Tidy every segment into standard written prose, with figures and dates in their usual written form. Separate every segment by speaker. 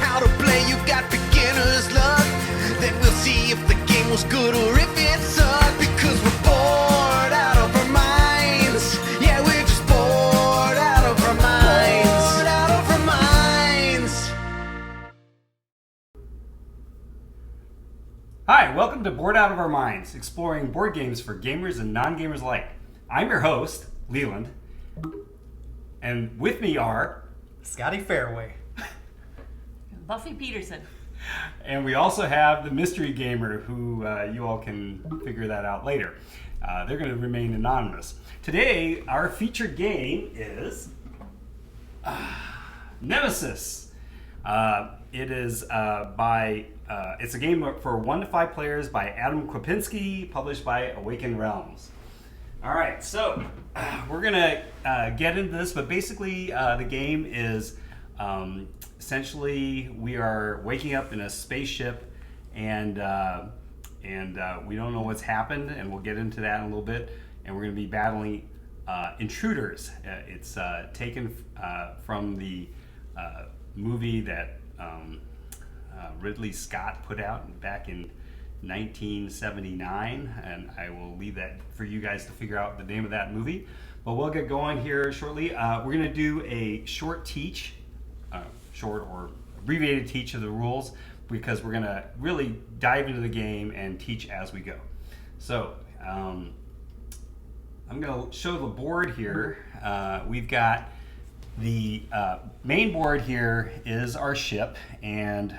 Speaker 1: how to play, you got beginner's luck. Then we'll see if the game was good or if it sucked. Because we're bored out of our minds. Yeah, we're just bored out of our minds. Bored out of our minds.
Speaker 2: Hi, welcome to Bored Out of Our Minds, exploring board games for gamers and non-gamers alike. I'm your host, Leland, and with me are
Speaker 3: Scotty Fairway.
Speaker 4: Buffy Peterson.
Speaker 2: And we also have the mystery gamer, who you all can figure that out later. They're going to remain anonymous. Today, our featured game is Nemesis. It is it's a game for 1 to 5 players by Adam Kwapinski, published by Awakened Realms. All right, so we're going to get into this, but basically the game is essentially we are waking up in a spaceship and we don't know what's happened, and we'll get into that in a little bit, and we're going to be battling intruders. It's taken from the movie that Ridley Scott put out back in 1979, and I will leave that for you guys to figure out the name of that movie. But we'll get going here shortly. We're going to do a short or abbreviated teach of the rules, because we're going to really dive into the game and teach as we go. So I'm going to show the board here. We've got the main board here is our ship, and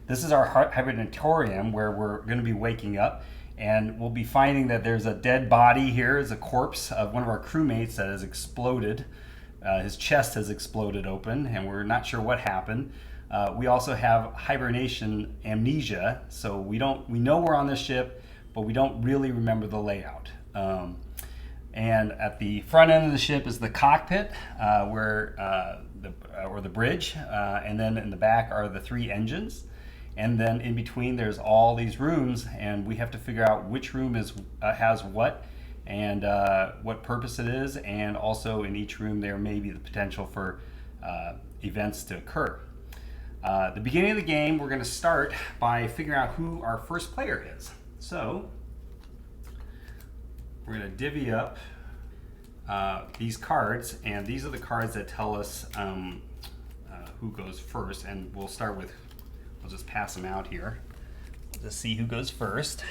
Speaker 2: this is our hibernatorium where we're going to be waking up, and we'll be finding that there's a dead body here. Is a corpse of one of our crewmates that has exploded. His chest has exploded open, and we're not sure what happened. We also have hibernation amnesia, so we know we're on this ship, but we don't really remember the layout. And at the front end of the ship is the cockpit, or the bridge, and then in the back are the 3 engines. And then in between there's all these rooms, and we have to figure out which room has what, and what purpose it is, and also in each room there may be the potential for events to occur. The beginning of the game, we're going to start by figuring out who our first player is. So we're going to divvy up these cards, and these are the cards that tell us who goes first, and we'll just pass them out here. We'll just see who goes first.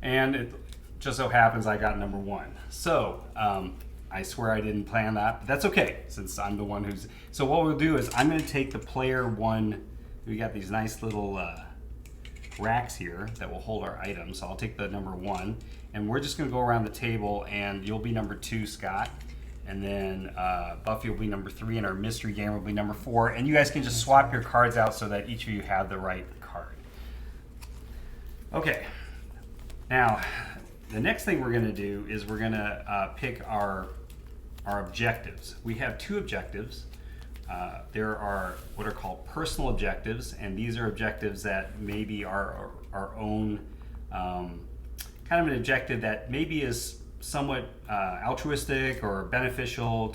Speaker 2: And it just so happens I got number 1. So I swear I didn't plan that, but that's okay, since I'm the one who's... So what we'll do is I'm going to take the player 1. We got these nice little racks here that will hold our items. So I'll take the number 1, and we're just going to go around the table, and you'll be number 2, Scott, and then Buffy will be number 3, and our mystery gamer will be number 4, and you guys can just swap your cards out so that each of you have the right card. Okay, now the next thing we're going to do is we're going to pick our objectives. We have 2 objectives. There are what are called personal objectives, and these are objectives that maybe are our own kind of an objective that maybe is somewhat altruistic or beneficial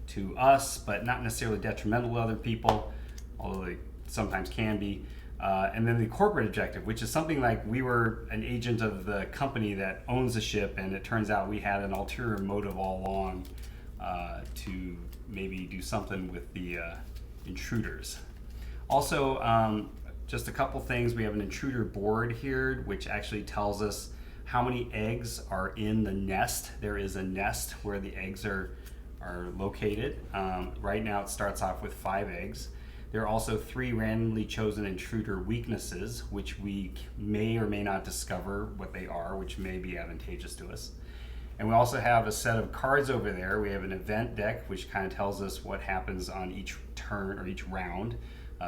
Speaker 2: to us, but not necessarily detrimental to other people, although they sometimes can be. And then the corporate objective, which is something like we were an agent of the company that owns the ship, and it turns out we had an ulterior motive all along to maybe do something with the intruders. Also, just a couple things. We have an intruder board here, which actually tells us how many eggs are in the nest. There is a nest where the eggs are located. Right now it starts off with 5 eggs. There are also 3 randomly chosen intruder weaknesses, which we may or may not discover what they are, which may be advantageous to us. And we also have a set of cards over there. We have an event deck, which kind of tells us what happens on each turn or each round.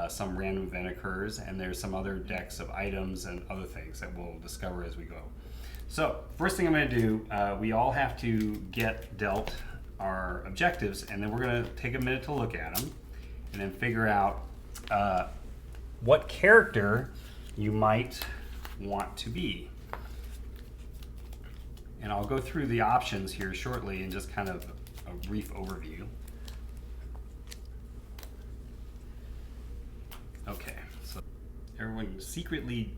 Speaker 2: Some random event occurs, and there's some other decks of items and other things that we'll discover as we go. So first thing I'm going to do, we all have to get dealt our objectives, and then we're going to take a minute to look at them and then figure out what character you might want to be. And I'll go through the options here shortly and just kind of a brief overview. everyone secretly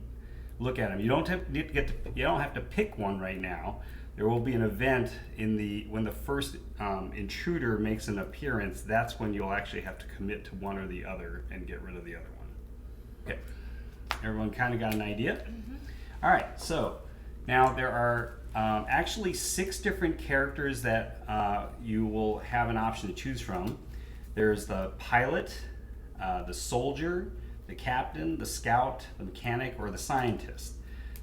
Speaker 2: look at them. You don't have to pick one right now. There will be an event when the first intruder makes an appearance. That's when you'll actually have to commit to one or the other and get rid of the other one. Okay, everyone kind of got an idea? Mm-hmm. All right, so now there are actually 6 different characters that you will have an option to choose from. There's the pilot, the soldier, the captain, the scout, the mechanic, or the scientist.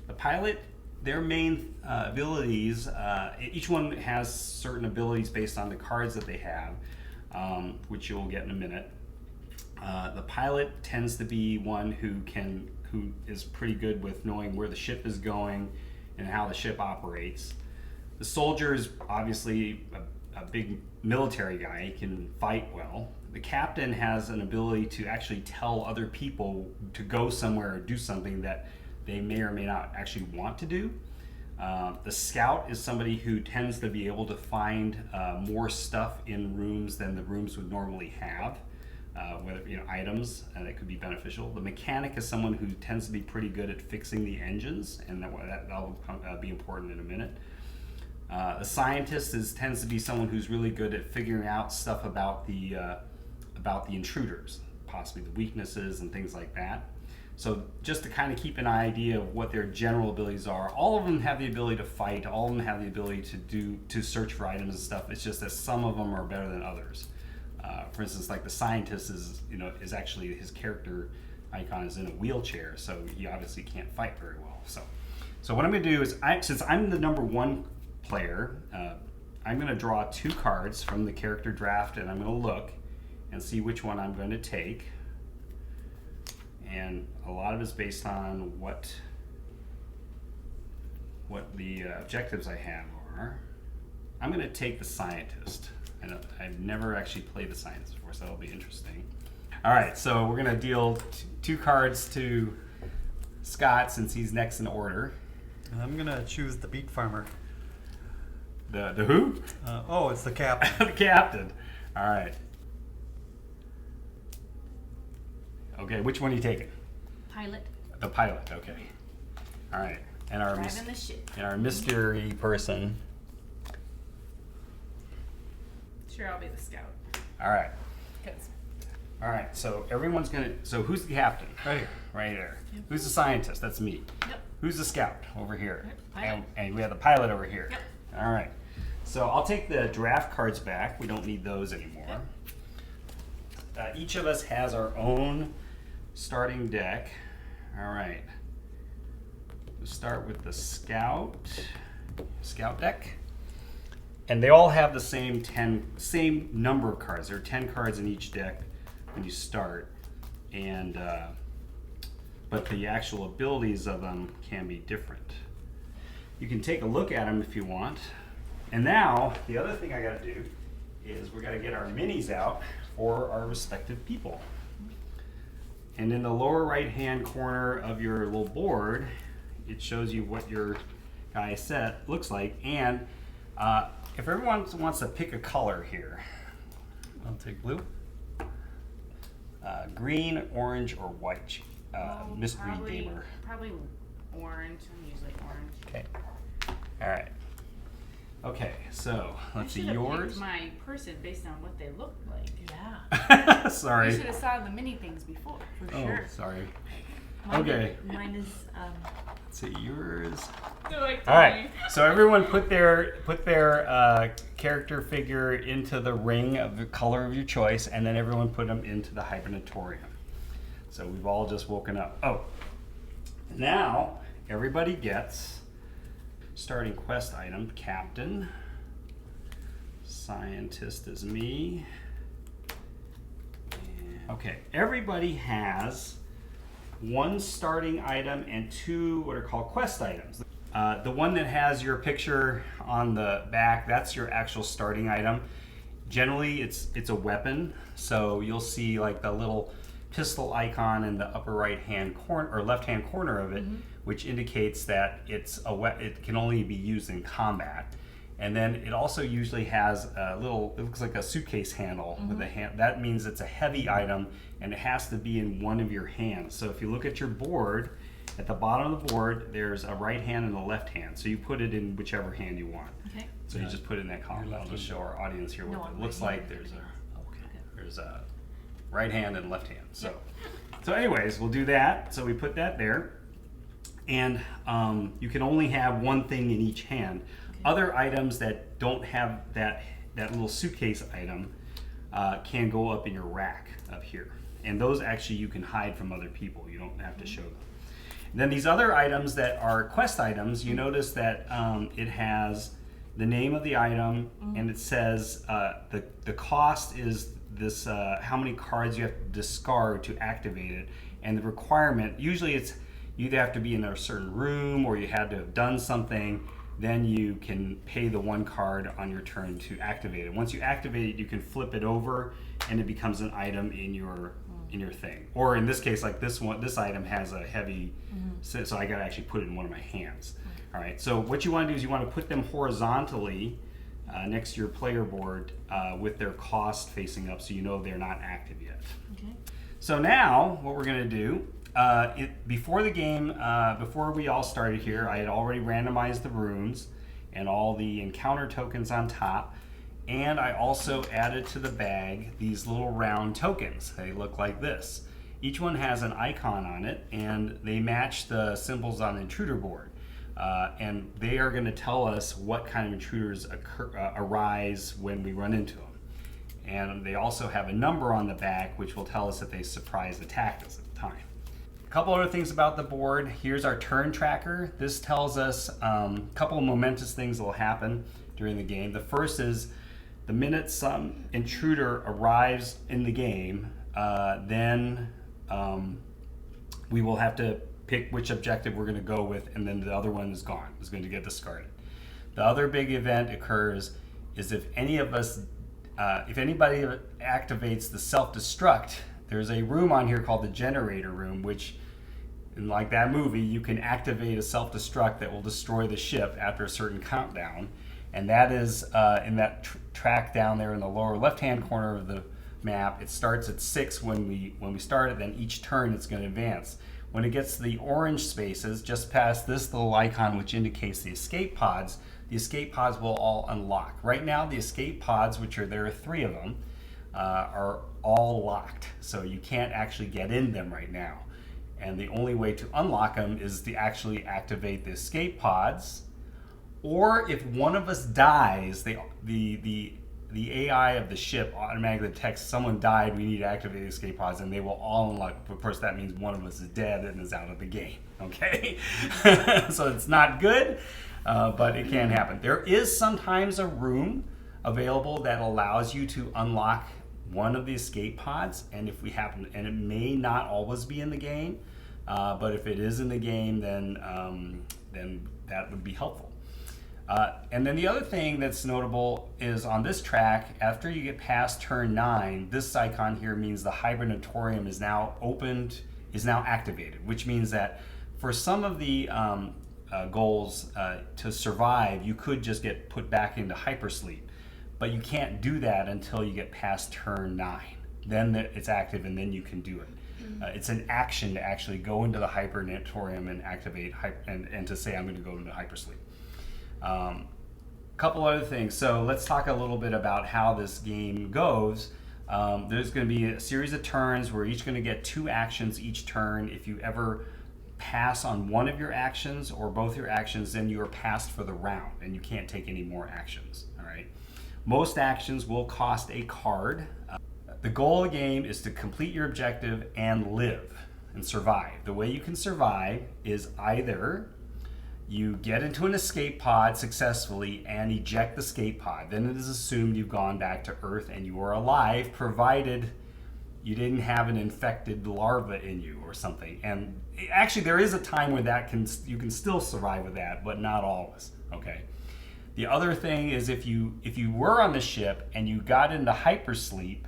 Speaker 2: The pilot, their main abilities, each one has certain abilities based on the cards that they have, which you'll get in a minute. The pilot tends to be one who is pretty good with knowing where the ship is going and how the ship operates. The soldier is obviously a big military guy. He can fight well. The captain has an ability to actually tell other people to go somewhere or do something that they may or may not actually want to do. The scout is somebody who tends to be able to find more stuff in rooms than the rooms would normally have, whether items, and it could be beneficial. The mechanic is someone who tends to be pretty good at fixing the engines, and that'll be important in a minute. The scientist tends to be someone who's really good at figuring out stuff about the intruders, possibly the weaknesses and things like that. So just to kind of keep an idea of what their general abilities are, all of them have the ability to fight, all of them have the ability to search for items and stuff. It's just that some of them are better than others. For instance, like the scientist is actually, his character icon is in a wheelchair, so he obviously can't fight very well. So what I'm going to do is, since I'm the number 1 player, I'm going to draw 2 cards from the character draft, and I'm going to look and see which one I'm going to take. And a lot of it's based on what the objectives I have are. I'm going to take the scientist. I've never actually played the scientist before, so that'll be interesting. All right, so we're going to deal 2 cards to Scott since he's next in order.
Speaker 3: And I'm going to choose the beet farmer.
Speaker 2: The who?
Speaker 3: It's the captain.
Speaker 2: The captain. All right. Okay, which one are you taking?
Speaker 4: Pilot.
Speaker 2: The pilot, okay. All right. And our
Speaker 4: Driving the ship.
Speaker 2: And our mystery person.
Speaker 5: Sure, I'll be the scout.
Speaker 2: All right.
Speaker 5: Because
Speaker 2: All right, so everyone's gonna, so who's the captain?
Speaker 3: Right here.
Speaker 2: Right there.
Speaker 4: Yep.
Speaker 2: Who's the scientist? That's me.
Speaker 4: Yep.
Speaker 2: Who's the scout? Over here.
Speaker 4: Pilot.
Speaker 2: And we have the pilot over here.
Speaker 4: Yep.
Speaker 2: All right. So I'll take the draft cards back. We don't need those anymore. Each of us has our own starting deck. All right. We'll start with the scout deck. And they all have the same number of cards. There are 10 cards in each deck when you start. And but the actual abilities of them can be different. You can take a look at them if you want. And now, the other thing I gotta do is we gotta get our minis out for our respective people. And in the lower right-hand corner of your little board, it shows you what your guy set looks like. And if everyone wants to pick a color here,
Speaker 3: I'll take blue.
Speaker 2: green, orange, or white. Mystery gamer.
Speaker 5: Probably orange. I'm usually orange.
Speaker 2: Okay. All right. Okay, so let's see
Speaker 5: I should have
Speaker 2: yours.
Speaker 5: picked my person based on what they looked like.
Speaker 4: Yeah.
Speaker 2: Sorry.
Speaker 5: You should have saw the mini things before.
Speaker 4: For
Speaker 2: Oh,
Speaker 4: sure.
Speaker 2: sorry.
Speaker 4: Mine
Speaker 2: Okay.
Speaker 4: Mine is
Speaker 2: Let's see yours.
Speaker 5: They're like
Speaker 2: All right. So everyone put their character figure into the ring of the color of your choice, and then everyone put them into the hibernatorium. So we've all just woken up. Oh, now everybody gets starting quest item. Captain, scientist is me. And, okay, everybody has one starting item and 2 what are called quest items. The one that has your picture on the back, that's your actual starting item. Generally, it's a weapon, so you'll see like the little pistol icon in the upper right-hand corner or left-hand corner of it, which indicates that it can only be used in combat. And then it also usually has a little, it looks like a suitcase handle with a hand. That means it's a heavy item and it has to be in one of your hands. So if you look at your board, at the bottom of the board, there's a right hand and a left hand. So you put it in whichever hand you want.
Speaker 4: Okay.
Speaker 2: So you just put it in that column. I'll just show our audience here what
Speaker 4: No,
Speaker 2: it
Speaker 4: I'm
Speaker 2: looks
Speaker 4: right
Speaker 2: like.
Speaker 4: here.
Speaker 2: There's a right hand and left hand. So anyways, we'll do that. So we put that there. And you can only have one thing in each hand. Other items that don't have that little suitcase item can go up in your rack up here. And those actually you can hide from other people. You don't have to show them. And then these other items that are quest items, you notice that it has the name of the item and it says the cost is this how many cards you have to discard to activate it, and the requirement, usually it's you either have to be in a certain room or you had to have done something, then you can pay the one card on your turn to activate it. Once you activate it, you can flip it over and it becomes an item in your thing. Or in this case, like this one, this item has a heavy, so I gotta actually put it in one of my hands. All right, so what you wanna do is you wanna put them horizontally next to your player board with their cost facing up so you know they're not active yet.
Speaker 4: Okay.
Speaker 2: So now what we're gonna do, before the game, before we all started here, I had already randomized the rooms and all the encounter tokens on top, and I also added to the bag these little round tokens. They look like this. Each one has an icon on it, and they match the symbols on the intruder board. And they are going to tell us what kind of intruders arise when we run into them. And they also have a number on the back which will tell us if they surprise attacked us at the time. A couple other things about the board. Here's our turn tracker. This tells us a couple of momentous things that will happen during the game. The first is the minute some intruder arrives in the game, then we will have to pick which objective we're going to go with, and then the other one is gone, is going to get discarded. The other big event occurs is if any of us, if anybody activates the self-destruct, there's a room on here called the generator room, which, like that movie, you can activate a self-destruct that will destroy the ship after a certain countdown. And that is in that track down there in the lower left-hand corner of the map. It starts at 6 when we start it, then each turn it's going to advance. When it gets to the orange spaces, just past this little icon which indicates the escape pods will all unlock. Right now, the escape pods, which there are 3 of them, are all locked. So you can't actually get in them right now. And the only way to unlock them is to actually activate the escape pods. Or if one of us dies, the AI of the ship automatically detects someone died, we need to activate the escape pods, and they will all unlock. Of course, that means one of us is dead and is out of the game, okay? So it's not good, but it can happen. There is sometimes a room available that allows you to unlock one of the escape pods, and if we happen, and it may not always be in the game, but if it is in the game, then that would be helpful. And then the other thing that's notable is on this track, after you get past turn 9, this icon here means the hibernatorium is now opened, is now activated, which means that for some of the goals to survive, you could just get put back into hypersleep, but you can't do that until you get past turn 9. Then it's active and then you can do it. It's an action to actually go into the hibernatorium and activate and to say I'm going to go into hypersleep. Couple other things. So let's talk a little bit about how this game goes. There's going to be a series of turns. We're each going to get 2 actions each turn. If you ever pass on one of your actions or both your actions, then you are passed for the round and you can't take any more actions. All right. Most actions will cost a card. The goal of the game is to complete your objective and live and survive. The way you can survive is either you get into an escape pod successfully and eject the escape pod. Then it is assumed you've gone back to Earth and you are alive, provided you didn't have an infected larva in you or something. And actually, there is a time where you can still survive with that, but not always. Okay. The other thing is if you were on the ship and you got into hypersleep,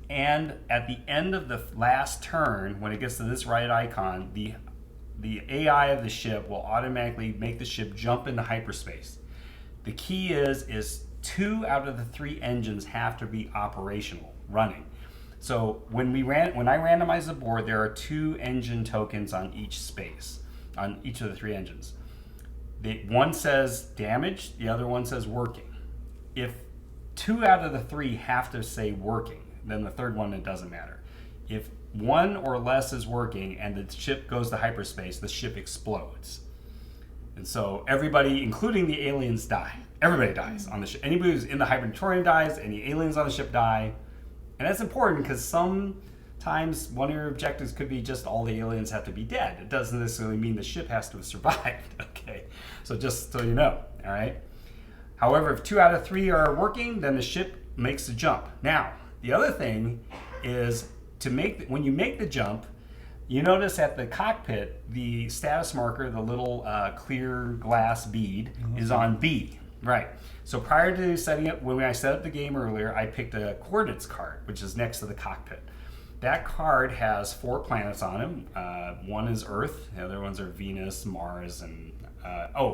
Speaker 2: and at the end of the last turn, when it gets to this right icon, the AI of the ship will automatically make the ship jump into hyperspace. The key is 2 out of the 3 engines have to be operational, running. So when I randomize the board, there are 2 engine tokens on each space, on each of the 3 engines. One says damaged, the other one says working. If 2 out of the 3 have to say working, then the third one, it doesn't matter. If 1 or less is working and the ship goes to hyperspace, the ship explodes. And so everybody, including the aliens, die. Everybody dies on the ship. Anybody who's in the Hypertorium dies, any aliens on the ship die. And that's important because sometimes one of your objectives could be just all the aliens have to be dead. It doesn't necessarily mean the ship has to have survived. Okay, so just so you know, all right? However, if 2 out of 3 are working, then the ship makes the jump. Now, the other thing is when you make the jump, you notice at the cockpit, the status marker, the little clear glass bead, is on B. Right. So prior to setting up, when I set up the game earlier, I picked a coordinates card, which is next to the cockpit. That card has 4 planets on it. One is Earth. The other ones are Venus, Mars, and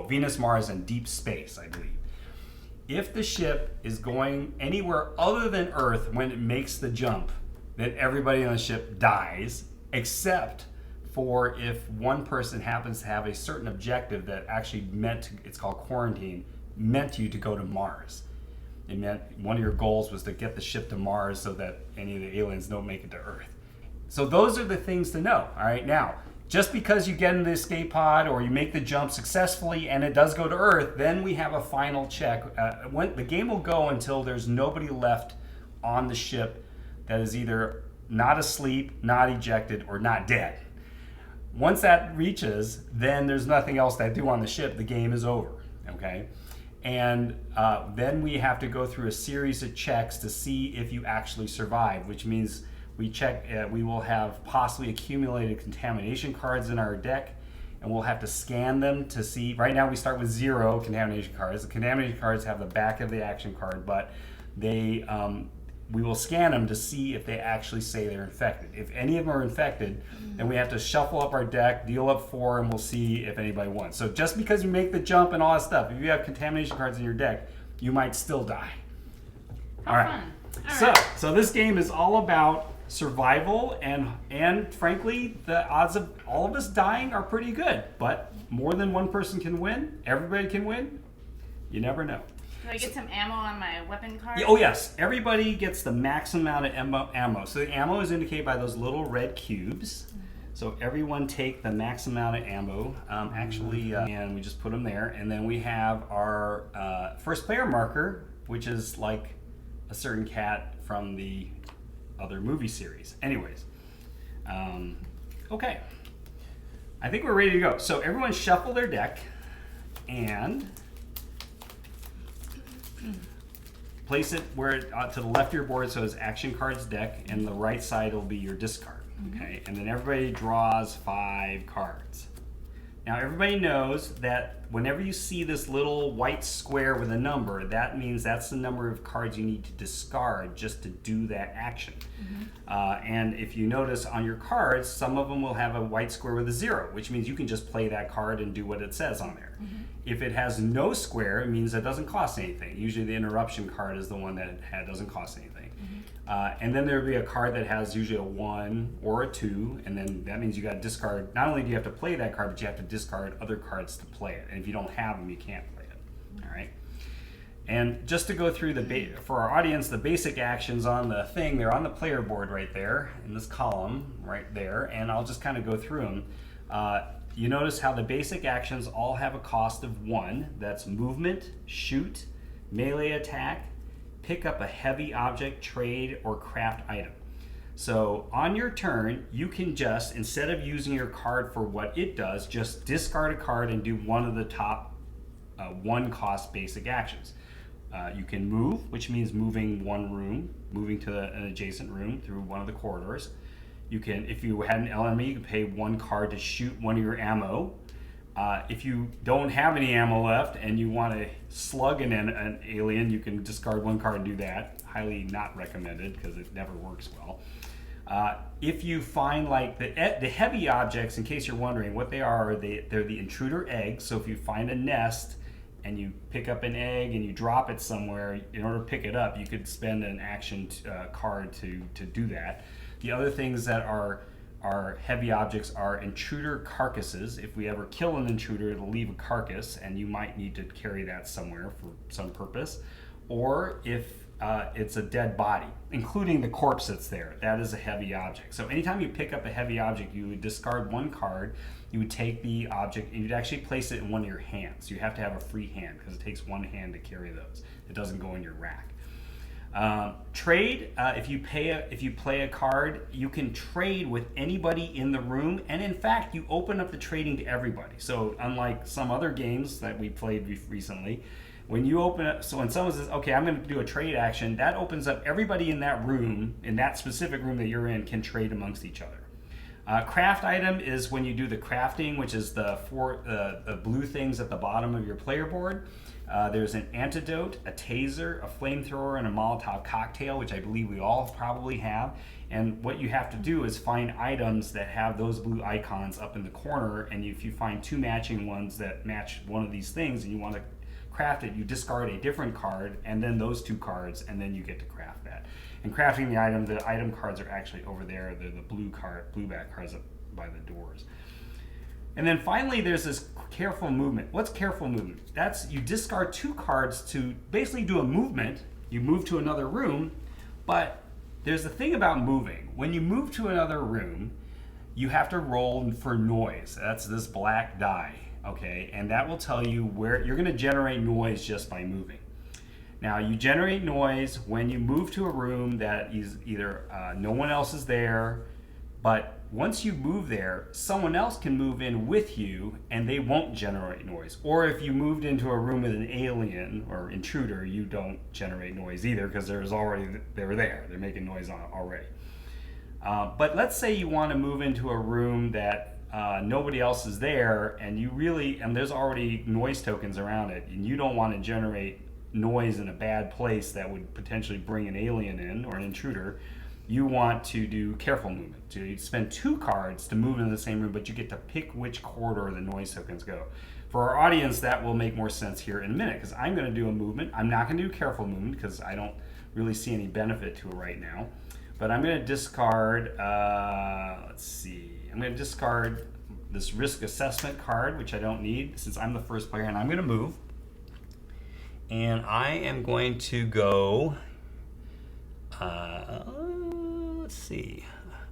Speaker 2: Venus, Mars, and deep space, I believe. If the ship is going anywhere other than Earth when it makes the jump, then everybody on the ship dies, except for if one person happens to have a certain objective that actually it's called quarantine, meant you to go to Mars. It meant one of your goals was to get the ship to Mars so that any of the aliens don't make it to Earth. So those are the things to know. All right, now, just because you get in the escape pod or you make the jump successfully and it does go to Earth, then we have a final check. The game will go until there's nobody left on the ship that is either not asleep, not ejected, or not dead. Once that reaches, then there's nothing else to do on the ship. The game is over, okay? And then we have to go through a series of checks to see if you actually survive, which means we will have possibly accumulated contamination cards in our deck, and we'll have to scan them to see. Right now we start with 0 contamination cards. The contamination cards have the back of the action card, but we will scan them to see if they actually say they're infected. If any of them are infected, then we have to shuffle up our deck, deal up 4, and we'll see if anybody won. So just because you make the jump and all that stuff, if you have contamination cards in your deck, you might still die. All right. So this game is all about survival, and frankly, the odds of all of us dying are pretty good. But more than one person can win. Everybody can win. You never know.
Speaker 5: Do I get some ammo on my weapon card?
Speaker 2: Oh yes, everybody gets the max amount of ammo. So the ammo is indicated by those little red cubes. So everyone take the max amount of ammo, and we just put them there. And then we have our first player marker, which is like a certain cat from the other movie series. Anyways, okay. I think we're ready to go. So everyone shuffle their deck and place it where to the left of your board, so it's action cards deck, and the right side will be your discard. Okay, and then everybody draws 5 cards. Now everybody knows that whenever you see this little white square with a number, that means that's the number of cards you need to discard just to do that action. And if you notice on your cards, some of them will have a white square with a 0, which means you can just play that card and do what it says on there. If it has no square, it means it doesn't cost anything. Usually the interruption card is the one that doesn't cost anything. And then there'll be a card that has usually a 1 or a 2, and then that means you got to discard. Not only do you have to play that card, but you have to discard other cards to play it. And if you don't have them, you can't play it. All right. And just to go through for our audience, the basic actions on the thing, they're on the player board right there in this column right there, and I'll just kind of go through them. You notice how the basic actions all have a cost of 1. That's movement, shoot, melee attack, pick up a heavy object, trade, or craft item. So on your turn, you can just, instead of using your card for what it does, just discard a card and do one of the top 1 cost basic actions. You can move, which means moving one room, moving to an adjacent room through one of the corridors. You can, if you had an enemy, you can pay 1 card to shoot one of your ammo. If you don't have any ammo left and you want to slug an alien, you can discard 1 card and do that. Highly not recommended because it never works well. If you find like the heavy objects, in case you're wondering what they are, they're the Intruder Eggs. So if you find a nest and you pick up an egg and you drop it somewhere, in order to pick it up, you could spend an action card to do that. The other things that are heavy objects are intruder carcasses. If we ever kill an intruder, it'll leave a carcass, and you might need to carry that somewhere for some purpose. Or if it's a dead body, including the corpse that's there, that is a heavy object. So anytime you pick up a heavy object, you would discard one card, you would take the object, and you'd actually place it in one of your hands. You have to have a free hand, because it takes one hand to carry those. It doesn't go in your rack. Trade, if you play a card, you can trade with anybody in the room, and in fact, you open up the trading to everybody. So unlike some other games that we played recently, when you open up, so when someone says, okay, I'm going to do a trade action, that opens up everybody in that room, in that specific room that you're in, can trade amongst each other. Craft item is when you do the crafting, which is the blue things at the bottom of your player board. There's an antidote, a taser, a flamethrower, and a Molotov cocktail, which I believe we all probably have. And what you have to do is find items that have those blue icons up in the corner, and if you find two matching ones that match one of these things and you want to craft it, you discard a different card and then those two cards, and then you get to craft that. And crafting the item cards are actually over there. They're the blue back cards up by the doors. And then finally, there's this careful movement. What's careful movement? That's you discard two cards to basically do a movement. You move to another room, but there's a thing about moving. When you move to another room, you have to roll for noise. That's this black die, okay? And that will tell you where you're going to generate noise just by moving. Now, you generate noise when you move to a room that is either no one else is there, but once you move there, someone else can move in with you and they won't generate noise. Or if you moved into a room with an alien or intruder, you don't generate noise either, because they were there. They're making noise already. But let's say you want to move into a room that nobody else is there, and there's already noise tokens around it, and you don't want to generate noise in a bad place that would potentially bring an alien in or an intruder. You want to do careful movement. So you spend two cards to move into the same room, but you get to pick which corridor the noise tokens go. For our audience, that will make more sense here in a minute, because I'm going to do a movement. I'm not going to do careful movement because I don't really see any benefit to it right now. But I'm going to discard, I'm going to discard this risk assessment card, which I don't need since I'm the first player, and I'm going to move. And I am going to go, let's see.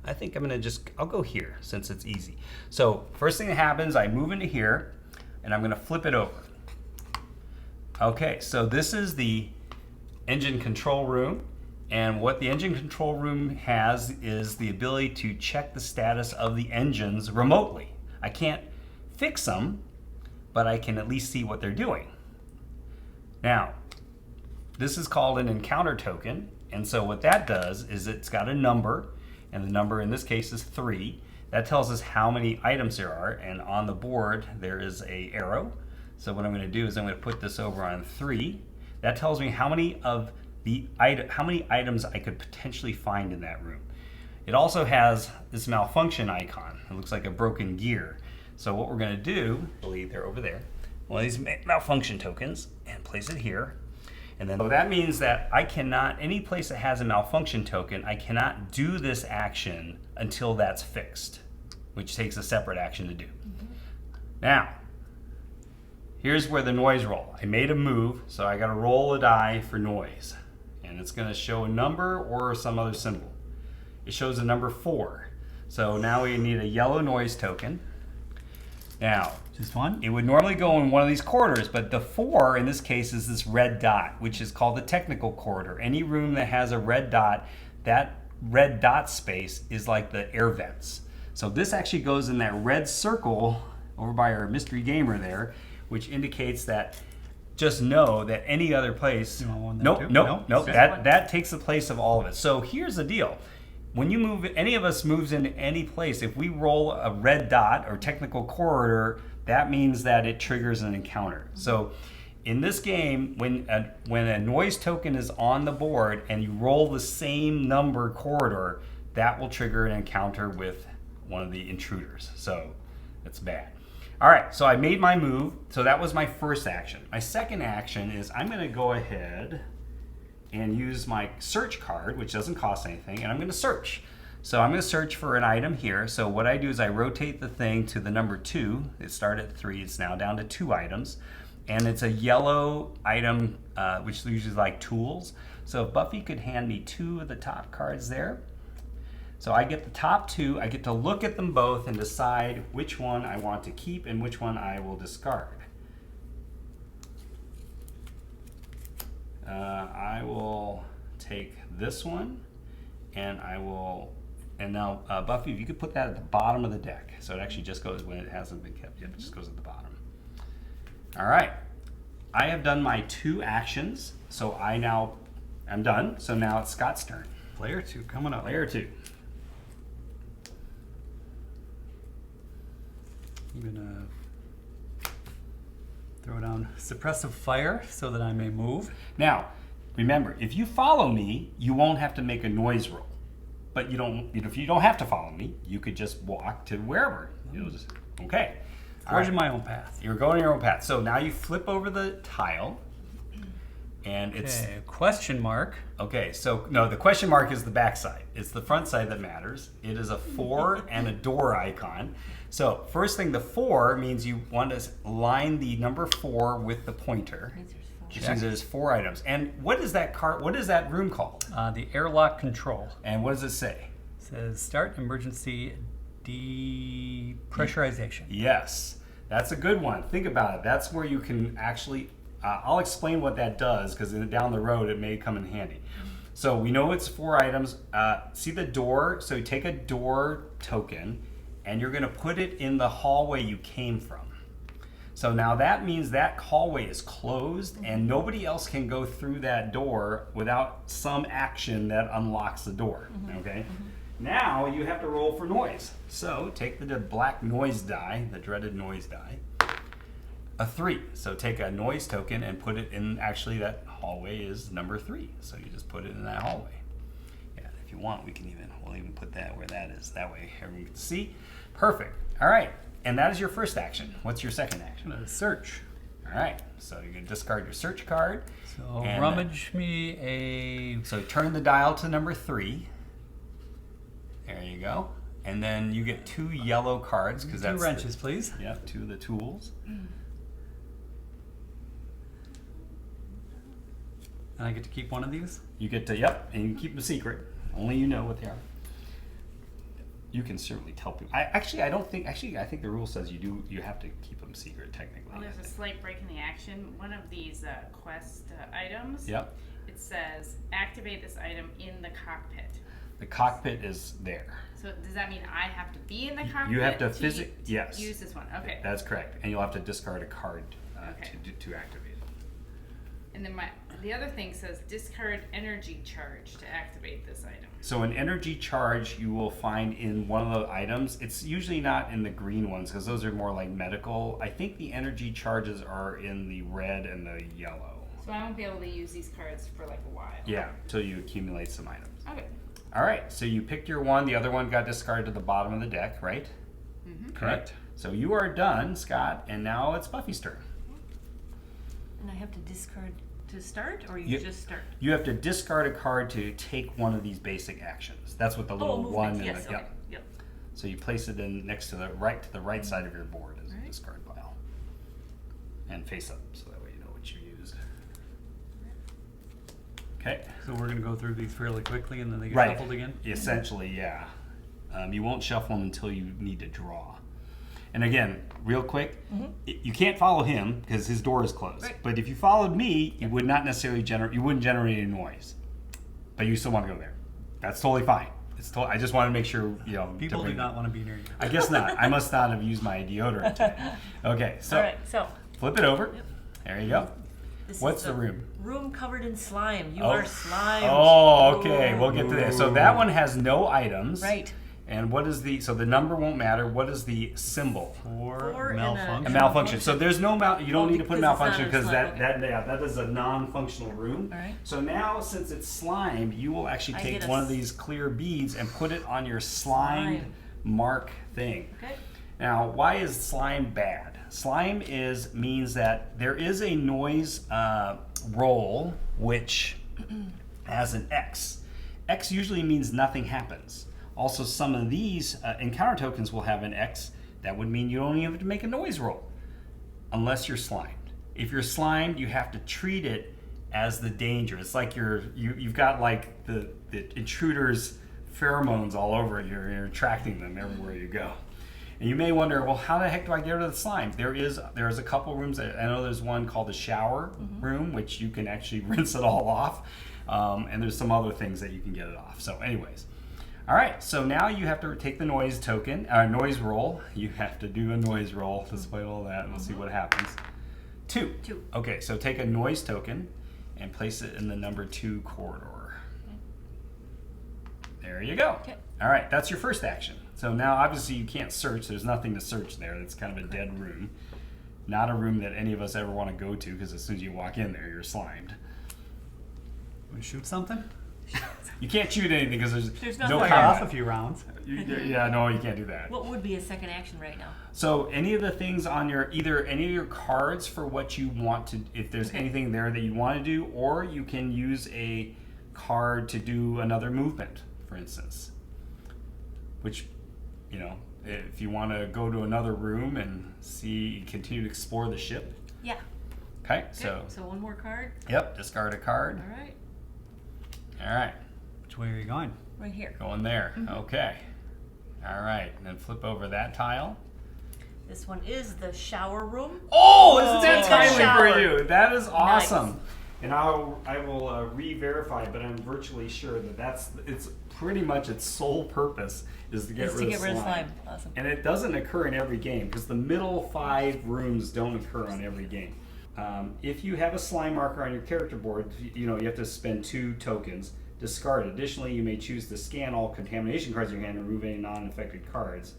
Speaker 2: I think I'm going to I'll go here since it's easy. So first thing that happens, I move into here, and I'm going to flip it over. Okay, so this is the engine control room. And what the engine control room has is the ability to check the status of the engines remotely. I can't fix them, but I can at least see what they're doing. Now, this is called an encounter token, and so what that does is it's got a number, and the number in this case is 3. That tells us how many items there are, and on the board there is a arrow. So what I'm going to do is I'm going to put this over on 3. That tells me how many items I could potentially find in that room. It also has this malfunction icon. It looks like a broken gear. So what we're going to do, I believe they're over there, one of these malfunction tokens, and place it here. And then so that means that I cannot, any place that has a malfunction token, I cannot do this action until that's fixed, which takes a separate action to do. Now, here's where the noise roll. I made a move, so I got to roll a die for noise. And it's going to show a number or some other symbol. It shows a number 4. So now we need a yellow noise token. Now,
Speaker 3: Just one?
Speaker 2: it would normally go in one of these corridors, but the 4 in this case is this red dot, which is called the technical corridor. Any room that has a red dot, that red dot space is like the air vents. So this actually goes in that red circle over by our mystery gamer there, which indicates that just know that any other place,
Speaker 3: You want one there
Speaker 2: nope,
Speaker 3: too?
Speaker 2: nope,
Speaker 3: No?
Speaker 2: nope, that takes the place of all of it. So here's the deal. When you move, any of us moves into any place, if we roll a red dot or technical corridor, that means that it triggers an encounter. So in this game, when a noise token is on the board and you roll the same number corridor, that will trigger an encounter with one of the intruders. So it's bad. All right, so I made my move. So that was my first action. My second action is I'm going to go ahead and use my search card, which doesn't cost anything, and I'm going to search. So I'm going to search for an item here. So what I do is I rotate the thing to the number 2. It started at 3. It's now down to 2 items. And it's a yellow item, which is usually like tools. So if Buffy could hand me 2 of the top cards there. So I get the top 2. I get to look at them both and decide which one I want to keep and which one I will discard. I will take this one, and now Buffy, if you could put that at the bottom of the deck, so it actually just goes when it hasn't been kept yet, it just goes at the bottom. All right, I have done my 2 actions, so I'm done. So now it's Scott's turn.
Speaker 3: Player 2 coming up.
Speaker 2: Player 2.
Speaker 3: I'm gonna throw down suppressive fire so that I may move.
Speaker 2: Now, remember, if you follow me, you won't have to make a noise roll. But if you don't have to follow me, you could just walk to wherever. Okay.
Speaker 3: Forging my own path.
Speaker 2: You're going your own path. So now you flip over the tile, and it's
Speaker 3: Okay, question mark.
Speaker 2: okay. So no, the question mark is the back side. It's the front side that matters. It is a 4 and a door icon. So first thing, the 4 means you want to line the number 4 with the pointer, which means there's 4 items. And what is that card? What is that room called?
Speaker 3: The Airlock Control.
Speaker 2: And what does it say?
Speaker 3: It says start emergency depressurization.
Speaker 2: Yes, that's a good one. Think about it. That's where you can actually, I'll explain what that does because down the road it may come in handy. So we know it's 4 items. See the door? So you take a door token and you're going to put it in the hallway you came from. So now that means that hallway is closed and nobody else can go through that door without some action that unlocks the door. Okay? Now you have to roll for noise. So take the black noise die, the dreaded noise die. A 3. So take a noise token and put it in, actually that hallway is number 3. So you just put it in that hallway. Yeah, if you want, we'll even put that where that is. That way everyone can see. Perfect. All right. And that is your first action. What's your second action?
Speaker 3: Search.
Speaker 2: All right. So you're going to discard your search card.
Speaker 3: So
Speaker 2: and,
Speaker 3: rummage me a...
Speaker 2: So turn the dial to number 3. There you go. And then you get 2 yellow cards because
Speaker 3: 2
Speaker 2: that's
Speaker 3: wrenches, please.
Speaker 2: Yeah, 2 of the tools.
Speaker 3: And I get to keep one of these?
Speaker 2: You get to, yep, and you can keep them secret. Only you know what they are. You can certainly tell people. I think the rule says you have to keep them secret technically.
Speaker 5: Well, there's a slight break in the action. One of these quest items,
Speaker 2: Yep.
Speaker 5: it says activate this item in the cockpit.
Speaker 2: The cockpit is there.
Speaker 5: So does that mean I have to be in the cockpit?
Speaker 2: You have to yes.
Speaker 5: use this one. Okay.
Speaker 2: That's correct. And you'll have to discard a card
Speaker 5: Okay.
Speaker 2: to activate it.
Speaker 5: And then the other thing says discard energy charge to activate this item.
Speaker 2: So an energy charge you will find in one of the items. It's usually not in the green ones because those are more like medical. I think the energy charges are in the red and the yellow.
Speaker 5: So I won't be able to use these cards for like a while.
Speaker 2: Yeah, until you accumulate some items.
Speaker 5: Okay.
Speaker 2: All right, so you picked your one. The other one got discarded to the bottom of the deck, right?
Speaker 3: Correct.
Speaker 2: So you are done, Scott, and now it's Buffy's turn.
Speaker 6: And I have to discard to start, or you just start?
Speaker 2: You have to discard a card to take one of these basic actions. That's what the little
Speaker 6: movement,
Speaker 2: one and
Speaker 6: yes,
Speaker 2: the,
Speaker 6: okay. Yep.
Speaker 2: So you place it in next to the right side of your board as a discard pile. And face up, so that way you know what you used. Okay.
Speaker 3: So we're going to go through these fairly quickly and then they get
Speaker 2: Right.
Speaker 3: shuffled again?
Speaker 2: Essentially, yeah. You won't shuffle them until you need to draw. And again, real quick, you can't follow him because his door is closed.
Speaker 6: Right.
Speaker 2: But if you followed me, you would not necessarily wouldn't generate any noise. But you still want to go there. That's totally fine. I just want to make sure,
Speaker 3: People do not want to be near you.
Speaker 2: I guess not. I must not have used my deodorant today. Okay, so
Speaker 6: All right, so
Speaker 2: flip it over.
Speaker 6: Yep.
Speaker 2: There you go.
Speaker 6: this
Speaker 2: What's
Speaker 6: is
Speaker 2: the room?
Speaker 6: Room covered in slime. You are slimed.
Speaker 2: Oh, okay. We'll get to that. So that one has no items.
Speaker 6: Right.
Speaker 2: And what is so the number won't matter. What is the symbol?
Speaker 3: For
Speaker 6: and a-
Speaker 3: malfunction.
Speaker 2: A malfunction. So there's no you don't need to put
Speaker 6: because it's not
Speaker 2: malfunction
Speaker 6: a
Speaker 2: because
Speaker 6: slime,
Speaker 2: that is a non-functional room.
Speaker 6: All right.
Speaker 2: So now since it's slimed, you will actually
Speaker 6: I
Speaker 2: take
Speaker 6: get
Speaker 2: one of these clear beads and put it on your slime
Speaker 6: Slime.
Speaker 2: mark thing.
Speaker 6: Okay.
Speaker 2: Now, why is slime bad? Slime means that there is a noise roll which has an X. X usually means nothing happens. Also, some of these encounter tokens will have an X. That would mean you don't even have to make a noise roll unless you're slimed. If you're slimed, you have to treat it as the danger. It's like you've got like the intruder's pheromones all over you. You're attracting them everywhere you go. And you may wonder, well, how the heck do I get rid of the slime? There's a couple rooms. I know there's one called the shower room, which you can actually rinse it all off. And there's some other things that you can get it off. So anyways. All right, so now you have to take the noise token, noise roll. You have to do a noise roll despite all that, and we'll see what happens. 2. Okay, so take a noise token and place it in the number 2 corridor. There you go.
Speaker 6: Okay.
Speaker 2: All right, that's your first action. So now obviously you can't search. There's nothing to search there. It's kind of a dead room. Not a room that any of us ever want to go to because as soon as you walk in there, you're slimed.
Speaker 3: We shoot something?
Speaker 2: You can't shoot anything because
Speaker 6: There's
Speaker 2: no
Speaker 6: nothing.
Speaker 3: Fire
Speaker 2: combat.
Speaker 3: off a few rounds.
Speaker 2: Yeah, no, you can't do that.
Speaker 6: What would be a second action right now?
Speaker 2: So any of the things on either any of your cards for what you want to, if there's anything there that you want to do, or you can use a card to do another movement, for instance. Which, if you want to go to another room and continue to explore the ship.
Speaker 6: Yeah.
Speaker 2: Okay,
Speaker 6: So one more card.
Speaker 2: Yep, discard a card.
Speaker 6: All right.
Speaker 2: All right,
Speaker 3: Which way are you going?
Speaker 6: Right here.
Speaker 2: going there. Okay. All right, and then flip over that tile.
Speaker 6: This one is the shower room.
Speaker 2: Oh, isn't that
Speaker 6: Take a
Speaker 2: timely for
Speaker 6: shower.
Speaker 2: you? That is awesome.
Speaker 6: Nice.
Speaker 2: And I will re-verify, but I'm virtually sure that it's pretty much its sole purpose is to get rid of slime.
Speaker 6: Awesome.
Speaker 2: And it doesn't occur in every game because the middle 5 rooms don't occur on every game. If you have a slime marker on your character board, you have to spend 2 tokens. Discard. Additionally, you may choose to scan all contamination cards in your hand and remove any non-infected cards.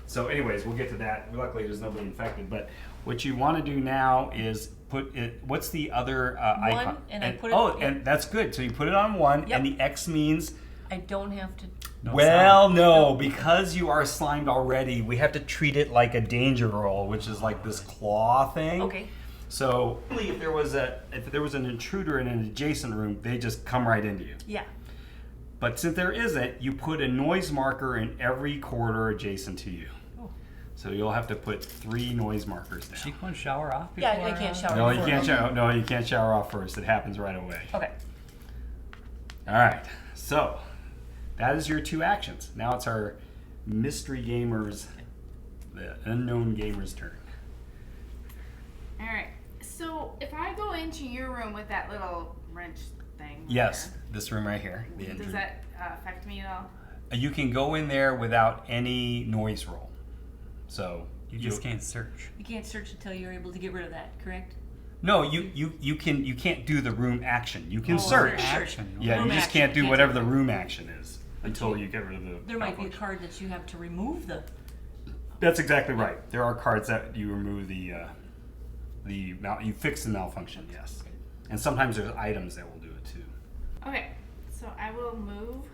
Speaker 2: So anyways, we'll get to that. Luckily, there's nobody infected. But what you want to do now is put it. What's the other icon?
Speaker 6: 1, and I put it.
Speaker 2: Oh, and that's good. So you put it on 1,
Speaker 6: Yep.
Speaker 2: and the X means.
Speaker 6: I don't have to.
Speaker 2: No, because you are slimed already, we have to treat it like a danger roll, which is like this claw thing.
Speaker 6: Okay.
Speaker 2: So if there was an intruder in an adjacent room, they just come right into you.
Speaker 6: Yeah.
Speaker 2: But since there isn't, you put a noise marker in every corridor adjacent to you.
Speaker 6: Oh.
Speaker 2: So you'll have to put 3 noise markers down.
Speaker 3: She can shower off before?
Speaker 6: Yeah, I can't shower.
Speaker 2: No, you
Speaker 6: before.
Speaker 2: can't shower. No, you can't shower off first. It happens right away.
Speaker 6: Okay.
Speaker 2: All right. So that is your 2 actions. Now it's our mystery gamers, the unknown gamers' turn.
Speaker 5: All right. So if I go into your room with that little wrench thing.
Speaker 2: Yes, this room right here. The
Speaker 5: Does
Speaker 2: intruder.
Speaker 5: that affect me at all?
Speaker 2: You can go in there without any noise roll. So
Speaker 3: You just can't search.
Speaker 6: You can't search until you're able to get rid of that, correct?
Speaker 2: No, you can't do the room action. You can
Speaker 6: Oh,
Speaker 2: search.
Speaker 3: Action.
Speaker 2: Yeah,
Speaker 6: Room
Speaker 2: you just
Speaker 6: action,
Speaker 2: can't do
Speaker 6: can't
Speaker 2: whatever
Speaker 6: do
Speaker 2: the
Speaker 6: that.
Speaker 2: room action is until you get rid of the.
Speaker 6: There might be a
Speaker 2: malfunction.
Speaker 6: card that you have to remove the.
Speaker 2: That's exactly right. There are cards that you remove you fix the malfunction. Yes, and sometimes there's items that will do it too.
Speaker 5: Okay. So I will move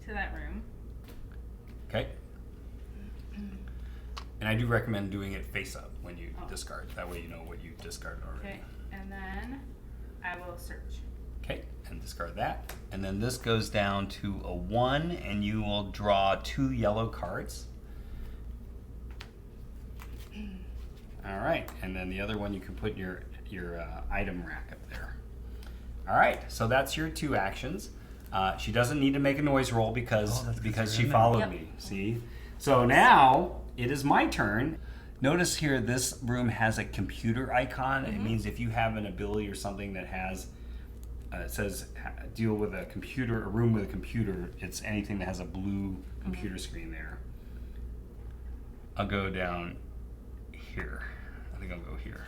Speaker 5: to that room.
Speaker 2: Okay. And I do recommend doing it face up when you discard. That way you know what you discarded already.
Speaker 5: Okay. And then I will search.
Speaker 2: Okay, and discard that. And then this goes down to a 1, and you will draw 2 yellow cards. All right, and then the other one you can put in your item rack up there. All right, so that's your 2 actions. She doesn't need to make a noise roll because
Speaker 3: you're
Speaker 2: she
Speaker 3: in there.
Speaker 2: followed
Speaker 6: Yep.
Speaker 2: me. See, so now it is my turn. Notice here, this room has a computer icon. It means if you have an ability or something that has, it says deal with a computer, a room with a computer. It's anything that has a blue computer screen there. I'll go down here. I think I'll go here.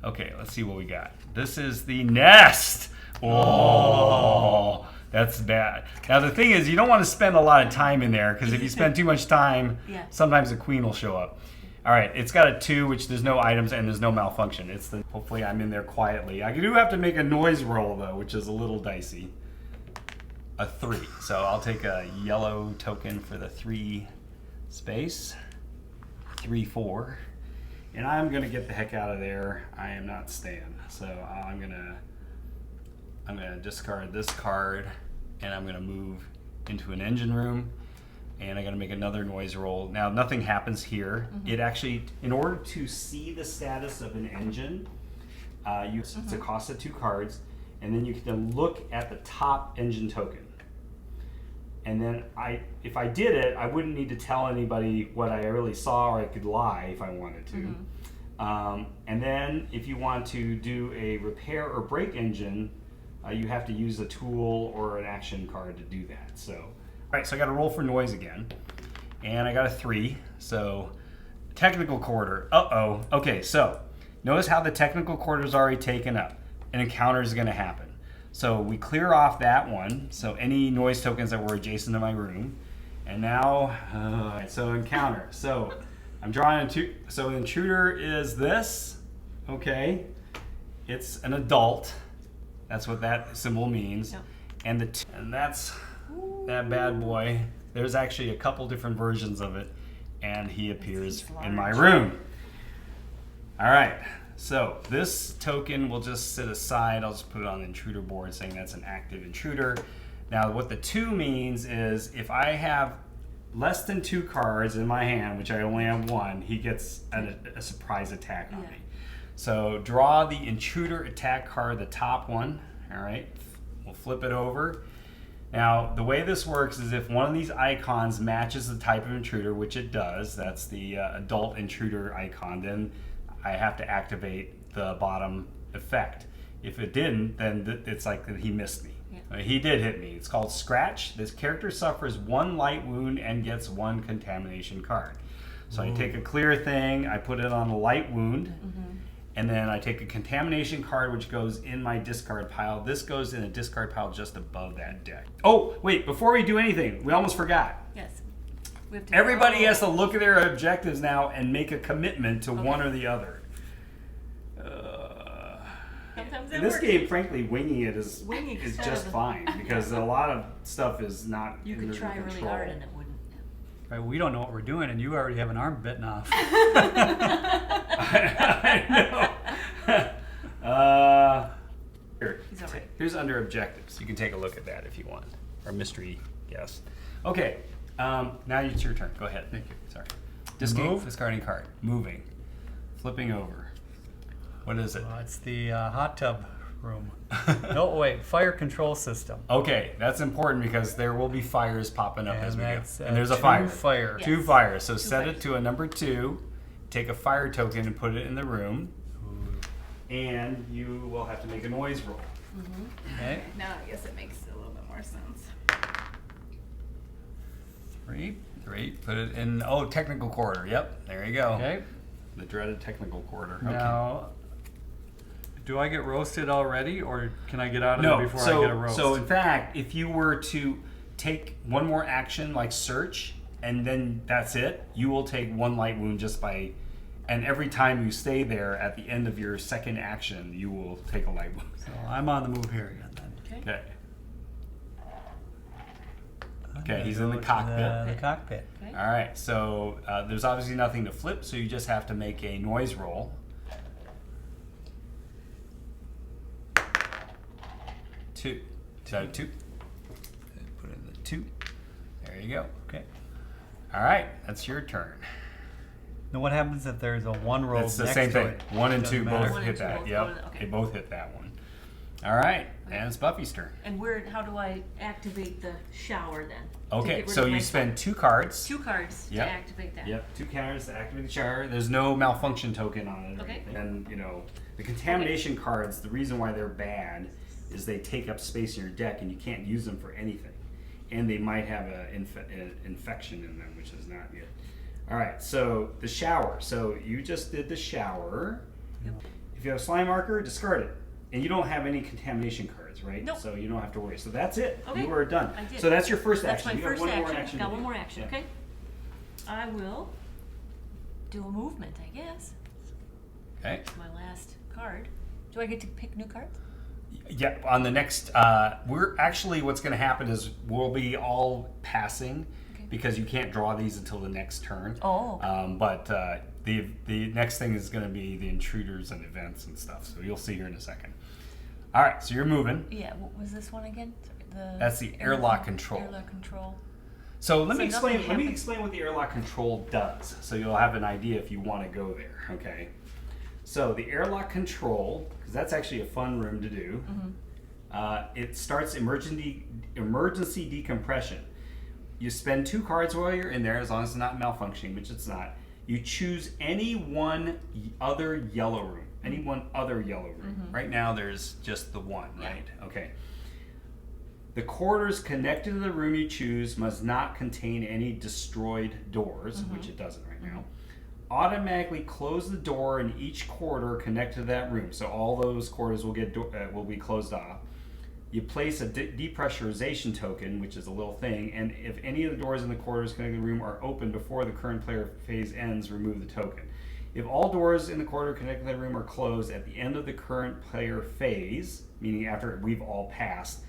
Speaker 2: Okay, let's see what we got. This is the nest. Oh, that's bad. Now the thing is, you don't want to spend a lot of time in there because if you spend too much time,
Speaker 6: Yeah.
Speaker 2: sometimes the queen will show up. All right, it's got a 2, which there's no items and there's no malfunction. Hopefully I'm in there quietly. I do have to make a noise roll though, which is a little dicey. A 3, so I'll take a yellow token for the 3 space, 3, 4. And I'm gonna get the heck out of there. I am not staying. So I'm gonna discard this card, and I'm gonna move into an engine room, and I'm gonna make another noise roll. Now nothing happens here. It actually, in order to see the status of an engine, it's a cost of 2 cards, and then you can look at the top engine token. And then if I did it, I wouldn't need to tell anybody what I really saw, or I could lie if I wanted to. And then if you want to do a repair or break engine, you have to use a tool or an action card to do that. So, all right, so I got to roll for noise again, and I got a 3. So, technical quarter. Okay, so notice how the technical quarter is already taken up. An encounter is going to happen. So we clear off that one. So any noise tokens that were adjacent to my room, and now, so encounter. So I'm drawing so intruder is this. Okay, it's an adult. That's what that symbol means.
Speaker 6: Yep.
Speaker 2: And that's that bad boy. There's actually a couple different versions of it, and he appears in my room. All right, so this token will just sit aside. I'll just put it on the intruder board saying that's an active intruder. Now what the 2 means is if I have less than 2 cards in my hand, which I only have 1, he gets a surprise attack on me. So draw the Intruder Attack card, the top one. All right, we'll flip it over. Now, the way this works is if one of these icons matches the type of intruder, which it does, that's the adult intruder icon, then I have to activate the bottom effect. If it didn't, then it's like he missed me. Yeah. He did hit me. It's called Scratch. This character suffers 1 light wound and gets 1 contamination card. So I take a clear thing, I put it on a light wound, and then I take a contamination card, which goes in my discard pile. This goes in a discard pile just above that deck. Oh, wait, before we do anything, we almost forgot.
Speaker 6: Yes. We have to
Speaker 2: Everybody has to look at their objectives now and make a commitment to one or the other.
Speaker 6: Sometimes
Speaker 2: In
Speaker 6: that
Speaker 2: this
Speaker 6: works.
Speaker 2: game, frankly, winging it is
Speaker 6: Winging is
Speaker 2: just
Speaker 6: kind of a-
Speaker 2: fine, because a lot of stuff is not
Speaker 6: You
Speaker 2: under
Speaker 6: could try really
Speaker 2: control.
Speaker 6: hard and it wouldn't.
Speaker 3: Right, we don't know what we're doing, and you already have an arm bitten off.
Speaker 2: I know. Here,
Speaker 6: He's all right.
Speaker 2: here's under objectives. You can take a look at that if you want. Or mystery guess. Okay, now it's your turn. Go ahead. Thank you. Sorry.
Speaker 3: Move.
Speaker 2: Discarding card. Moving. Flipping over. What is it?
Speaker 3: It's the hot tub room. No, wait, fire control system.
Speaker 2: Okay, that's important because there will be fires popping up as we go.
Speaker 3: that's,
Speaker 2: And there's a
Speaker 3: 2
Speaker 2: fire.
Speaker 3: fire.
Speaker 6: Yeah.
Speaker 2: 2 fires. So set
Speaker 6: fires.
Speaker 2: it to a number 2. Take a fire token and put it in the room. And you will have to make a noise roll.
Speaker 3: Okay,
Speaker 5: Now I guess it makes a little bit more sense.
Speaker 3: 3.
Speaker 2: 3. Put it in. Oh, technical quarter. Yep. There you go.
Speaker 3: Okay,
Speaker 2: The dreaded technical quarter. Okay.
Speaker 3: now, do I get roasted already, or can I get out of
Speaker 2: No.
Speaker 3: there before I get a roast?
Speaker 2: So in fact, if you were to take one more action like search, and then that's it, you will take 1 light wound just by. And every time you stay there at the end of your second action, you will take a light wound.
Speaker 3: So I'm on the move here again then.
Speaker 6: Okay.
Speaker 3: I'm
Speaker 2: Okay,
Speaker 3: gonna
Speaker 2: he's in the
Speaker 3: go to
Speaker 2: cockpit.
Speaker 3: The cockpit.
Speaker 6: Okay.
Speaker 2: All right, so there's obviously nothing to flip, so you just have to make a noise roll. 2. So 2. Put in the 2. There you go.
Speaker 3: Okay.
Speaker 2: All right, that's your turn.
Speaker 3: Now what happens if there's a 1 roll
Speaker 2: It's the
Speaker 3: next
Speaker 2: same
Speaker 3: to
Speaker 2: thing.
Speaker 3: it?
Speaker 2: 1 and 2
Speaker 3: Doesn't
Speaker 2: both
Speaker 3: matter.
Speaker 6: One
Speaker 2: hit
Speaker 6: and two
Speaker 2: that.
Speaker 6: both
Speaker 2: Yep,
Speaker 6: go to- okay.
Speaker 2: they both hit that one. All right, and it's Buffy's turn.
Speaker 6: And how do I activate the shower then? To
Speaker 2: Okay,
Speaker 6: get rid
Speaker 2: so
Speaker 6: of
Speaker 2: you
Speaker 6: my
Speaker 2: spend 2 cards.
Speaker 6: 2 cards
Speaker 2: Yep.
Speaker 6: to activate that.
Speaker 2: Yep, 2 counters to activate the shower. There's no malfunction token on it. Or
Speaker 6: Okay.
Speaker 2: anything. And the contamination cards. The reason why they're bad is they take up space in your deck, and you can't use them for anything. And they might have an infection in them, which is not good. All right, so the shower. So you just did the shower.
Speaker 6: Yep.
Speaker 2: If you have a slime marker, discard it. And you don't have any contamination cards, right?
Speaker 6: Nope.
Speaker 2: So you don't have to worry. So that's it.
Speaker 6: Okay.
Speaker 2: You are done.
Speaker 6: I did.
Speaker 2: So that's your first
Speaker 6: That's
Speaker 2: action.
Speaker 6: my
Speaker 2: You have
Speaker 6: first
Speaker 2: one
Speaker 6: action.
Speaker 2: more action.
Speaker 6: Got
Speaker 2: to
Speaker 6: one
Speaker 2: do.
Speaker 6: more action.
Speaker 2: Yeah.
Speaker 6: Okay. I will do a movement, I guess.
Speaker 2: Okay.
Speaker 6: It's my last card. Do I get to pick new cards?
Speaker 2: Yeah, on the next, we're actually, what's going to happen is we'll be all passing
Speaker 6: Okay.
Speaker 2: because you can't draw these until the next turn.
Speaker 6: Oh, okay.
Speaker 2: But the next thing is going to be the intruders and events and stuff. So you'll see here in a second. All right, so you're moving.
Speaker 6: Yeah, what was this one again? Sorry,
Speaker 2: That's the airlock control.
Speaker 6: Airlock control.
Speaker 2: So let me
Speaker 6: So nothing
Speaker 2: explain. Let me
Speaker 6: happens.
Speaker 2: explain what the airlock control does, so you'll have an idea if you want to go there. Okay. So the airlock control, because that's actually a fun room to do. It starts emergency decompression. You spend 2 cards while you're in there, as long as it's not malfunctioning, which it's not. You choose any one other yellow room. Any one other yellow room. Right now there's just the one, right? Okay. The corridors connected to the room you choose must not contain any destroyed doors, which it doesn't right now. Automatically close the door in each corridor connected to that room. So all those corridors will be closed off. You place a depressurization token, which is a little thing, and if any of the doors in the corridors connected to the room are open before the current player phase ends, remove the token. If all doors in the corridor connected to the room are closed at the end of the current player phase, meaning after we've all passed,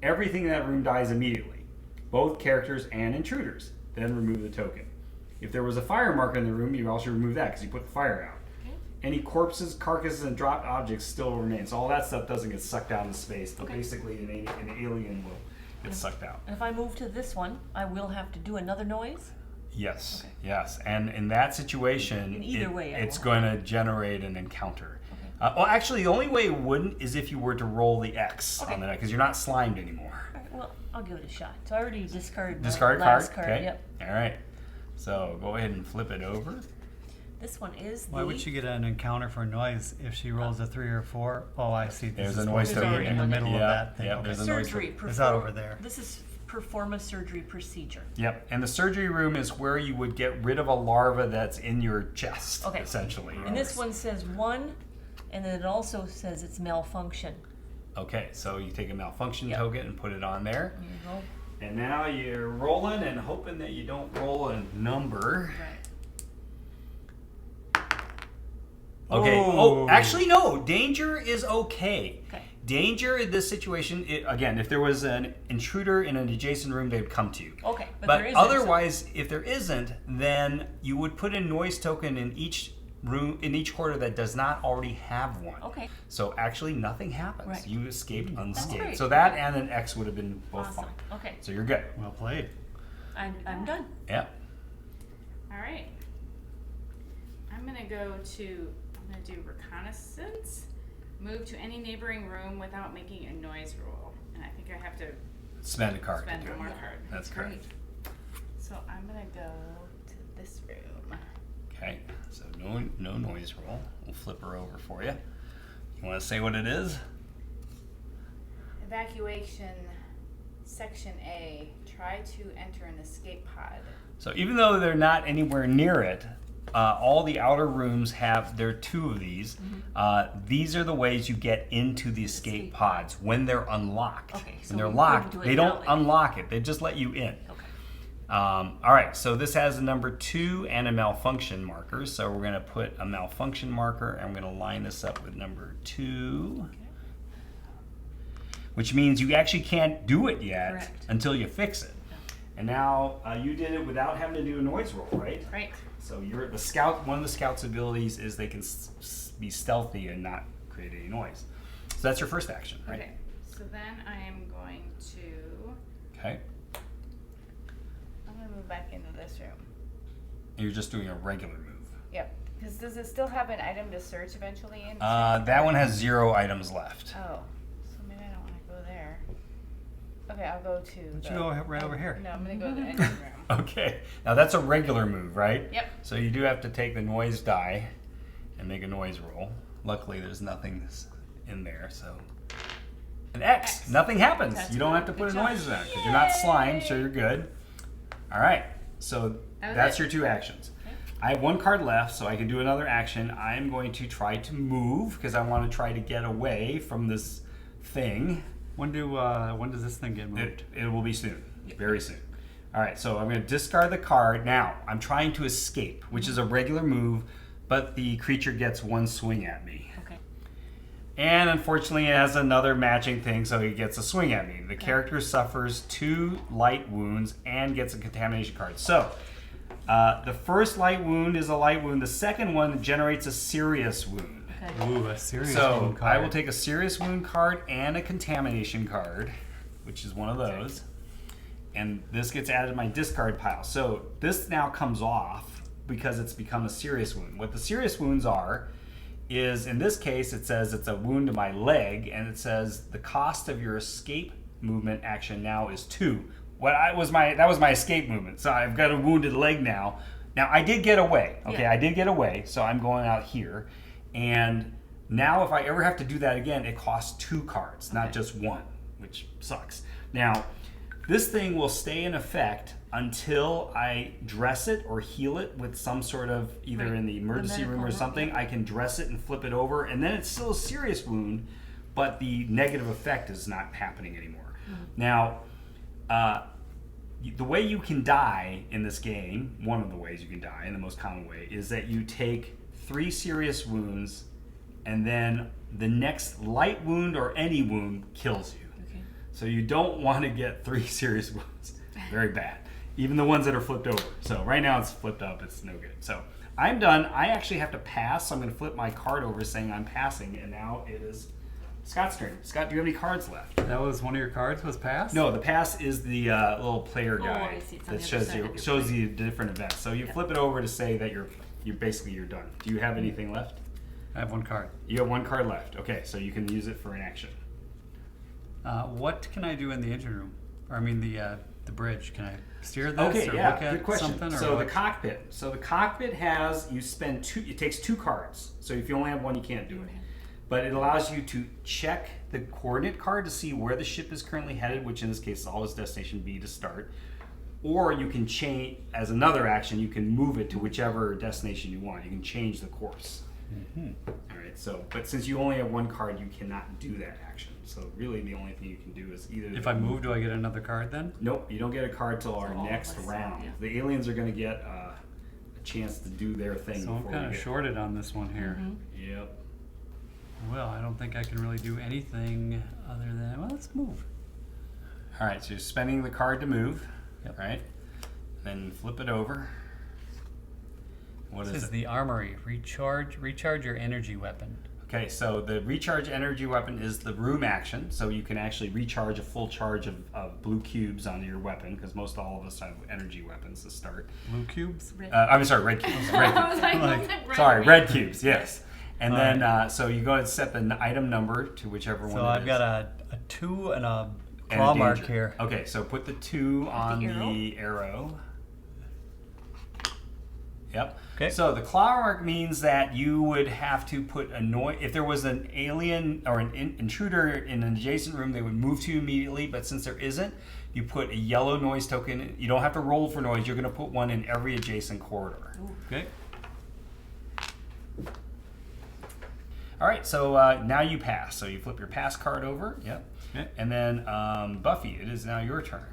Speaker 2: everything in that room dies immediately, both characters and intruders. Then remove the token. If there was a fire marker in the room, you also remove that because you put the fire out. Any corpses, carcasses, and dropped objects still remain. So all that stuff doesn't get sucked out into space, but basically an alien will get sucked out.
Speaker 6: And if I move to this one, I will have to do another noise?
Speaker 2: Yes,
Speaker 6: Okay.
Speaker 2: yes. And in that situation,
Speaker 6: In either way, I
Speaker 2: it's
Speaker 6: will
Speaker 2: going to generate an encounter.
Speaker 6: Okay.
Speaker 2: Well, actually, the only way it wouldn't is if you were to roll the X
Speaker 6: Okay.
Speaker 2: on the deck, because you're not slimed anymore.
Speaker 6: All right, well, I'll give it a shot. So I already discarded my
Speaker 2: Discard
Speaker 6: last
Speaker 2: card?
Speaker 6: card.
Speaker 2: Okay.
Speaker 6: Yep.
Speaker 2: All right. So go ahead and flip it over.
Speaker 6: This one is
Speaker 3: Why
Speaker 6: the...
Speaker 3: would she get an encounter for noise if she rolls a 3 or 4? Oh, I see. This
Speaker 2: There's
Speaker 3: is
Speaker 2: a noise
Speaker 3: supposed to be
Speaker 6: token.
Speaker 3: in the middle of
Speaker 2: Yeah,
Speaker 3: that thing.
Speaker 2: yeah,
Speaker 3: Okay.
Speaker 2: there's a noise
Speaker 6: surgery.
Speaker 3: It's out over there.
Speaker 6: This is perform a surgery procedure.
Speaker 2: Yep. And the surgery room is where you would get rid of a larva that's in your chest,
Speaker 6: Okay.
Speaker 2: essentially.
Speaker 6: And this one says 1, and then it also says it's malfunction.
Speaker 2: Okay, so you take a malfunction
Speaker 6: Yep.
Speaker 2: token and put it on there.
Speaker 6: There you go.
Speaker 2: And now you're rolling and hoping that you don't roll a number.
Speaker 6: Right.
Speaker 2: Okay.
Speaker 3: Oh.
Speaker 2: Oh, actually, no. Danger is okay.
Speaker 6: Okay.
Speaker 2: Danger in this situation, again, if there was an intruder in an adjacent room, they'd come to you.
Speaker 6: Okay, but
Speaker 2: But
Speaker 6: there isn't, so-
Speaker 2: otherwise, if there isn't, then you would put a noise token in each room, in each corridor that does not already have one.
Speaker 6: Okay.
Speaker 2: So actually, nothing happens.
Speaker 6: Right.
Speaker 2: You escaped unscathed.
Speaker 6: great.
Speaker 2: So that and an X would have been both
Speaker 6: Awesome.
Speaker 2: fine.
Speaker 6: Okay.
Speaker 2: So you're good.
Speaker 3: Well played.
Speaker 6: I'm done.
Speaker 2: Yeah.
Speaker 5: All right. I'm gonna do reconnaissance. Move to any neighboring room without making a noise roll, and I think I have to
Speaker 2: Spend a card.
Speaker 5: spend
Speaker 2: to do
Speaker 5: one
Speaker 2: it.
Speaker 5: more card.
Speaker 2: That's correct.
Speaker 5: So I'm gonna go to this room.
Speaker 2: Okay. So no noise roll. We'll flip her over for you. You want to say what it is?
Speaker 5: Evacuation, Section A. Try to enter an escape pod.
Speaker 2: So even though they're not anywhere near it, all the outer rooms there are 2 of these. These are the ways you get into the escape pods when they're unlocked.
Speaker 6: Okay, so
Speaker 2: when they're
Speaker 6: we
Speaker 2: locked,
Speaker 6: wouldn't do it
Speaker 2: they don't
Speaker 6: now, like-
Speaker 2: unlock it. They just let you in.
Speaker 6: Okay.
Speaker 2: All right, so this has a number 2 and a malfunction marker. So we're going to put a malfunction marker, and we're going to line this up with number 2. Which means you actually can't do it yet
Speaker 6: Correct.
Speaker 2: until you fix it. And now you did it without having to do a noise roll, right?
Speaker 5: Right.
Speaker 2: So you're the scout. One of the scout's abilities is they can be stealthy and not create any noise. So that's your first action, right?
Speaker 5: Okay. So then I am going to.
Speaker 2: Okay.
Speaker 5: I'm gonna move back into this room.
Speaker 2: You're just doing a regular move.
Speaker 5: Yep. Because does it still have an item to search eventually in?
Speaker 2: That one has 0 items left.
Speaker 5: Oh. So maybe I don't want to go there. Okay, I'll go to.
Speaker 3: Why don't you go right over here?
Speaker 5: No, I'm gonna go to the engine room.
Speaker 2: Okay. Now that's a regular move, right?
Speaker 5: Yep.
Speaker 2: So you do have to take the noise die and make a noise roll. Luckily, there's nothing in there, so. An X.
Speaker 5: X.
Speaker 2: Nothing happens.
Speaker 5: That's
Speaker 2: you don't have to
Speaker 5: good.
Speaker 2: put a
Speaker 5: Good job.
Speaker 2: noise in it because you're not slimed, so you're good. All right. So
Speaker 5: That was
Speaker 2: that's
Speaker 5: it.
Speaker 2: your 2 actions. I have 1 card left, so I can do another action. I'm going to try to move because I want to try to get away from this thing.
Speaker 3: When does this thing get moved?
Speaker 2: It will be soon, very soon. All right, so I'm going to discard the card. Now, I'm trying to escape, which is a regular move, but the creature gets 1 swing at me.
Speaker 6: Okay.
Speaker 2: And unfortunately, it has another matching thing, so he gets a swing at me. The character suffers 2 light wounds and gets a contamination card. So, the first light wound is a light wound. The second one generates a serious wound.
Speaker 6: Okay.
Speaker 3: Ooh, a serious
Speaker 2: So,
Speaker 3: wound card.
Speaker 2: I will take a serious wound card and a contamination card, which is one of those. And this gets added to my discard pile. So, this now comes off because it's become a serious wound. What the serious wounds are is, in this case, it says it's a wound to my leg, and it says the cost of your escape movement action now is 2. That was my escape movement, so I've got a wounded leg now. Now, I did get away, okay?
Speaker 6: Yeah.
Speaker 2: I did get away, so I'm going out here. And now if I ever have to do that again, it costs 2 cards, not just 1, which sucks. Now, this thing will stay in effect until I dress it or heal it with some sort of, either
Speaker 6: Right.
Speaker 2: in the emergency room or
Speaker 6: medical
Speaker 2: something.
Speaker 6: room.
Speaker 2: I can dress it and flip it over, and then it's still a serious wound, but the negative effect is not happening anymore. Now, the way you can die in this game, one of the ways you can die, and the most common way, is that you take 3 serious wounds, and then the next light wound or any wound kills you.
Speaker 6: Okay.
Speaker 2: So you don't want to get 3 serious wounds. Very bad. Even the ones that are flipped over. So right now it's flipped up. It's no good. So I'm done. I actually have to pass. So I'm going to flip my card over saying I'm passing. And now it is Scott's turn. Scott, do you have any cards left?
Speaker 3: That was one of your cards was passed?
Speaker 2: No, the pass is the little player
Speaker 6: Oh,
Speaker 2: guide
Speaker 6: I see. It's on
Speaker 2: that
Speaker 6: the other
Speaker 2: shows
Speaker 6: side
Speaker 2: you
Speaker 6: of your
Speaker 2: shows
Speaker 6: plate.
Speaker 2: you the different events. So you flip it over to say that you're basically done. Do you have anything left?
Speaker 3: I have 1 card.
Speaker 2: You have 1 card left. Okay, so you can use it for an action.
Speaker 3: What can I do in the engine room? Or I mean the bridge. Can I steer this
Speaker 2: Okay,
Speaker 3: or
Speaker 2: yeah,
Speaker 3: look at
Speaker 2: good question.
Speaker 3: something? Or
Speaker 2: So
Speaker 3: what?
Speaker 2: the cockpit. So the cockpit has, you spend 2, it takes 2 cards. So if you only have 1, you can't do it. But it allows you to check the coordinate card to see where the ship is currently headed, which in this case is always destination B to start. Or you can change, as another action, you can move it to whichever destination you want. You can change the course. All right, so, but since you only have 1 card, you cannot do that action. So really the only thing you can do is either...
Speaker 3: If I move, do I get another card then?
Speaker 2: Nope, you don't get a card till our
Speaker 6: all of
Speaker 2: next
Speaker 6: us,
Speaker 2: round.
Speaker 6: yeah.
Speaker 2: The aliens are going to get a chance to do their thing.
Speaker 3: So I'm
Speaker 2: before
Speaker 3: kind
Speaker 2: we
Speaker 3: of
Speaker 2: get-
Speaker 3: shorted on this one here.
Speaker 2: Yep.
Speaker 3: Well, I don't think I can really do anything other than, well, let's move.
Speaker 2: All right, so you're spending the card to move.
Speaker 3: Yep.
Speaker 2: Right. Then flip it over. What
Speaker 3: This
Speaker 2: is
Speaker 3: is
Speaker 2: it?
Speaker 3: the armory. Recharge your energy weapon.
Speaker 2: Okay, so the recharge energy weapon is the room action, so you can actually recharge a full charge of blue cubes onto your weapon, because most all of us have energy weapons to start.
Speaker 3: Blue cubes?
Speaker 2: I'm sorry, red cubes. Red
Speaker 5: I was
Speaker 2: cubes.
Speaker 5: like,
Speaker 3: Like-
Speaker 5: what's that
Speaker 2: Sorry,
Speaker 5: mean?
Speaker 2: red cubes. Yes. And
Speaker 3: All
Speaker 2: then so you go ahead and set the item number to whichever one.
Speaker 3: So
Speaker 2: it
Speaker 3: I've
Speaker 2: is.
Speaker 3: got a 2 and a
Speaker 2: And
Speaker 3: claw
Speaker 2: a
Speaker 3: mark
Speaker 2: danger.
Speaker 3: here.
Speaker 2: Okay, so put the 2 on
Speaker 6: the arrow?
Speaker 2: the arrow. Yep.
Speaker 3: Okay.
Speaker 2: So the claw mark means that you would have to put a noise. If there was an alien or an intruder in an adjacent room, they would move to you immediately. But since there isn't, you put a yellow noise token. You don't have to roll for noise. You're going to put one in every adjacent corridor.
Speaker 3: Okay.
Speaker 2: All right. So now you pass. So you flip your pass card over. Yep.
Speaker 3: Okay.
Speaker 2: And then Buffy, it is now your turn.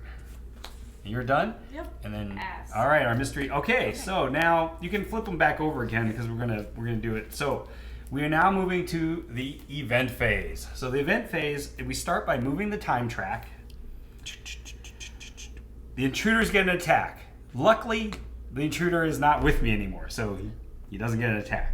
Speaker 2: You're done?
Speaker 6: Yep.
Speaker 2: And then,
Speaker 5: Pass.
Speaker 2: all right, our mystery. Okay, so now you can flip them back over again because we're gonna do it. So we are now moving to the event phase. So the event phase, we start by moving the time track. The intruders get an attack. Luckily, the intruder is not with me anymore, so he doesn't get an attack.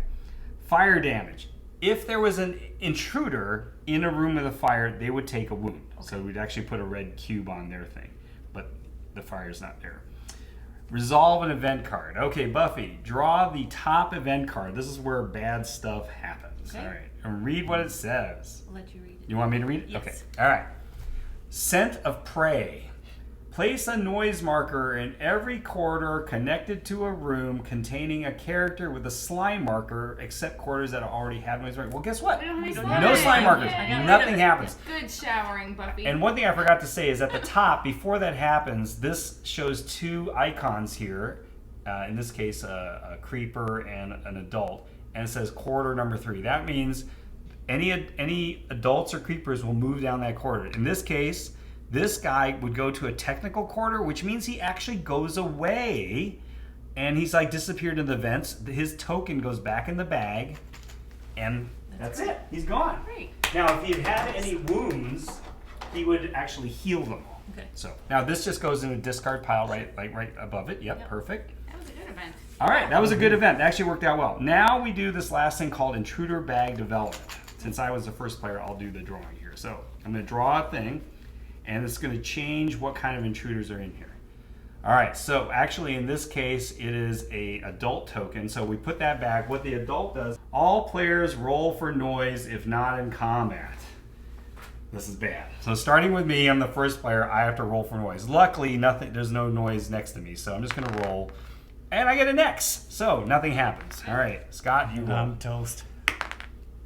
Speaker 2: Fire damage. If there was an intruder in a room with a fire, they would take a wound. So we'd actually put a red cube on their thing, but the fire's not there. Resolve an event card. Okay, Buffy, draw the top event card. This is where bad stuff happens.
Speaker 6: Okay.
Speaker 2: All right, and read what it says.
Speaker 6: I'll let you read it.
Speaker 2: You want me to read it?
Speaker 6: Yes.
Speaker 2: Okay. All right. Scent of prey. Place a noise marker in every corridor connected to a room containing a character with a slime marker, except corridors that already have noise marker. Well, guess what?
Speaker 5: We don't have any
Speaker 2: No slime markers.
Speaker 5: Yay. I got rid
Speaker 2: Nothing
Speaker 5: of it.
Speaker 2: happens.
Speaker 5: Good showering, Buffy.
Speaker 2: And one thing I forgot to say is at the top, before that happens, this shows 2 icons here. In this case, a creeper and an adult. And it says corridor number 3. That means any adults or creepers will move down that corridor. In this case, this guy would go to a technical corridor, which means he actually goes away. And he's like disappeared in the vents. His token goes back in the bag. And that's it. He's gone.
Speaker 6: Great.
Speaker 2: Now, if he had any wounds, he would actually heal them.
Speaker 6: Okay.
Speaker 2: So now this just goes in a discard pile right above it. Yep,
Speaker 6: Yep.
Speaker 2: perfect.
Speaker 5: That was a good event.
Speaker 2: All right, that was a good event. It actually worked out well. Now we do this last thing called Intruder Bag Development. Since I was the first player, I'll do the drawing here. So I'm going to draw a thing, and it's going to change what kind of intruders are in here. All right, so actually in this case, it is a adult token. So we put that back. What the adult does, all players roll for noise if not in combat. This is bad. So starting with me, I'm the first player. I have to roll for noise. Luckily, there's no noise next to me, so I'm just going to roll. And I get an X, so nothing happens. All right, Scott, you roll.
Speaker 3: I'm toast.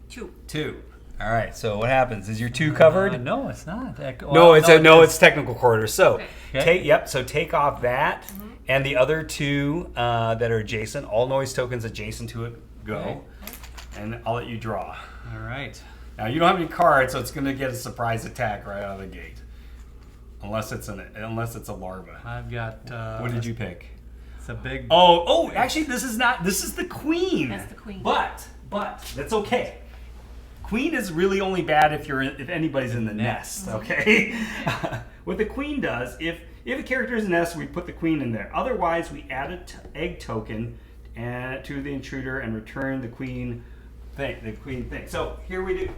Speaker 2: 2. All right, so what happens? Is your 2 covered?
Speaker 3: No, it's not.
Speaker 2: It's technical quarter. So
Speaker 6: Okay.
Speaker 2: take off that and the other 2 that are adjacent. All noise tokens adjacent to it go,
Speaker 3: Okay.
Speaker 2: and I'll let you draw.
Speaker 3: All right.
Speaker 2: Now you don't have any cards, so it's going to get a surprise attack right out of the gate, unless it's a larva.
Speaker 3: I've got.
Speaker 2: What did you pick?
Speaker 3: It's a big.
Speaker 2: Oh! Actually, this is not. This is the queen.
Speaker 6: That's the queen.
Speaker 2: But that's okay. Queen is really only bad if anybody's in the nest. Okay. What the queen does, if a character is in the nest, we put the queen in there. Otherwise, we add an egg token to the intruder and return the queen thing. So here we do.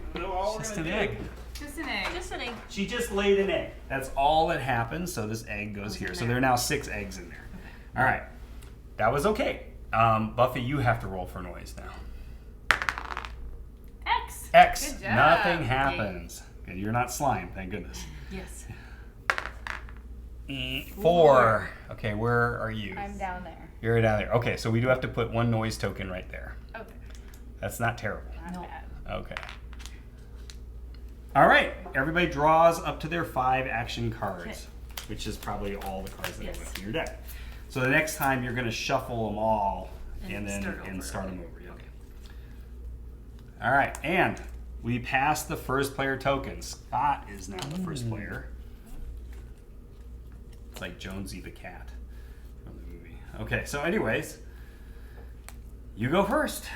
Speaker 3: Just an egg.
Speaker 5: Just an egg.
Speaker 6: Just an egg.
Speaker 2: She just laid an egg. That's all that happens. So this egg goes here. So there are now 6 eggs in there. All right. That was okay. Buffy, you have to roll for noise now.
Speaker 5: X.
Speaker 2: X.
Speaker 5: Good job.
Speaker 2: Nothing happens. Okay, you're not slime, thank goodness.
Speaker 6: Yes.
Speaker 2: 4. Okay, where are you?
Speaker 5: I'm down there.
Speaker 2: You're down there. Okay, so we do have to put 1 noise token right there.
Speaker 5: Okay.
Speaker 2: That's not terrible.
Speaker 5: Not
Speaker 6: No.
Speaker 5: bad.
Speaker 2: Okay. All right. Everybody draws up to their 5 action cards, which is probably all the cards that
Speaker 6: Yes.
Speaker 2: are left in your deck. So the next time you're going to shuffle them all
Speaker 6: And
Speaker 2: then
Speaker 6: start over.
Speaker 2: start them over. Yeah. All right, and we passed the first player token. Scott is now the first player. It's like Jonesy the cat from the movie. Okay, so anyways, you go first.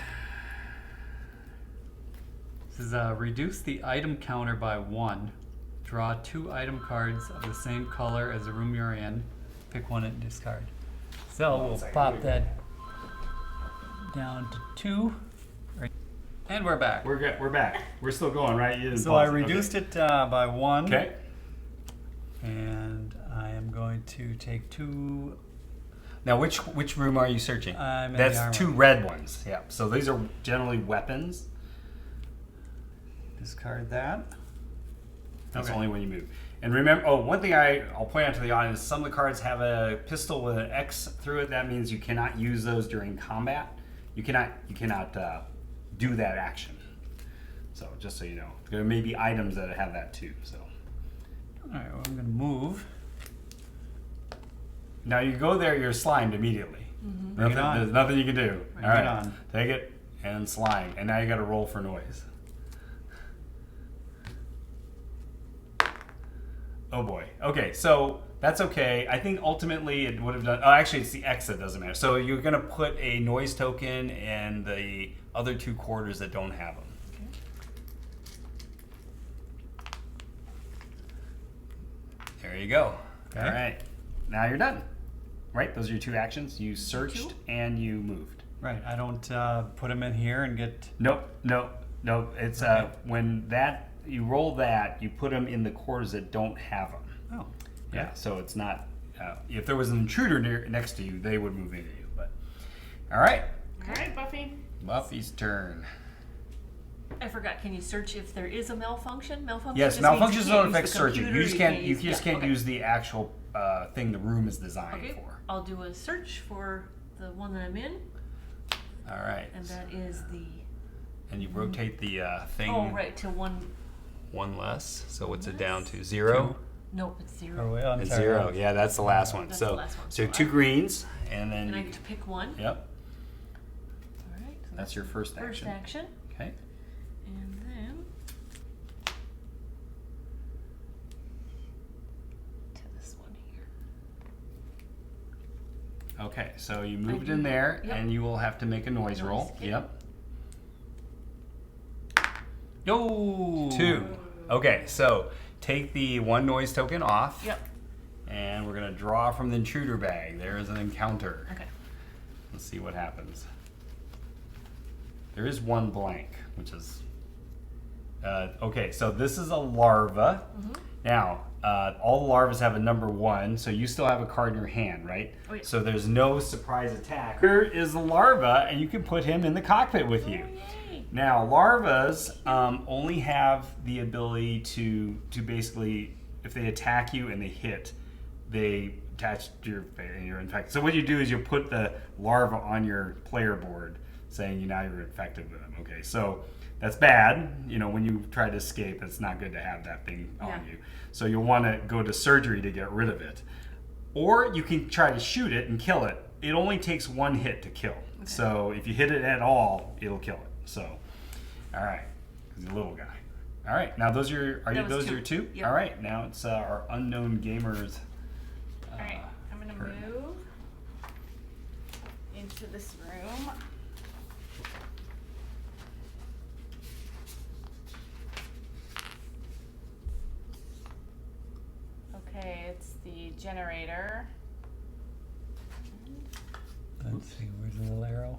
Speaker 3: This is reduce the item counter by 1. Draw 2 item cards of the same color as the room you're in. Pick 1 and discard. So
Speaker 2: One
Speaker 3: we'll
Speaker 2: second.
Speaker 3: pop that down to 2. And we're back.
Speaker 2: We're good. We're back. We're still going, right? You didn't
Speaker 3: So I
Speaker 2: pause it.
Speaker 3: reduced it by 1.
Speaker 2: Okay.
Speaker 3: And I am going to take 2.
Speaker 2: Now, which room are you searching?
Speaker 3: I'm in the
Speaker 2: That's
Speaker 3: armor.
Speaker 2: 2 red ones. Yeah. So these are generally weapons.
Speaker 3: Discard that.
Speaker 2: That's
Speaker 3: Okay.
Speaker 2: only when you move. And remember, one thing I'll point out to the audience: some of the cards have a pistol with an X through it. That means you cannot use those during combat. You cannot do that action. So just so you know, there may be items that have that too. So
Speaker 3: All right, well, I'm going to move.
Speaker 2: now you go there, you're slimed immediately.
Speaker 3: Bring it on.
Speaker 2: There's nothing you can do.
Speaker 3: Bring
Speaker 2: All right,
Speaker 3: it on.
Speaker 2: take it and slime, and now you got to roll for noise. Oh boy. Okay, so that's okay. I think ultimately it would have done. Oh, actually, it's the X that doesn't matter. So you're gonna put a noise token in the other 2 quarters that don't have them. There you go.
Speaker 3: Okay.
Speaker 2: All right. Now you're done. Right? Those are your 2 actions. You searched and you moved.
Speaker 3: Right, I don't put them in here and get...
Speaker 2: Nope. It's
Speaker 3: Okay.
Speaker 2: when you roll that, you put them in the quarters that don't have them.
Speaker 3: Oh,
Speaker 2: Yeah, so it's not. If there was an intruder next to you, they would move into you. But all right,
Speaker 5: All right, Buffy.
Speaker 2: Buffy's turn.
Speaker 6: I forgot. Can you search if there is a malfunction? Malfunction.
Speaker 2: Yes,
Speaker 6: just means
Speaker 2: malfunctions
Speaker 6: you
Speaker 2: don't
Speaker 6: can't use
Speaker 2: affect
Speaker 6: the
Speaker 2: searching.
Speaker 6: computer,
Speaker 2: You just can't. You just
Speaker 6: yeah,
Speaker 2: can't
Speaker 6: okay.
Speaker 2: use the actual thing the room is designed
Speaker 6: Okay,
Speaker 2: for.
Speaker 6: I'll do a search for the one that I'm in,
Speaker 2: All right,
Speaker 6: and that is the.
Speaker 2: and you rotate the thing
Speaker 6: Oh, right, to 1.
Speaker 2: 1 less. So what's it down to? 0.
Speaker 6: Nope, it's 0.
Speaker 3: Oh, well, I'm
Speaker 2: It's
Speaker 3: sorry.
Speaker 2: 0. Yeah, that's the last one.
Speaker 6: That's
Speaker 2: so
Speaker 6: the last one.
Speaker 2: so
Speaker 6: So
Speaker 2: 2
Speaker 6: I-
Speaker 2: greens, and then
Speaker 6: And I get to pick 1.
Speaker 2: yep,
Speaker 6: All right. So
Speaker 2: that's your first
Speaker 6: first
Speaker 2: action.
Speaker 6: action.
Speaker 2: Okay.
Speaker 6: And then to this one here.
Speaker 2: Okay, so you moved
Speaker 6: do
Speaker 2: in there,
Speaker 6: that. Yep.
Speaker 2: and you will have to make a noise roll.
Speaker 6: okay.
Speaker 2: Yep.
Speaker 3: Yo!
Speaker 2: 2. Okay, so take the 1 noise token off.
Speaker 6: Yep.
Speaker 2: And we're gonna draw from the intruder bag. There is an encounter.
Speaker 6: Okay.
Speaker 2: Let's see what happens. There is 1 blank, which is okay. So this is a larva. Now, all the larvas have a number 1, so you still have a card in your hand, right?
Speaker 6: Oh, yeah.
Speaker 2: So there's no surprise attack. Here is the larva, and you can put him in the cockpit with you.
Speaker 6: Yay.
Speaker 2: Now, larvas only have the ability to basically, if they attack you and they hit, they attach to you're infected. So what you do is you put the larva on your player board, saying now you're infected with them. Okay, so that's bad. You know, when you try to escape, it's not good to have that thing on you. So you'll want to go to surgery to get rid of it, or you can try to shoot it and kill it. It only takes 1 hit to kill. Okay. So if you hit it at all, it'll kill it. So, all right, he's a little guy. All right, now those are those
Speaker 6: 2.
Speaker 2: your 2?
Speaker 6: Yep.
Speaker 2: All right, now it's our unknown gamers.
Speaker 5: Alright, I'm gonna
Speaker 2: turn.
Speaker 5: move into this room. Okay, it's the generator.
Speaker 3: Let's see, where's the little arrow?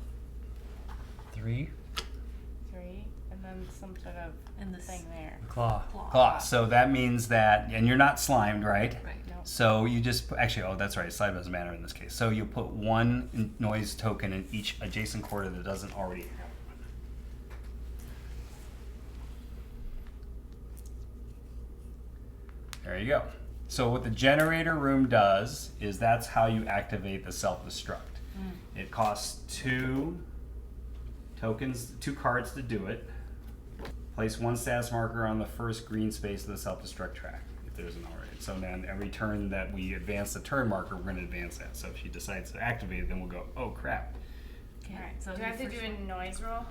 Speaker 3: 3.
Speaker 5: 3, and then some sort of
Speaker 6: And this
Speaker 5: thing there.
Speaker 3: Claw.
Speaker 2: Claw. So that means that, and you're not slimed, right?
Speaker 6: Right.
Speaker 5: No.
Speaker 2: So you just actually, oh, that's right. Slime doesn't matter in this case. So you put 1 noise token in each adjacent quarter that doesn't already have one. There you go. So what the generator room does is that's how you activate the self-destruct. It costs 2 tokens, 2 cards to do it. Place 1 status marker on the first green space of the self-destruct track, if there isn't already. So then every turn that we advance the turn marker, we're going to advance that. So if she decides to activate it, then we'll go, oh crap.
Speaker 6: Okay.
Speaker 5: Alright,
Speaker 6: So
Speaker 5: do I have to
Speaker 6: your
Speaker 5: do
Speaker 6: first
Speaker 5: a noise roll?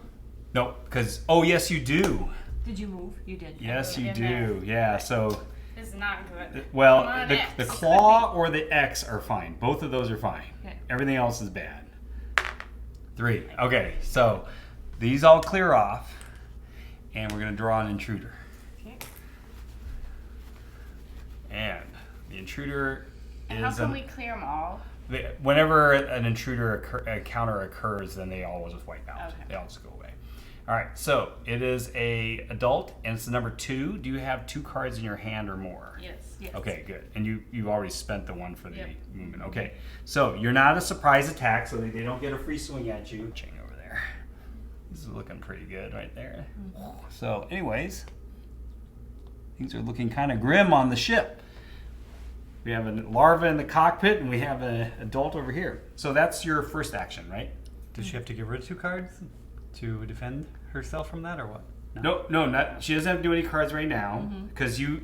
Speaker 2: No, because, oh yes you do.
Speaker 6: Did you move? You did.
Speaker 2: Yes you
Speaker 5: in
Speaker 2: do.
Speaker 5: there.
Speaker 2: Yeah, so,
Speaker 5: This is not good.
Speaker 2: well,
Speaker 5: Come on,
Speaker 2: the
Speaker 5: X.
Speaker 2: claw or the X are fine. Both of those are fine.
Speaker 6: Okay.
Speaker 2: Everything else is bad. 3. Okay, so these all clear off, and we're going to draw an intruder.
Speaker 5: Okay.
Speaker 2: And the intruder
Speaker 5: And how
Speaker 2: is
Speaker 5: can we clear them all?
Speaker 2: whenever an intruder encounter occurs, then they all just wipe out.
Speaker 5: Okay.
Speaker 2: They all just go away. All right, so it is a adult, and it's the number 2. Do you have 2 cards in your hand or more?
Speaker 5: Yes.
Speaker 6: Yes.
Speaker 2: Okay, good. And you've already spent the 1 for the
Speaker 5: Yep.
Speaker 2: movement. Okay, so you're not a surprise attack, so they don't get a free swing at you. Chain over there. This is looking pretty good right there. So, anyways, things are looking kind of grim on the ship. We have a larva in the cockpit, and we have an adult over here. So that's your first action, right?
Speaker 3: Does she have to get rid of 2 cards to defend herself from that, or what?
Speaker 2: No, not. She doesn't have to do any cards right now because you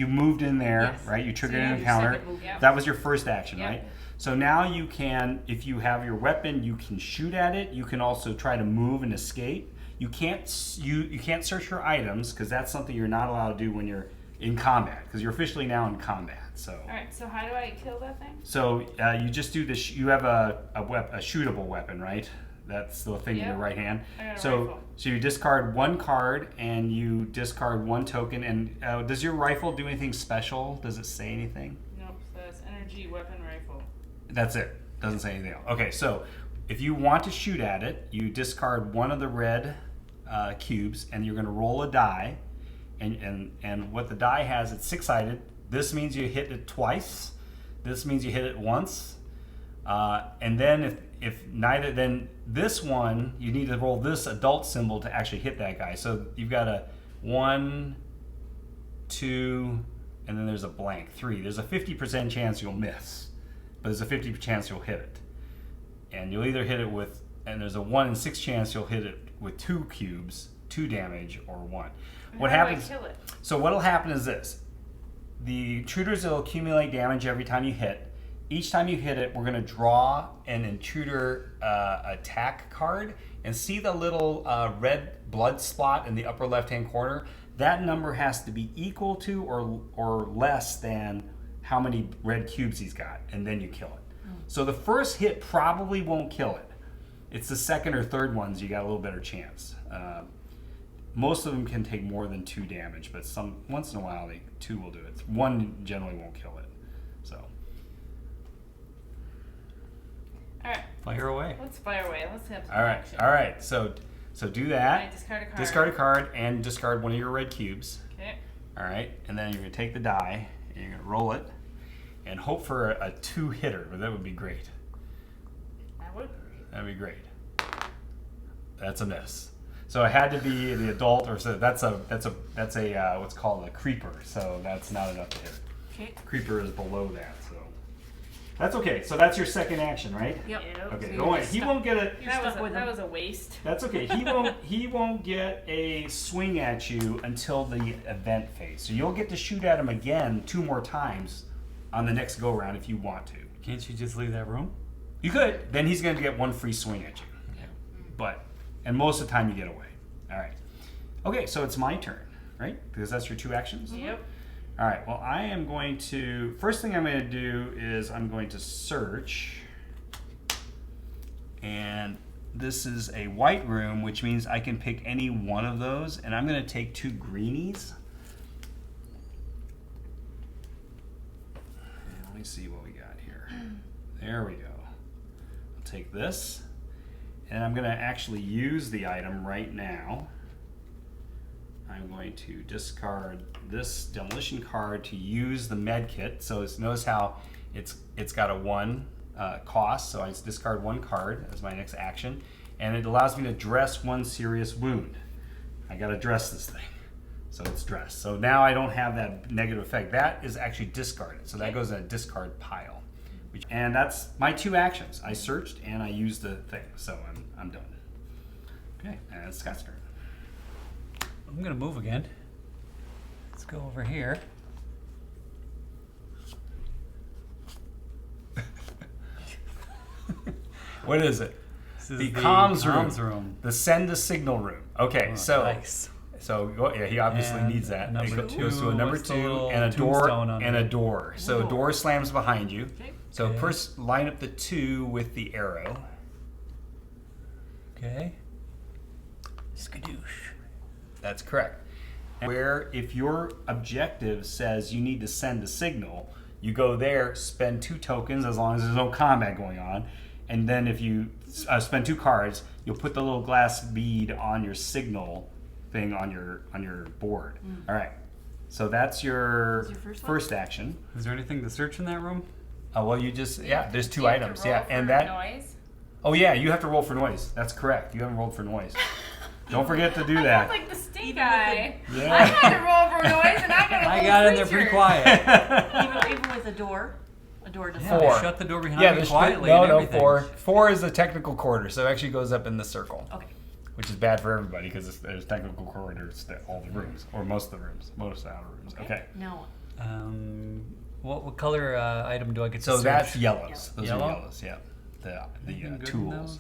Speaker 2: moved in there,
Speaker 6: Yes.
Speaker 2: right? You triggered
Speaker 6: you
Speaker 2: an
Speaker 6: have your
Speaker 2: encounter.
Speaker 6: second move.
Speaker 5: Yep.
Speaker 2: That was your first action,
Speaker 5: Yep.
Speaker 2: right? So now you can, if you have your weapon, you can shoot at it. You can also try to move and escape. You can't search your items because that's something you're not allowed to do when you're in combat because you're officially now in combat. So.
Speaker 5: Alright, so how do I kill that thing?
Speaker 2: So you just do this. You have a shootable weapon, right? That's the thing in your
Speaker 5: Yep.
Speaker 2: right hand.
Speaker 5: I got a
Speaker 2: So
Speaker 5: rifle.
Speaker 2: you discard 1 card and you discard 1 token. And does your rifle do anything special? Does it say anything?
Speaker 5: Nope, so it's energy weapon rifle.
Speaker 2: That's it. Doesn't say anything else. Okay, so if you want to shoot at it, you discard 1 of the red cubes and you're going to roll a die. And what the die has, it's 6-sided. This means you hit it twice. This means you hit it once. And then if neither, then this one, you need to roll this adult symbol to actually hit that guy. So you've got a 1, 2, and then there's a blank, 3. There's a 50% chance you'll miss, but there's a 50% chance you'll hit it. And you'll either hit it with, and there's a 1 in 6 chance you'll hit it with 2 cubes, 2 damage, or 1. What
Speaker 5: How
Speaker 2: happens?
Speaker 5: do I kill it?
Speaker 2: So what'll happen is this. The intruders will accumulate damage every time you hit. Each time you hit it, we're going to draw an Intruder Attack card and see the little red blood spot in the upper left-hand corner. That number has to be equal to or less than how many red cubes he's got, and then you kill it. So the first hit probably won't kill it. It's the second or third ones you got a little better chance. most of them can take more than 2 damage, but once in a while 2 will do it. 1 generally won't kill it. So.
Speaker 5: All right,
Speaker 3: Fire away.
Speaker 5: let's fire away. Let's have some
Speaker 2: All right.
Speaker 5: action.
Speaker 2: All right. So do that.
Speaker 5: I discard a card.
Speaker 2: Discard a card and discard one of your red cubes.
Speaker 5: Okay.
Speaker 2: All right, and then you're gonna take the die and you're gonna roll it, and hope for a 2-hitter. But that would be great.
Speaker 5: That would.
Speaker 2: That'd be great. That's a miss. So it had to be the adult, or so that's a what's called a creeper. So that's not enough to hit.
Speaker 6: Okay.
Speaker 2: Creeper is below that, so that's okay. So that's your second action, right?
Speaker 6: Yep.
Speaker 2: Okay.
Speaker 6: So
Speaker 2: Don't worry. He won't get a.
Speaker 6: You're
Speaker 5: That
Speaker 6: stuck with
Speaker 5: that
Speaker 6: him.
Speaker 5: was a waste.
Speaker 2: That's okay. He won't get a swing at you until the event phase. So you'll get to shoot at him again 2 more times on the next go round if you want to.
Speaker 3: Can't you just leave that room?
Speaker 2: You could. Then he's going to get 1 free swing at you. And most of the time you get away. All right. Okay, so it's my turn, right? Because that's your 2 actions.
Speaker 5: Yep.
Speaker 2: All right. Well, I am going to. First thing I'm going to do is I'm going to search. And this is a white room, which means I can pick any one of those. And I'm going to take 2 greenies. And let me see what we got here. There we go. I'll take this. And I'm going to actually use the item right now. I'm going to discard this demolition card to use the med kit. So notice how it's got a 1 cost. So I just discard 1 card as my next action. And it allows me to dress 1 serious wound. I got to dress this thing. So it's dressed. So now I don't have that negative effect. That is actually discarded. So that goes in a discard pile. And that's my 2 actions. I searched and I used the thing. So I'm done. Okay, and it's Scott's turn.
Speaker 3: I'm gonna move again. Let's go over here.
Speaker 2: What is it?
Speaker 3: This is
Speaker 2: The comms room.
Speaker 3: room.
Speaker 2: The send a signal room. Okay,
Speaker 3: Oh,
Speaker 2: so
Speaker 3: nice.
Speaker 2: yeah, he obviously
Speaker 3: And
Speaker 2: needs that.
Speaker 3: number
Speaker 2: It goes to a
Speaker 3: 2,
Speaker 2: number
Speaker 3: what's the
Speaker 2: 2
Speaker 3: little
Speaker 2: and a door
Speaker 3: tombstone on
Speaker 2: and
Speaker 3: it?
Speaker 2: a door. So
Speaker 6: Ooh.
Speaker 2: door slams behind you.
Speaker 6: Okay.
Speaker 2: So
Speaker 3: Okay.
Speaker 2: first line up the 2 with the arrow.
Speaker 3: Okay. Skadoosh.
Speaker 2: That's correct. Where if your objective says you need to send a signal, you go there, spend 2 tokens as long as there's no combat going on, and then if you spend 2 cards, you'll put the little glass bead on your signal thing on your board. All right. So that's your,
Speaker 6: That's your
Speaker 2: first action.
Speaker 3: Is there anything to search in that room?
Speaker 2: Well, you just there's 2
Speaker 5: Do you have to
Speaker 2: items.
Speaker 5: roll
Speaker 2: Yeah,
Speaker 5: for
Speaker 2: and that.
Speaker 5: noise?
Speaker 2: Oh yeah, you have to roll for noise. That's correct. You haven't rolled for noise. Don't forget to do
Speaker 5: I
Speaker 2: that.
Speaker 5: sound like the stink
Speaker 6: Even
Speaker 5: guy.
Speaker 2: Yeah.
Speaker 5: I had to roll for noise and I got a
Speaker 3: I
Speaker 5: little
Speaker 3: got in there
Speaker 5: creature.
Speaker 3: pretty quiet.
Speaker 6: Even with a door doesn't.
Speaker 3: Yeah,
Speaker 2: Four.
Speaker 3: they shut the door behind
Speaker 2: Yeah,
Speaker 3: me
Speaker 2: there's
Speaker 3: quietly
Speaker 2: no,
Speaker 3: and
Speaker 2: no,
Speaker 3: everything.
Speaker 2: 4. 4 is the technical quarter, so it actually goes up in the circle,
Speaker 6: Okay.
Speaker 2: which is bad for everybody because there's technical corridors to all the rooms, or most of the rooms, most outer rooms. Okay.
Speaker 6: Now,
Speaker 3: What color item do I get
Speaker 2: So
Speaker 3: to
Speaker 2: that's
Speaker 3: search?
Speaker 2: yellows. Those
Speaker 3: Yellow?
Speaker 2: are yellows. Yeah. The
Speaker 3: Anything good in
Speaker 2: tools.
Speaker 3: those?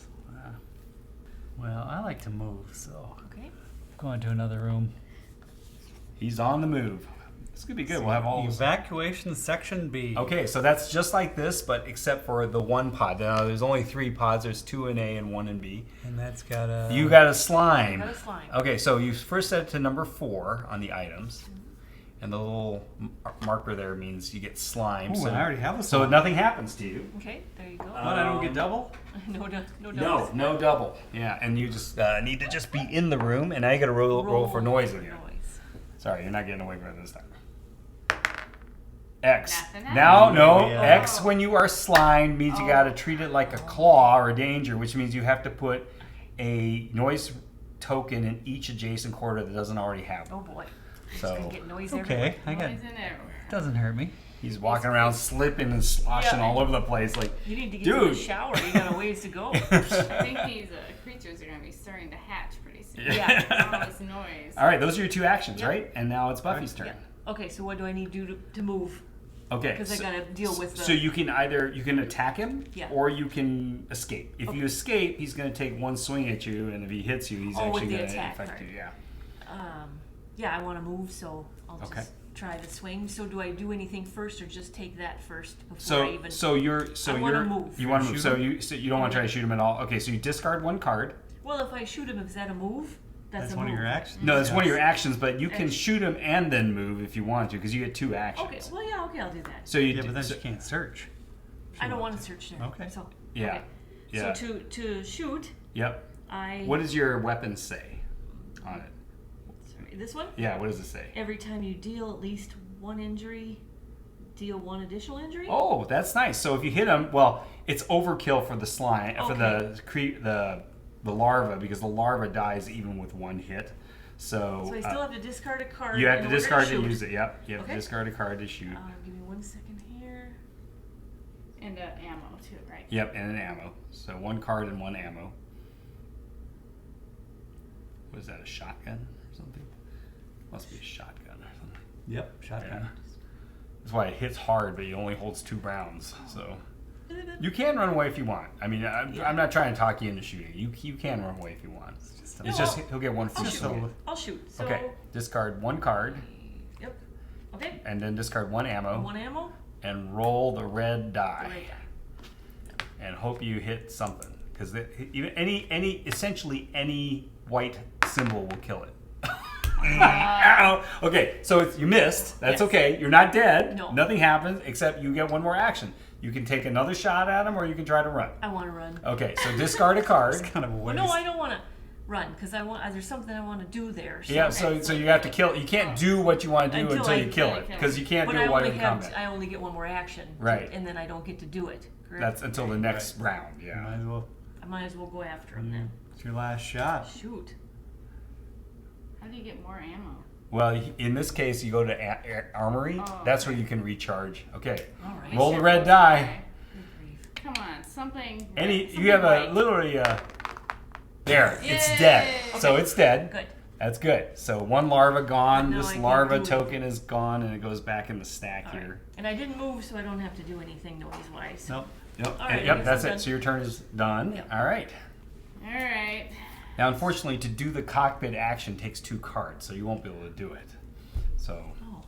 Speaker 3: Well, I like to move, so
Speaker 6: okay.
Speaker 3: going to another room.
Speaker 2: He's on the move. This could be good. We'll have all.
Speaker 3: Evacuation section B.
Speaker 2: Okay, so that's just like this, but except for the 1 pod. Now there's only 3 pods. There's 2 in A and 1 in B.
Speaker 3: And that's got a.
Speaker 2: You got a slime.
Speaker 6: Got a slime.
Speaker 2: Okay, so you first set it to number 4 on the items, and the little marker there means you get slime.
Speaker 3: Ooh,
Speaker 2: so,
Speaker 3: I already have a
Speaker 2: so
Speaker 3: slime.
Speaker 2: nothing happens to you.
Speaker 6: Okay, there you go.
Speaker 3: What, I don't get double?
Speaker 6: no
Speaker 2: No,
Speaker 6: doubles.
Speaker 2: no double. Yeah, and you just need to just be in the room, and now you got to roll for noise again. Sorry, you're not getting away with it this time. X.
Speaker 5: Nothing
Speaker 2: Now,
Speaker 5: else.
Speaker 2: no.
Speaker 3: Yeah.
Speaker 2: X when you are slimed means you got to treat it like a claw or danger, which means you have to put a noise token in each adjacent corridor that doesn't already have
Speaker 6: Oh
Speaker 2: one.
Speaker 6: boy.
Speaker 2: So-
Speaker 6: It's gonna get noise
Speaker 3: Okay, I got.
Speaker 5: Noise in everywhere.
Speaker 3: Doesn't hurt me.
Speaker 2: He's walking around slipping and sloshing
Speaker 5: Yeah.
Speaker 2: all over the place. Like,
Speaker 6: You need to get to
Speaker 2: dude.
Speaker 6: the shower. You got a ways to go.
Speaker 5: I think these creatures are going to be starting to hatch pretty soon.
Speaker 6: Yeah.
Speaker 5: All this noise.
Speaker 2: All right, those are your 2 actions,
Speaker 6: Yep.
Speaker 2: right? And now it's Buffy's turn.
Speaker 6: Yeah. Okay, so what do I need to do to move?
Speaker 2: Okay.
Speaker 6: Because I gotta deal with the.
Speaker 2: So you can either attack him,
Speaker 6: Yeah.
Speaker 2: or you can escape. If you escape, he's going to take 1 swing at you, and if he hits you, he's
Speaker 6: Oh, with
Speaker 2: actually
Speaker 6: the
Speaker 2: going to
Speaker 6: attack
Speaker 2: infect
Speaker 6: card.
Speaker 2: you. Yeah.
Speaker 6: Yeah, I want to move, so I'll
Speaker 2: Okay.
Speaker 6: just try the swing. So do I do anything first, or just take that first before I
Speaker 2: So
Speaker 6: even?
Speaker 2: I
Speaker 6: wanna move.
Speaker 2: You want to move.
Speaker 3: Shoot
Speaker 2: So
Speaker 3: him?
Speaker 2: you don't want to try to shoot him at all. Okay, so you discard 1 card.
Speaker 6: Well, if I shoot him, is that a move?
Speaker 3: That's
Speaker 6: a
Speaker 3: one of your
Speaker 6: move.
Speaker 3: actions.
Speaker 2: No, that's one of your
Speaker 3: Yes.
Speaker 2: actions, but you can shoot him and then move if you want to, because you get 2 actions.
Speaker 6: Okay, well, yeah, okay, I'll do that.
Speaker 2: So you
Speaker 3: Yeah, but then
Speaker 2: so-
Speaker 3: she can't search.
Speaker 6: I don't want to search there.
Speaker 3: Okay.
Speaker 6: So,
Speaker 2: Yeah.
Speaker 6: okay.
Speaker 2: Yeah.
Speaker 6: So to shoot,
Speaker 2: Yep.
Speaker 6: I...
Speaker 2: What does your weapon say on it?
Speaker 6: Sorry, this one?
Speaker 2: Yeah, what does it say?
Speaker 6: Every time you deal at least 1 injury, deal 1 additional injury?
Speaker 2: Oh, that's nice. So if you hit him, well, it's overkill for the slime, for the larva, because the larva dies even with 1 hit. So,
Speaker 6: So I still have to discard a card.
Speaker 2: you have
Speaker 6: in
Speaker 2: to
Speaker 6: order
Speaker 2: discard to
Speaker 6: shoot.
Speaker 2: use it. Yep, you have to
Speaker 6: Okay.
Speaker 2: discard a card to shoot.
Speaker 6: Give me 1 second here.
Speaker 5: And ammo too, right?
Speaker 2: Yep, and an ammo. So 1 card and 1 ammo. Was that a shotgun or something? Must be a shotgun or something.
Speaker 3: Yep, shotgun.
Speaker 2: That's why it hits hard, but it only holds 2 rounds. So you can run away if you want. I mean, I'm not trying to talk you into shooting. You can run away if you want. It's just he'll get 1 free swing.
Speaker 6: I'll shoot. So,
Speaker 2: Okay, discard 1 card
Speaker 6: Yep. Okay.
Speaker 2: and then discard 1 ammo
Speaker 6: 1 ammo.
Speaker 2: and roll the red die
Speaker 6: Right die.
Speaker 2: and hope you hit something, because essentially any white symbol will kill it. Ow. Okay, so you missed. That's
Speaker 6: Yes.
Speaker 2: okay. You're not dead.
Speaker 6: No.
Speaker 2: Nothing happens except you get 1 more action. You can take another shot at him, or you can try to run.
Speaker 6: I want to run.
Speaker 2: Okay, so discard a card.
Speaker 3: It's kind of a
Speaker 6: Well,
Speaker 3: waste.
Speaker 6: no, I don't want to run because I want. There's something I want to do there.
Speaker 2: Yeah, so you have to kill. You can't do what you want to do
Speaker 6: Until
Speaker 2: until
Speaker 6: I
Speaker 2: you kill
Speaker 5: kill
Speaker 2: it,
Speaker 5: it.
Speaker 2: because you can't
Speaker 6: But
Speaker 2: do
Speaker 6: I
Speaker 2: it while
Speaker 6: only
Speaker 2: you're in combat.
Speaker 6: I only get 1 more action.
Speaker 2: Right.
Speaker 6: And then I don't get to do it. Correct.
Speaker 2: That's until the next round.
Speaker 3: Might
Speaker 2: Yeah.
Speaker 3: as well.
Speaker 6: I might as well go after him then.
Speaker 3: It's your last shot.
Speaker 6: Shoot.
Speaker 5: How do you get more ammo?
Speaker 2: Well, in this case, you go to armory.
Speaker 5: Oh,
Speaker 2: That's where you can recharge. Okay.
Speaker 6: All right.
Speaker 2: Roll the red die.
Speaker 6: Good grief.
Speaker 5: Come on, something.
Speaker 2: Any,
Speaker 5: something
Speaker 2: you have
Speaker 5: white.
Speaker 2: a literally there. It's
Speaker 5: Yay!
Speaker 2: dead. So it's dead.
Speaker 6: Good.
Speaker 2: That's good. So 1 larva gone.
Speaker 6: Now I
Speaker 2: This
Speaker 6: can
Speaker 2: larva
Speaker 6: do it.
Speaker 2: token is gone, and it goes back in the stack
Speaker 6: All right.
Speaker 2: here.
Speaker 6: And I didn't move, so I don't have to do anything noise-wise.
Speaker 3: Nope.
Speaker 2: Yep.
Speaker 6: All right, I
Speaker 2: Yep.
Speaker 6: guess
Speaker 2: That's
Speaker 6: I'm
Speaker 2: it.
Speaker 6: done.
Speaker 2: So your turn is done.
Speaker 6: Yep.
Speaker 2: All right.
Speaker 5: All right.
Speaker 2: Now, unfortunately, to do the cockpit action takes 2 cards, so you won't be able to do it. So
Speaker 6: Oh.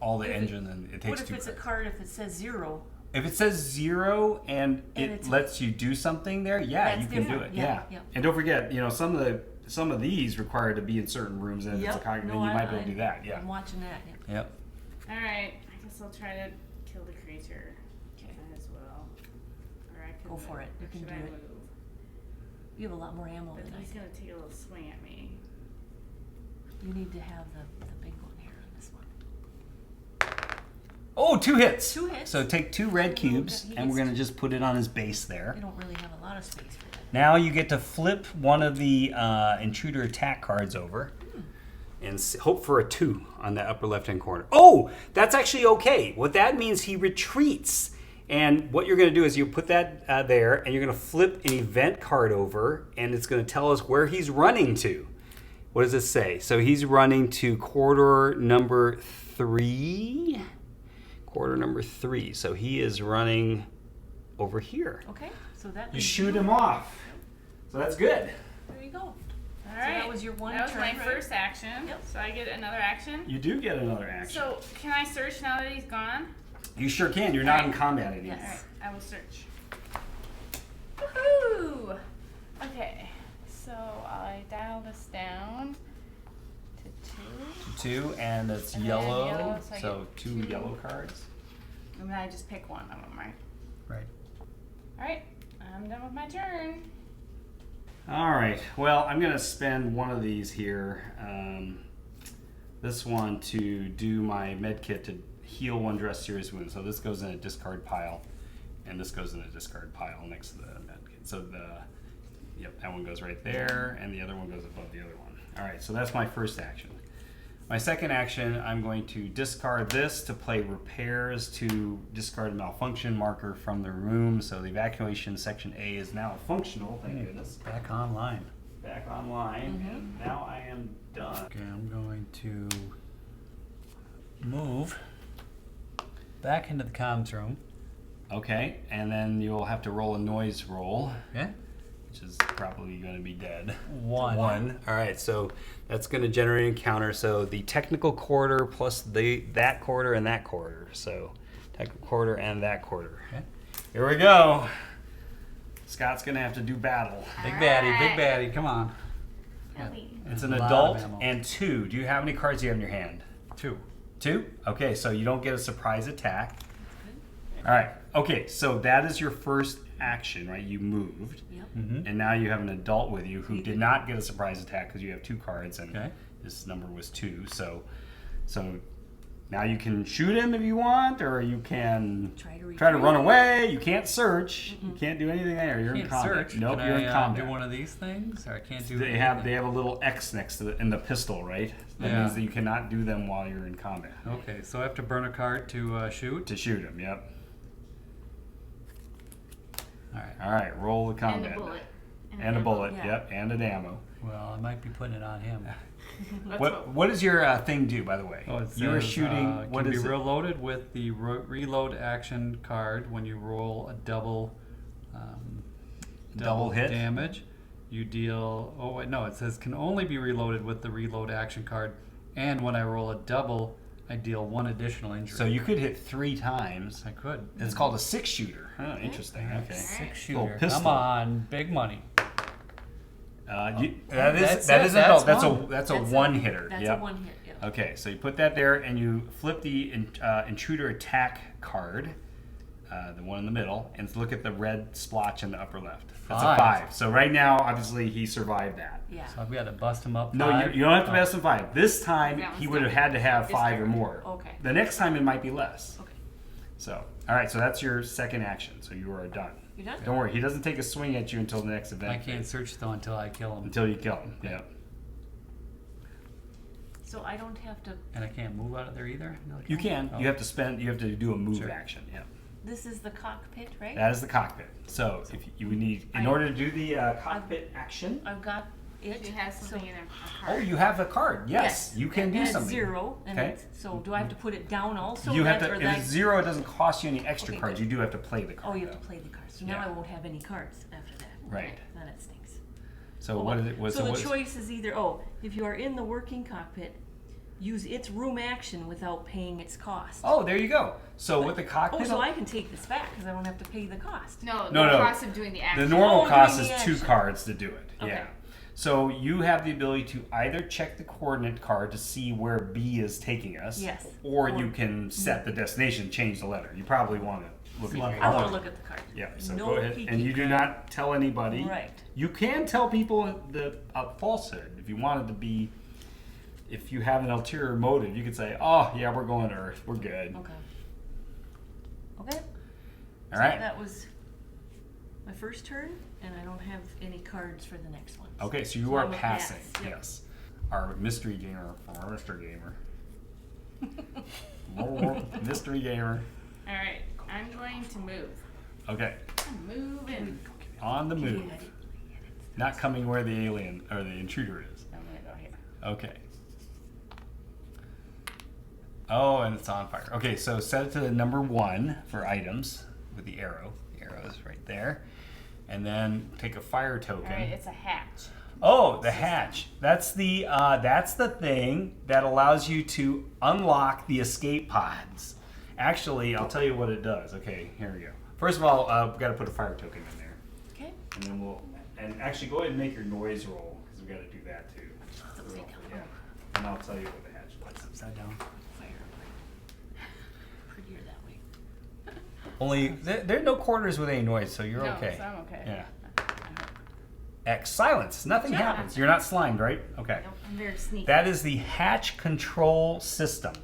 Speaker 2: all the
Speaker 6: What if it-
Speaker 2: engine, and it takes
Speaker 6: What if
Speaker 2: 2
Speaker 6: it's a
Speaker 2: cards.
Speaker 6: card if it says 0?
Speaker 2: If it says 0 and it
Speaker 6: it's-
Speaker 2: lets you do something there, yeah,
Speaker 6: That's
Speaker 2: you can do
Speaker 6: different.
Speaker 2: it.
Speaker 6: Yeah,
Speaker 2: Yeah.
Speaker 6: yeah.
Speaker 2: And don't forget, some of these require to be in certain rooms, and if it's a cockpit, then you might be able to do that. Yeah.
Speaker 6: I'm watching that. Yeah.
Speaker 2: Yep.
Speaker 5: All right. I guess I'll try to kill the creature.
Speaker 6: Okay.
Speaker 5: Might as well. Or I could
Speaker 6: Go for
Speaker 5: move.
Speaker 6: it. You
Speaker 5: Or
Speaker 6: can
Speaker 5: should
Speaker 6: do
Speaker 5: I
Speaker 6: it.
Speaker 5: move?
Speaker 6: You have a lot more ammo
Speaker 5: But
Speaker 6: than I
Speaker 5: he's
Speaker 6: do.
Speaker 5: gonna take a little swing at me.
Speaker 6: You need to have the big one here on this one.
Speaker 2: Oh, 2 hits.
Speaker 6: 2 hits.
Speaker 2: So take 2 red cubes,
Speaker 6: he
Speaker 2: and we're
Speaker 6: gets
Speaker 2: going to just put it on his base there.
Speaker 6: You don't really have a lot of space for that.
Speaker 2: Now you get to flip one of the Intruder Attack cards over and hope for a 2 on that upper left-hand corner. Oh, that's actually okay. What that means, he retreats. And what you're going to do is you put that there, and you're going to flip an event card over, and it's going to tell us where he's running to. What does it say? So he's running to quarter number 3. Quarter number 3. So he is running over here.
Speaker 6: Okay, so that
Speaker 2: You
Speaker 6: means
Speaker 2: shoot him off. So that's good.
Speaker 6: There you go.
Speaker 5: All
Speaker 6: So
Speaker 5: right.
Speaker 6: that was your one
Speaker 5: That was
Speaker 6: turn,
Speaker 5: my
Speaker 6: right?
Speaker 5: first action.
Speaker 6: Yep.
Speaker 5: So I get another action.
Speaker 2: You do get another action.
Speaker 5: So can I search now that he's gone?
Speaker 2: You sure can. You're not in
Speaker 5: Alright.
Speaker 2: combat anymore.
Speaker 6: Yes.
Speaker 5: All right. I will search. Woohoo! Okay. So I dial this down to 2.
Speaker 2: 2, and it's
Speaker 5: And then
Speaker 2: yellow.
Speaker 5: yellow, so I
Speaker 2: So
Speaker 5: get
Speaker 2: 2
Speaker 5: 2.
Speaker 2: yellow cards.
Speaker 5: And then I just pick one of them, right?
Speaker 3: Right.
Speaker 5: All right. I'm done with my turn.
Speaker 2: All right. Well, I'm going to spend one of these here. This one to do my med kit to heal 1 dress serious wound. So this goes in a discard pile, and this goes in a discard pile next to the med kit. So that one goes right there, and the other one goes above the other one. All right. So that's my first action. My second action, I'm going to discard this to play repairs to discard a malfunction marker from the room. So the evacuation section A is now functional, thank goodness.
Speaker 3: Back online.
Speaker 2: Back online, and now I am done.
Speaker 3: Okay, I'm going to move back into the comms room.
Speaker 2: Okay, and then you'll have to roll a noise roll,
Speaker 3: Okay.
Speaker 2: which is probably going to be dead.
Speaker 3: 1.
Speaker 2: 1. All right, so that's going to generate an encounter. So the technical quarter plus that quarter and that quarter. So technical quarter and that quarter.
Speaker 3: Okay.
Speaker 2: Here we go. Scott's going to have to do battle.
Speaker 3: Big baddie, big baddie, come on.
Speaker 4: Heavy.
Speaker 2: It's an
Speaker 3: A lot of
Speaker 2: adult
Speaker 3: ammo.
Speaker 2: and 2. Do you have any cards you have in your hand?
Speaker 3: 2.
Speaker 2: 2? Okay, so you don't get a surprise attack. All right. Okay, so that is your first action, right? You moved.
Speaker 6: Yep.
Speaker 3: Mm-hmm.
Speaker 2: And now you have an adult with you who did not get a surprise attack because you have 2 cards and
Speaker 3: Okay.
Speaker 2: this number was 2. So now you can shoot him if you want, or you can
Speaker 6: Try to
Speaker 2: try to run
Speaker 6: retreat.
Speaker 2: away. You can't search. You can't do anything there. You're in
Speaker 3: Can't
Speaker 2: combat.
Speaker 3: search.
Speaker 2: Nope,
Speaker 3: Can
Speaker 2: you're
Speaker 3: I
Speaker 2: in combat.
Speaker 3: do one of these things, or I can't do.
Speaker 2: They have a little X next to in the pistol, right? That
Speaker 3: Yeah.
Speaker 2: means that you cannot do them while you're in combat.
Speaker 3: Okay, so I have to burn a card to shoot.
Speaker 2: To shoot him, yep.
Speaker 3: All right.
Speaker 2: All right, roll the
Speaker 5: And
Speaker 2: combat.
Speaker 5: a bullet.
Speaker 2: And a bullet,
Speaker 6: Yeah.
Speaker 2: yep, and an ammo.
Speaker 3: Well, I might be putting it on him.
Speaker 5: Let's
Speaker 2: What
Speaker 5: hope.
Speaker 2: does your thing do, by the way?
Speaker 3: Oh, it
Speaker 2: you were
Speaker 3: says,
Speaker 2: shooting. What
Speaker 3: can
Speaker 2: is
Speaker 3: be
Speaker 2: it?
Speaker 3: reloaded with the reload action card when you roll a double
Speaker 2: Double hit?
Speaker 3: damage. You deal. Oh wait, no. It says can only be reloaded with the reload action card, and when I roll a double, I deal 1 additional injury.
Speaker 2: So you could hit 3 times.
Speaker 3: I could.
Speaker 2: It's called a 6-shooter. Oh, interesting. Okay.
Speaker 3: 6
Speaker 2: Little
Speaker 3: shooter.
Speaker 2: pistol.
Speaker 3: Come on, big money.
Speaker 2: That is
Speaker 3: That's
Speaker 2: that
Speaker 3: it,
Speaker 2: is adult.
Speaker 3: that's
Speaker 2: That's
Speaker 3: one.
Speaker 2: a
Speaker 6: That's
Speaker 2: one hitter.
Speaker 6: That's
Speaker 2: Yep.
Speaker 6: a 1 hit. Yeah.
Speaker 2: Okay, so you put that there, and you flip the Intruder Attack card, the one in the middle, and look at the red splotch in the upper left. That's a
Speaker 3: 5.
Speaker 2: 5. So right now, obviously, he survived that.
Speaker 6: Yeah.
Speaker 3: So I've got to bust him up.
Speaker 2: No,
Speaker 3: 5.
Speaker 2: you don't have to
Speaker 3: Oh.
Speaker 2: best of 5. This time,
Speaker 5: That
Speaker 2: he
Speaker 5: one's
Speaker 2: would have
Speaker 5: done.
Speaker 2: had to have 5 or
Speaker 5: Discard.
Speaker 2: more.
Speaker 6: Okay.
Speaker 2: The next time, it might be less.
Speaker 6: Okay.
Speaker 2: So, all right, so that's your second action. So you are done.
Speaker 6: You done?
Speaker 2: Don't worry, he doesn't take a swing at you until the next event.
Speaker 3: I can't search though until I kill him,
Speaker 2: Until you kill him. Yeah.
Speaker 6: So I don't have to.
Speaker 3: and I can't move out of there either. No, I
Speaker 2: You
Speaker 3: can't?
Speaker 2: can.
Speaker 3: Oh.
Speaker 2: You have to spend. You have to do a move
Speaker 3: Sure.
Speaker 2: action. Yeah.
Speaker 6: This is the cockpit, right?
Speaker 2: That is the cockpit. So if you would need, in order to do the cockpit action.
Speaker 6: I've got it.
Speaker 5: She has something in her card.
Speaker 2: Oh, you have a card. Yes, you can do
Speaker 6: and
Speaker 2: something.
Speaker 6: 0. And
Speaker 2: Okay.
Speaker 6: so do I have to put it down also?
Speaker 2: You have
Speaker 6: That-
Speaker 2: to.
Speaker 6: or
Speaker 2: If
Speaker 6: that-
Speaker 2: it's 0, it doesn't cost you any extra
Speaker 6: Okay,
Speaker 2: cards.
Speaker 6: good.
Speaker 2: You do have to play the card.
Speaker 6: Oh, you have
Speaker 2: though.
Speaker 6: to play the cards. So
Speaker 2: Yeah.
Speaker 6: now I won't have any cards after that.
Speaker 2: Right.
Speaker 6: Then it stinks.
Speaker 2: So
Speaker 6: Oh,
Speaker 2: what is it?
Speaker 6: so the
Speaker 2: what is-
Speaker 6: choice is either if you are in the working cockpit, use its room action without paying its cost.
Speaker 2: Oh, there you go. So with the
Speaker 6: Oh,
Speaker 2: cockpit.
Speaker 6: so I can take this back because I don't have to pay the cost.
Speaker 5: No,
Speaker 2: No,
Speaker 5: the
Speaker 2: no.
Speaker 5: cost of doing the
Speaker 2: The
Speaker 5: action.
Speaker 2: normal
Speaker 6: Oh,
Speaker 2: cost
Speaker 6: doing
Speaker 2: is
Speaker 6: the
Speaker 2: 2
Speaker 6: action.
Speaker 2: cards to do it.
Speaker 6: Okay.
Speaker 2: Yeah. So you have the ability to either check the coordinate card to see where B is taking us.
Speaker 6: Yes.
Speaker 2: Or
Speaker 6: Or-
Speaker 2: you can set the destination, change the letter. You probably want to look at the
Speaker 6: I want
Speaker 2: card.
Speaker 6: to look at the card.
Speaker 2: Yeah, so
Speaker 6: No
Speaker 2: go ahead.
Speaker 6: peeking.
Speaker 2: And you do not tell anybody.
Speaker 6: Right.
Speaker 2: You can tell people the falsehood if you wanted to be. If you have an ulterior motive, you could say, "Oh, yeah, we're going to Earth. We're good."
Speaker 6: Okay. Okay.
Speaker 2: All
Speaker 6: So
Speaker 2: right.
Speaker 6: that was my first turn, and I don't have any cards for the next one.
Speaker 2: Okay, so you
Speaker 6: So
Speaker 2: are
Speaker 6: I'm a
Speaker 2: passing.
Speaker 6: pass, yep.
Speaker 2: Yes. Our mystery gamer from our mystery gamer. Mystery gamer.
Speaker 5: All right, I'm going to move.
Speaker 2: Okay.
Speaker 5: I'm moving.
Speaker 2: On the move.
Speaker 6: Yeah,
Speaker 2: Not coming where the alien or the intruder is.
Speaker 5: I'm gonna go here.
Speaker 2: Okay. Oh, and it's on fire. Okay, so set it to the number 1 for items with the arrow. The arrow is right there. And then take a fire token.
Speaker 5: All right, it's a hatch.
Speaker 2: Oh, the hatch. That's the thing that allows you to unlock the escape pods. Actually, I'll tell you what it does. Okay, here we go. First of all, we've got to put a fire token in there,
Speaker 6: Okay.
Speaker 2: and then and actually go ahead and make your noise roll because we've got to do that too. Yeah, and I'll tell you what the hatch looks.
Speaker 3: Upside down.
Speaker 6: Fire. Prettier that way.
Speaker 2: Only there are no quarters with any noise, so you're
Speaker 5: No,
Speaker 2: okay.
Speaker 5: so I'm okay.
Speaker 2: Yeah. X silence. Nothing
Speaker 6: Yeah.
Speaker 2: happens. You're not slimed, right? Okay.
Speaker 5: Nope, I'm very sneaky.
Speaker 2: That is the hatch control system.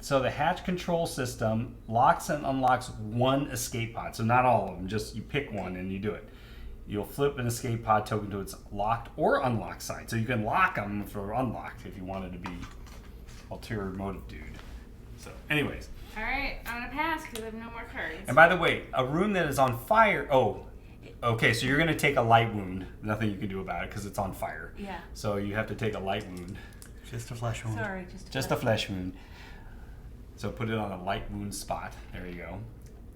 Speaker 2: So the hatch control system locks and unlocks 1 escape pod. So not all of them, just you pick one and you do it. You'll flip an escape pod token to its locked or unlocked side. So you can lock them for unlocked if you wanted to be ulterior motive dude. So anyways.
Speaker 5: All right, I'm gonna pass because I have no more cards.
Speaker 2: And by the way, a room that is on fire, okay, so you're going to take a light wound. Nothing you can do about it because it's on fire.
Speaker 6: Yeah.
Speaker 2: So you have to take a light wound.
Speaker 3: Just a flesh wound.
Speaker 6: Sorry,
Speaker 2: Just a flesh wound. So put it on a light wound spot. There you go.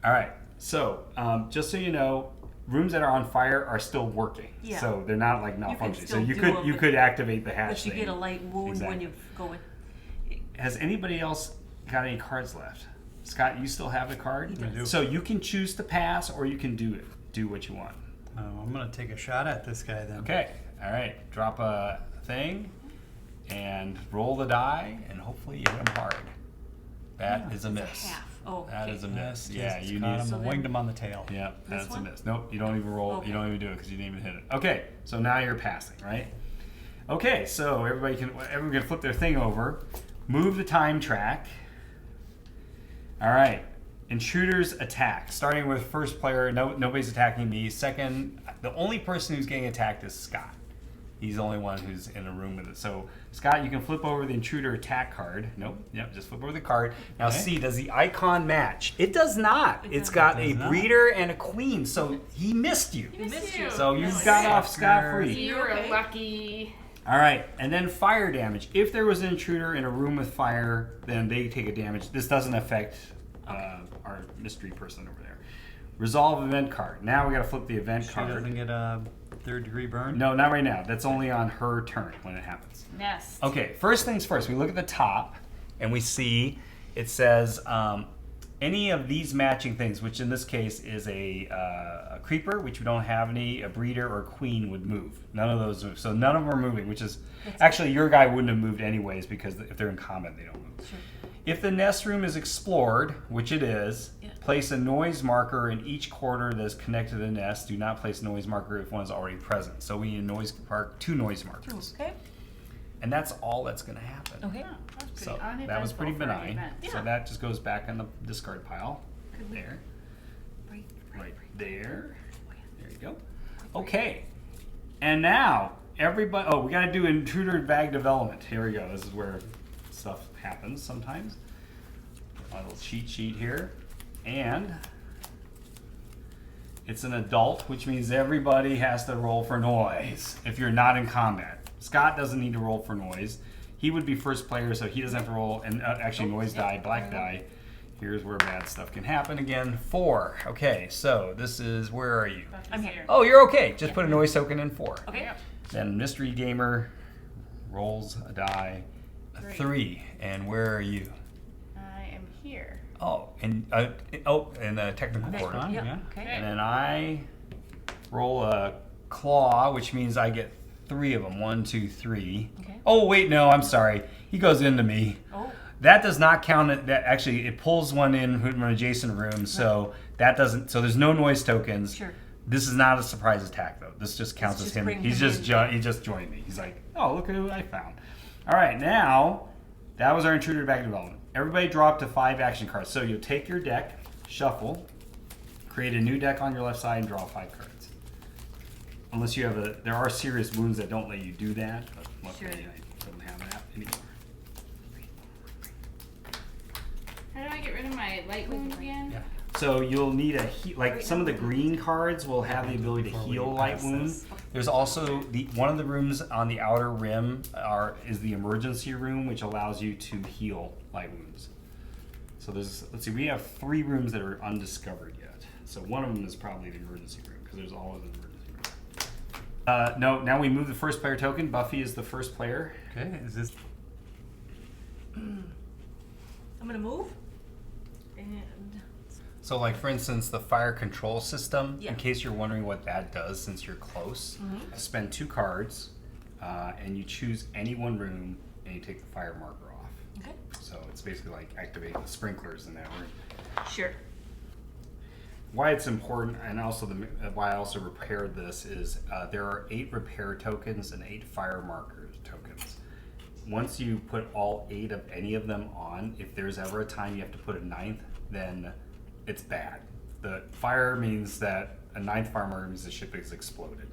Speaker 2: All right. So just so you know, rooms that are on fire are still working.
Speaker 6: Yeah.
Speaker 2: So they're not like
Speaker 6: can
Speaker 2: malfunctioning. So
Speaker 6: still
Speaker 2: you
Speaker 6: do
Speaker 2: could
Speaker 6: them,
Speaker 2: you
Speaker 6: but-
Speaker 2: could activate the hatch
Speaker 6: But you
Speaker 2: thing.
Speaker 6: get a light wound when
Speaker 2: Exactly.
Speaker 6: you go in.
Speaker 2: Has anybody else got any cards left? Scott, you still have a card?
Speaker 6: He does. I do.
Speaker 2: So you can choose to pass or you can do what you want.
Speaker 3: I'm gonna take a shot at this guy then.
Speaker 2: Okay. All right. Drop a thing and roll the die, and hopefully you hit him hard. That is a miss.
Speaker 6: Half. Oh,
Speaker 2: That
Speaker 6: okay.
Speaker 2: is a miss.
Speaker 3: Just
Speaker 2: Yeah, you
Speaker 3: caught
Speaker 2: need.
Speaker 3: him, winged him on the tail.
Speaker 2: Yeah,
Speaker 6: This
Speaker 2: that's
Speaker 6: one?
Speaker 2: a miss. Nope, you don't even roll.
Speaker 6: Okay.
Speaker 2: You don't even do it because you didn't even hit it. Okay, so now you're passing, right? Okay, so everybody can flip their thing over, move the time track. All right, Intruders Attack. Starting with first player, nobody's attacking me. Second, the only person who's getting attacked is Scott. He's the only one who's in a room with it. So, Scott, you can flip over the Intruder Attack card. Nope. Yep, just flip over the card. Now,
Speaker 3: Okay.
Speaker 2: see, does the icon match? It does not. It's
Speaker 6: doesn't.
Speaker 2: got
Speaker 3: It
Speaker 2: a
Speaker 3: does not.
Speaker 2: breeder and a queen. So, he missed you.
Speaker 5: He missed you.
Speaker 2: So, you
Speaker 6: Nice.
Speaker 2: got off scot-free.
Speaker 5: You're
Speaker 6: Okay.
Speaker 5: lucky.
Speaker 2: All right. And then fire damage. If there was an intruder in a room with fire, then they take a damage. This doesn't affect our mystery person over there. Resolve event card. Now we got to flip the event
Speaker 3: She
Speaker 2: card.
Speaker 3: doesn't get a third-degree burn.
Speaker 2: No, not right now. That's only on her turn when it happens.
Speaker 5: Nest.
Speaker 2: Okay, first things first. We look at the top and we see it says any of these matching things, which in this case is a creeper, which we don't have any, a breeder or a queen would move. None of those move. So none of them are moving, which is actually your guy wouldn't have moved anyways because if they're in combat, they don't move.
Speaker 6: Sure.
Speaker 2: If the nest room is explored, which it is,
Speaker 6: Yeah.
Speaker 2: place a noise marker in each corner that is connected to the nest. Do not place a noise marker if one is already present. So we need two noise markers.
Speaker 6: Okay.
Speaker 2: And that's all that's going to happen.
Speaker 6: Okay.
Speaker 5: Oh, that's pretty
Speaker 2: So that was
Speaker 5: uneventful
Speaker 2: pretty
Speaker 5: for an
Speaker 2: benign.
Speaker 5: event.
Speaker 6: Yeah.
Speaker 2: So that just goes back on the discard pile. There.
Speaker 6: Right.
Speaker 2: Right there. There you go. Okay. And now, everybody... Oh, we got to do Intruder Bag Development. Here we go. This is where stuff happens sometimes. My little cheat sheet here. And it's an adult, which means everybody has to roll for noise if you're not in combat. Scott doesn't need to roll for noise. He would be first player, so he doesn't have to roll. And actually, noise die, black die. Here's where bad stuff can happen again. 4. Okay, so this is, where are you?
Speaker 6: I'm here.
Speaker 2: Oh, you're okay. Just put a noise token in 4.
Speaker 6: Okay.
Speaker 2: Then Mystery Gamer rolls a die, a 3. And where are you?
Speaker 5: I am here.
Speaker 2: Oh, in the technical
Speaker 3: That's
Speaker 2: order.
Speaker 3: fine.
Speaker 6: Yep.
Speaker 3: Yeah.
Speaker 6: Okay.
Speaker 2: And then I roll a claw, which means I get 3 of them. 1, 2, 3.
Speaker 6: Okay.
Speaker 2: Oh wait, no, I'm sorry. He goes into me.
Speaker 6: Oh.
Speaker 2: That does not count. That actually it pulls one in from an adjacent room, so that doesn't. So there's no noise tokens.
Speaker 6: Sure.
Speaker 2: This is not a surprise attack though. This just counts
Speaker 6: It's
Speaker 2: as
Speaker 6: just
Speaker 2: him.
Speaker 6: bringing
Speaker 2: He's
Speaker 6: him
Speaker 2: just
Speaker 6: in.
Speaker 2: he just joined me. He's like, oh, look at who I found. All right, now that was our Intruder Bag Development. Everybody draw up to 5 action cards. So you'll take your deck, shuffle, create a new deck on your left side, and draw 5 cards. Unless you have there are serious wounds that don't let you do that, but luckily
Speaker 6: Sure.
Speaker 2: I don't have that anymore.
Speaker 5: How do I get rid of my light wound again?
Speaker 3: Yeah.
Speaker 2: So you'll need like some of the green cards will have the ability to
Speaker 3: Before we
Speaker 2: heal light
Speaker 3: pass
Speaker 2: wound.
Speaker 3: this.
Speaker 2: There's also one of the rooms on the outer rim is the emergency room, which allows you to heal light wounds. So let's see, we have 3 rooms that are undiscovered yet. So one of them is probably the emergency room because there's always an emergency room. No, now we move the first player token. Buffy is the first player.
Speaker 3: Okay. Is this?
Speaker 6: I'm gonna move. And
Speaker 2: So like for instance, the fire control system,
Speaker 6: Yeah.
Speaker 2: in case you're wondering what that does since you're close, spend 2 cards and you choose any one room and you take the fire marker off.
Speaker 6: okay.
Speaker 2: So it's basically like activating the sprinklers in that room.
Speaker 6: Sure.
Speaker 2: Why it's important, and also why I also repaired this is there are 8 repair tokens and 8 fire marker tokens. Once you put all 8 of any of them on, if there's ever a time you have to put a 9th, then it's bad. The fire means that a 9th fire marker means the ship is exploded.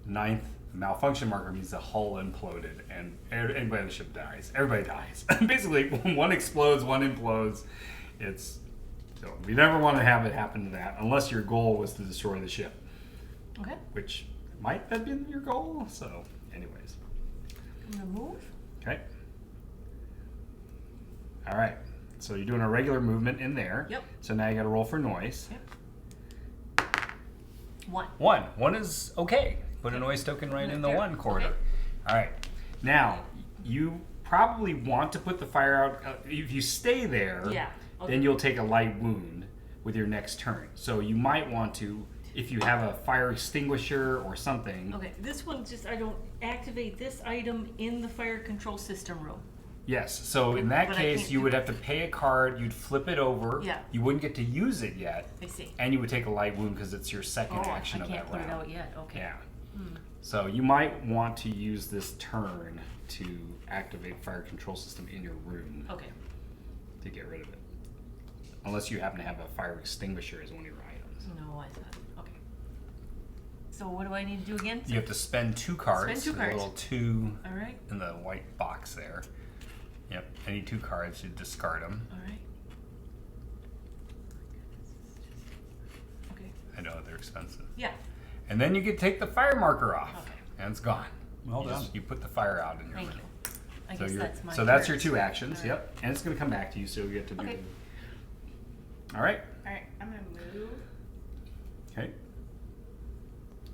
Speaker 2: 9th malfunction marker means the hull imploded and anybody on the ship dies. Everybody dies. Basically, one explodes, one implodes. So we never want to have it happen to that unless your goal was to destroy the ship,
Speaker 6: Okay.
Speaker 2: which might have been your goal. So, anyways,
Speaker 6: I'm gonna move.
Speaker 2: okay. All right. So you're doing a regular movement in there.
Speaker 6: Yep.
Speaker 2: So now you got to roll for noise.
Speaker 6: Yep. 1.
Speaker 2: 1 is okay. Put a noise token right in the
Speaker 6: There.
Speaker 2: 1 corridor.
Speaker 6: Okay.
Speaker 2: All right. Now you probably want to put the fire out. If you stay there,
Speaker 6: Yeah. Okay.
Speaker 2: then you'll take a light wound with your next turn. So you might want to if you have a fire extinguisher or something.
Speaker 6: Okay, this one's just, I don't activate this item in the fire control system room.
Speaker 2: Yes, so in that
Speaker 6: But I
Speaker 2: case,
Speaker 6: can't
Speaker 2: you
Speaker 6: do
Speaker 2: would
Speaker 6: it.
Speaker 2: have to pay a card, you'd flip it over.
Speaker 6: Yeah.
Speaker 2: You wouldn't get to use it yet.
Speaker 6: I see.
Speaker 2: And you would take a light wound because it's your second
Speaker 6: Oh,
Speaker 2: action
Speaker 6: I
Speaker 2: of
Speaker 6: can't
Speaker 2: that
Speaker 6: put
Speaker 2: round.
Speaker 6: it out yet, okay.
Speaker 2: Yeah. So you might want to use this turn to activate fire control system in your room
Speaker 6: Okay,
Speaker 2: to get rid of it. Unless you happen to have a fire extinguisher as one of your items.
Speaker 6: no, I thought, okay. So what do I need to do again?
Speaker 2: You have to spend 2 cards.
Speaker 6: Spend 2
Speaker 2: There's
Speaker 6: cards.
Speaker 2: a little 2
Speaker 6: All right,
Speaker 2: in the white box there. Yep, any 2 cards, you discard them.
Speaker 6: all right. Okay,
Speaker 2: I know they're expensive.
Speaker 6: yeah,
Speaker 2: And then you can take the fire marker off.
Speaker 6: Okay.
Speaker 2: And it's gone.
Speaker 3: Well done.
Speaker 2: You put the fire out in your
Speaker 6: thank
Speaker 2: room.
Speaker 6: you. I
Speaker 2: So,
Speaker 6: guess that's my
Speaker 2: so that's
Speaker 6: turn.
Speaker 2: your 2 actions,
Speaker 6: All right.
Speaker 2: yep. And it's going to come back to you, so you get to do.
Speaker 6: Okay.
Speaker 2: All right.
Speaker 5: Alright, I'm gonna move.
Speaker 2: Okay.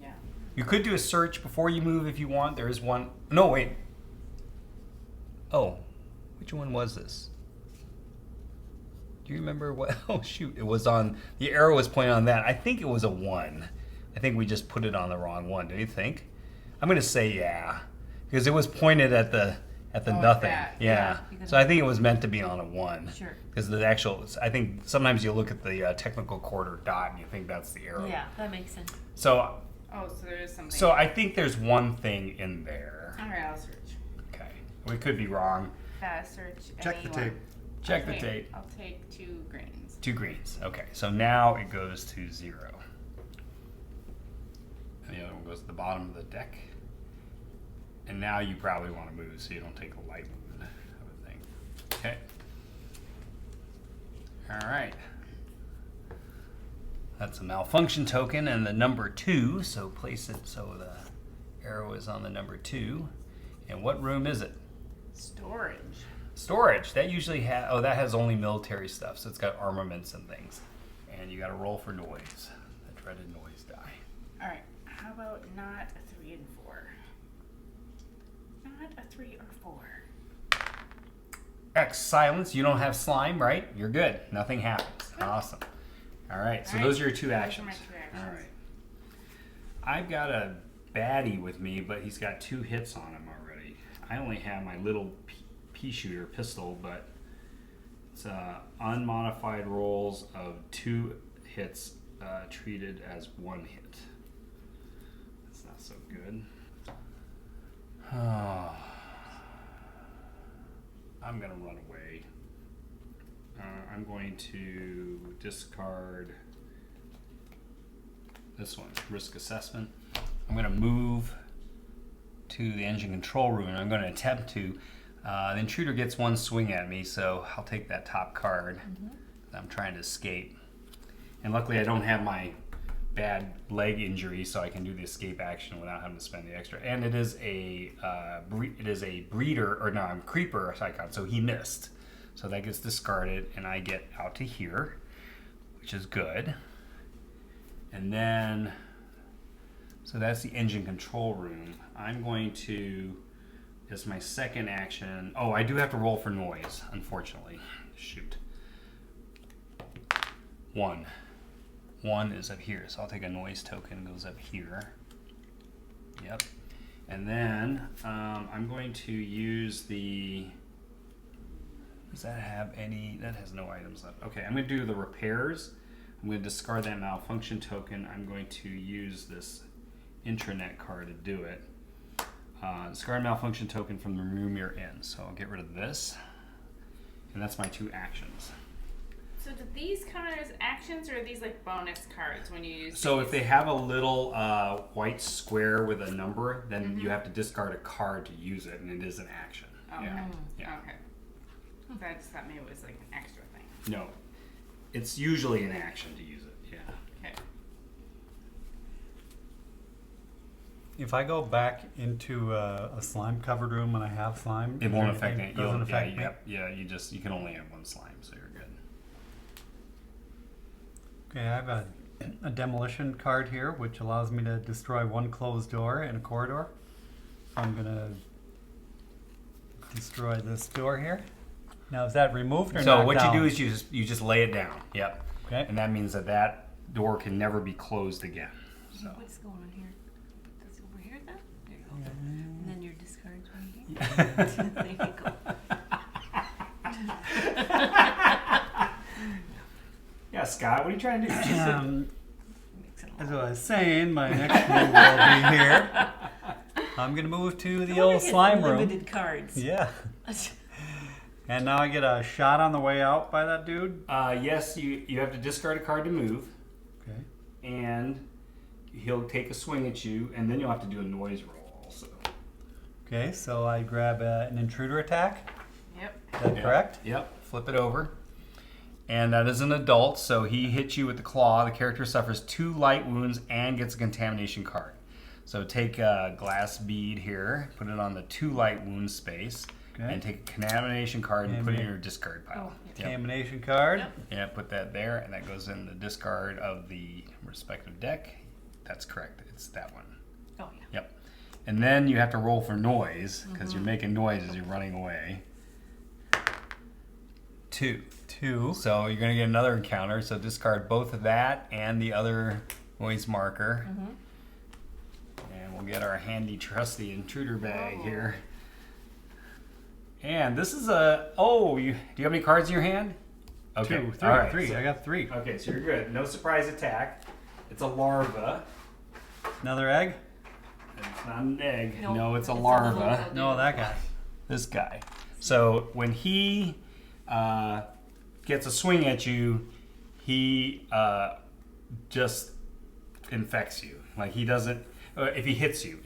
Speaker 5: Yeah.
Speaker 2: You could do a search before you move if you want. There is one. No, wait. Oh, which one was this? Do you remember what? Oh, shoot. It was on. The arrow was pointing on that. I think it was a 1. I think we just put it on the wrong one. Do you think? I'm going to say yeah. Because it was pointed at the
Speaker 5: Oh,
Speaker 2: nothing.
Speaker 5: that.
Speaker 2: Yeah.
Speaker 6: Because-
Speaker 2: So I think it was meant to be on a 1.
Speaker 6: Sure.
Speaker 2: Because the actual, I think sometimes you look at the technical quarter dot and you think that's the arrow.
Speaker 6: Yeah, that makes sense.
Speaker 2: So,
Speaker 5: Oh, so there is something.
Speaker 2: so I think there's one thing in there.
Speaker 5: Alright, I'll search.
Speaker 2: Okay. We could be wrong.
Speaker 5: Fast search.
Speaker 3: Check the
Speaker 5: anyone.
Speaker 3: tape.
Speaker 2: Check the
Speaker 5: Okay,
Speaker 2: tape.
Speaker 5: I'll take 2 greens.
Speaker 2: 2 greens. Okay. So now it goes to 0. And the other one goes to the bottom of the deck. And now you probably want to move so you don't take a light wound, I would think. Okay. All right. That's a malfunction token and the number 2. So place it so the arrow is on the number 2. And what room is it?
Speaker 5: Storage.
Speaker 2: Storage. That usually that has only military stuff. So it's got armaments and things. And you got to roll for noise. The dreaded noise die.
Speaker 5: Alright, how about not a 3 and 4? Not a 3 or 4.
Speaker 2: X silence. You don't have slime, right? You're good. Nothing happens. Awesome. All right. So
Speaker 5: All right.
Speaker 2: those are your 2
Speaker 5: Those are
Speaker 2: actions.
Speaker 5: my 2 actions.
Speaker 2: All right. I've got a baddie with me, but he's got 2 hits on him already. I only have my little pea shooter pistol, but it's unmodified rolls of 2 hits treated as 1 hit. That's not so good. I'm gonna run away. I'm going to discard this one, risk assessment. I'm gonna move to the engine control room and I'm gonna attempt to. The intruder gets 1 swing at me, so I'll take that top card. I'm trying to escape. And luckily I don't have my bad leg injury, so I can do the escape action without having to spend the extra. And it is a creeper icon, so he missed. So that gets discarded, and I get out to here, which is good. And then, so that's the engine control room. I'm going to, as my second action, oh, I do have to roll for noise, unfortunately. Shoot. 1. 1 is up here, so I'll take a noise token, goes up here. Yep. And then I'm going to use the, does that have any, that has no items left. Okay, I'm going to do the repairs. I'm going to discard that malfunction token. I'm going to use this intranet card to do it. Discard malfunction token from the room you're in. So I'll get rid of this. And that's my 2 actions.
Speaker 5: So do these count as actions, or are these like bonus cards when you use
Speaker 2: So
Speaker 5: these?
Speaker 2: if they have a little white square with a number, then you have to discard a card to use it, and it is an action.
Speaker 5: Oh,
Speaker 2: Yeah. Yeah.
Speaker 5: Okay. I just thought maybe it was like an extra thing.
Speaker 2: No. It's usually an action to use it. Yeah.
Speaker 5: Okay.
Speaker 3: If I go back into a slime covered room and I have slime,
Speaker 2: It
Speaker 3: is
Speaker 2: won't
Speaker 3: there
Speaker 2: affect
Speaker 3: anything-
Speaker 2: it.
Speaker 3: Doesn't affect me.
Speaker 2: Yeah, you can only have 1 slime, so you're good.
Speaker 3: Okay, I have a demolition card here, which allows me to destroy 1 closed door in a corridor. I'm gonna destroy this door here. Now, is that removed or
Speaker 2: So
Speaker 3: knocked
Speaker 2: what
Speaker 3: down?
Speaker 2: you do is you just lay it down. Yep.
Speaker 3: Okay.
Speaker 2: And that means that door can never be closed again. So.
Speaker 6: What's going on here? Put this over here then? There you go. And then your discards right here. There you go.
Speaker 2: Yeah, Scott, what are you trying to do?
Speaker 6: Mix it
Speaker 3: As
Speaker 6: all.
Speaker 3: I was saying, my next move will be here. I'm gonna move to the
Speaker 6: No wonder
Speaker 3: old
Speaker 6: he has
Speaker 3: slime room.
Speaker 6: Limited cards.
Speaker 3: Yeah. And now I get a shot on the way out by that dude.
Speaker 2: Yes, you have to discard a card to move,
Speaker 3: Okay.
Speaker 2: and he'll take a swing at you, and then you'll have to do a noise roll also.
Speaker 3: Okay, so I grab an intruder attack.
Speaker 5: Yep.
Speaker 3: Is that correct?
Speaker 2: Yep, flip it over. And that is an adult, so he hits you with the claw. The character suffers 2 light wounds and gets a contamination card. So take a glass bead here, put it on the 2 light wound space,
Speaker 3: Okay.
Speaker 2: and take a contamination card and put it in your discard pile.
Speaker 6: Oh,
Speaker 2: Yep.
Speaker 3: Contamination card.
Speaker 6: Yep.
Speaker 2: Yeah, put that there, and that goes in the discard of the respective deck. That's correct. It's that one.
Speaker 6: Oh, yeah.
Speaker 2: Yep. And then you have to roll for noise, because you're making noise as you're running away. 2.
Speaker 3: 2.
Speaker 2: So you're going to get another encounter. So discard both of that and the other noise marker. And we'll get our handy, trusty intruder bag here. And this is a... Oh, do you have any cards in your hand? Okay.
Speaker 3: 2, 3,
Speaker 2: All right.
Speaker 3: 3.
Speaker 2: So-
Speaker 3: I got 3.
Speaker 2: okay, so you're good. No surprise attack. It's a larva.
Speaker 3: Another egg?
Speaker 2: It's not an egg.
Speaker 6: Nope,
Speaker 2: No, it's a
Speaker 6: it's a
Speaker 2: larva.
Speaker 6: larva.
Speaker 3: No, that guy.
Speaker 2: This guy. So when he gets a swing at you, he just infects you. Like he doesn't. If he hits you,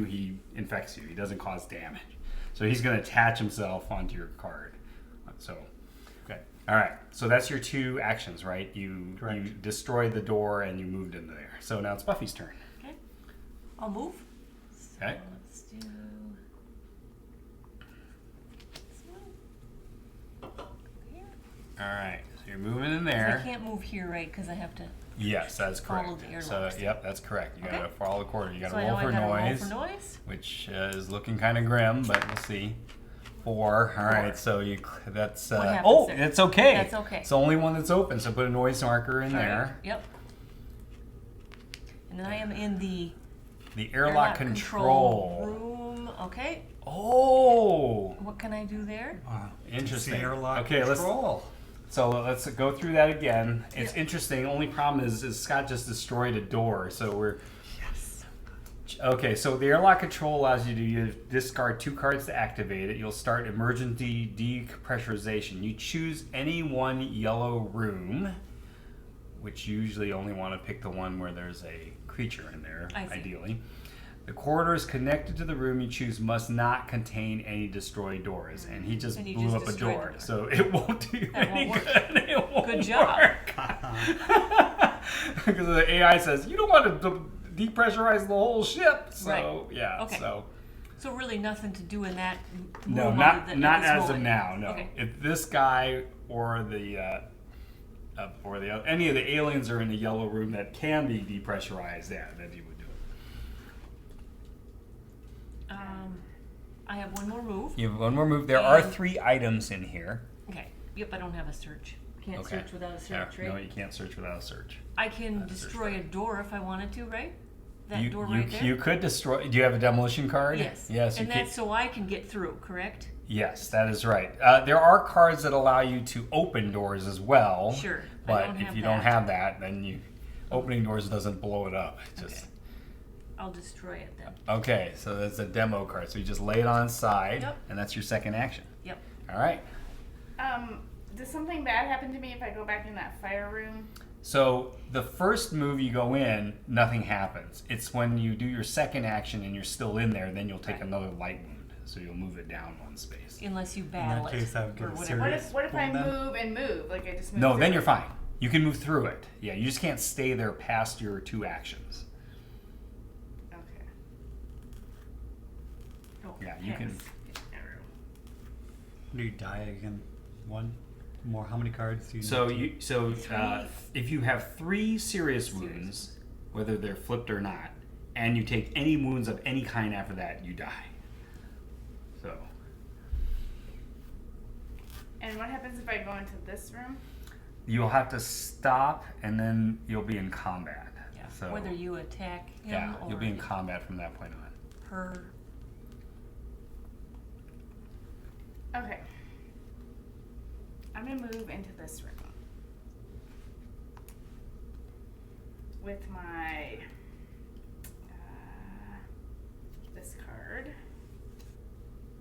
Speaker 2: he infects you. He doesn't cause damage. So he's going to attach himself onto your card. So, okay. All right. So that's your 2 actions, right? You destroyed the door and you moved into there. So now it's Buffy's turn.
Speaker 6: Okay. I'll move.
Speaker 2: Okay.
Speaker 6: So let's do this one. Here.
Speaker 2: All right. So you're moving in
Speaker 6: 'Cause
Speaker 2: there.
Speaker 6: I can't move here, right? Because I have to.
Speaker 2: Yes, that's
Speaker 6: Follow
Speaker 2: correct.
Speaker 6: the
Speaker 2: So,
Speaker 6: airlocks.
Speaker 2: yep, that's correct. You
Speaker 6: Okay.
Speaker 2: gotta follow the quarter. You gotta
Speaker 6: So I
Speaker 2: roll
Speaker 6: know
Speaker 2: for
Speaker 6: I gotta
Speaker 2: noise,
Speaker 6: roll for noise.
Speaker 2: which is looking kind of grim, but we'll see. 4. All right,
Speaker 6: 4.
Speaker 2: so that's.
Speaker 6: What happens
Speaker 2: Oh,
Speaker 6: there?
Speaker 2: it's okay.
Speaker 6: That's okay.
Speaker 2: It's the only one that's open, so put a noise marker in
Speaker 6: All right,
Speaker 2: there.
Speaker 6: Yep. And then I am in the
Speaker 2: The airlock control.
Speaker 6: room. Okay.
Speaker 2: Oh,
Speaker 6: What can I do there?
Speaker 3: Wow.
Speaker 2: interesting.
Speaker 3: It's the airlock
Speaker 2: Okay,
Speaker 3: control.
Speaker 2: So let's go through that again. It's
Speaker 6: Yeah.
Speaker 2: interesting. Only problem is Scott just destroyed a door, so we're.
Speaker 6: Yes.
Speaker 2: Okay, so the airlock control allows you to discard 2 cards to activate it. You'll start emergency depressurization. You choose any one yellow room, which you usually only want to pick the one where there's a creature in there,
Speaker 6: I see.
Speaker 2: ideally. The corridors connected to the room you choose must not contain any destroyed doors. And he just
Speaker 6: And he
Speaker 2: blew
Speaker 6: just
Speaker 2: up a
Speaker 6: destroyed
Speaker 2: door,
Speaker 6: the door.
Speaker 2: so it won't do
Speaker 6: That
Speaker 2: any
Speaker 6: won't
Speaker 2: good.
Speaker 6: work.
Speaker 2: It won't
Speaker 6: Good job.
Speaker 2: work. Because the AI says, you don't want to depressurize the whole ship. So,
Speaker 6: Right.
Speaker 2: yeah.
Speaker 6: Okay.
Speaker 2: So,
Speaker 6: So really nothing to do in that
Speaker 2: no,
Speaker 6: room
Speaker 2: not
Speaker 6: other than
Speaker 2: not
Speaker 6: at this
Speaker 2: as of
Speaker 6: moment.
Speaker 2: now. No,
Speaker 6: Okay.
Speaker 2: if this guy or the any of the aliens are in the yellow room that can be depressurized, yeah, then he would do it.
Speaker 6: I have one more move.
Speaker 2: You have one more move. There are
Speaker 6: And-
Speaker 2: 3 items in here.
Speaker 6: Okay. Yep, I don't have a search. Can't
Speaker 2: Okay.
Speaker 6: search without a
Speaker 2: Yeah,
Speaker 6: search, right?
Speaker 2: no, you can't search without a search.
Speaker 6: I can
Speaker 2: That's a search
Speaker 6: destroy a
Speaker 2: card.
Speaker 6: door if I wanted to, right? That
Speaker 2: you,
Speaker 6: door
Speaker 2: you,
Speaker 6: right there?
Speaker 2: you could destroy. Do you have a demolition card?
Speaker 6: Yes.
Speaker 2: Yes.
Speaker 6: And
Speaker 2: you
Speaker 6: that's
Speaker 2: could,
Speaker 6: so I can get through, correct?
Speaker 2: yes, that is right. There are cards that allow you to open doors as well.
Speaker 6: Sure, I
Speaker 2: But
Speaker 6: don't
Speaker 2: if
Speaker 6: have
Speaker 2: you don't
Speaker 6: that.
Speaker 2: have that, then opening doors doesn't blow it up. It just.
Speaker 6: Okay. I'll destroy it then.
Speaker 2: Okay, so that's a demo card. So you just lay it on its side,
Speaker 6: Yep.
Speaker 2: and that's your second action.
Speaker 6: Yep.
Speaker 2: All right.
Speaker 5: Does something bad happen to me if I go back in that fire room?
Speaker 2: So the first move you go in, nothing happens. It's when you do your second action and you're still in there, then you'll take
Speaker 6: Right.
Speaker 2: another light wound. So you'll move it down 1 space.
Speaker 6: Unless you
Speaker 3: In
Speaker 6: battle
Speaker 3: that case, I would
Speaker 6: it
Speaker 3: get
Speaker 6: or
Speaker 3: a
Speaker 6: whatever.
Speaker 3: serious
Speaker 5: What if I
Speaker 3: wound then?
Speaker 5: move and move? Like I just move
Speaker 2: No,
Speaker 5: through
Speaker 2: then
Speaker 5: it?
Speaker 2: you're fine. You can move through it. Yeah, you just can't stay there past your 2 actions.
Speaker 5: Okay.
Speaker 6: Oh,
Speaker 2: Yeah, you can.
Speaker 6: hex.
Speaker 3: Do you die again? 1 more? How many cards do you
Speaker 2: So
Speaker 3: need?
Speaker 2: if you have 3 serious wounds, whether they're flipped or not, and you take any wounds of any kind after that, you die. So.
Speaker 5: And what happens if I go into this room?
Speaker 2: you'll have to stop, and then you'll be in combat.
Speaker 6: Yeah.
Speaker 2: So
Speaker 6: Whether you attack him
Speaker 2: yeah,
Speaker 6: or
Speaker 2: you'll be in combat from that point on.
Speaker 6: her.
Speaker 5: Okay. I'm gonna move into this room with my this card.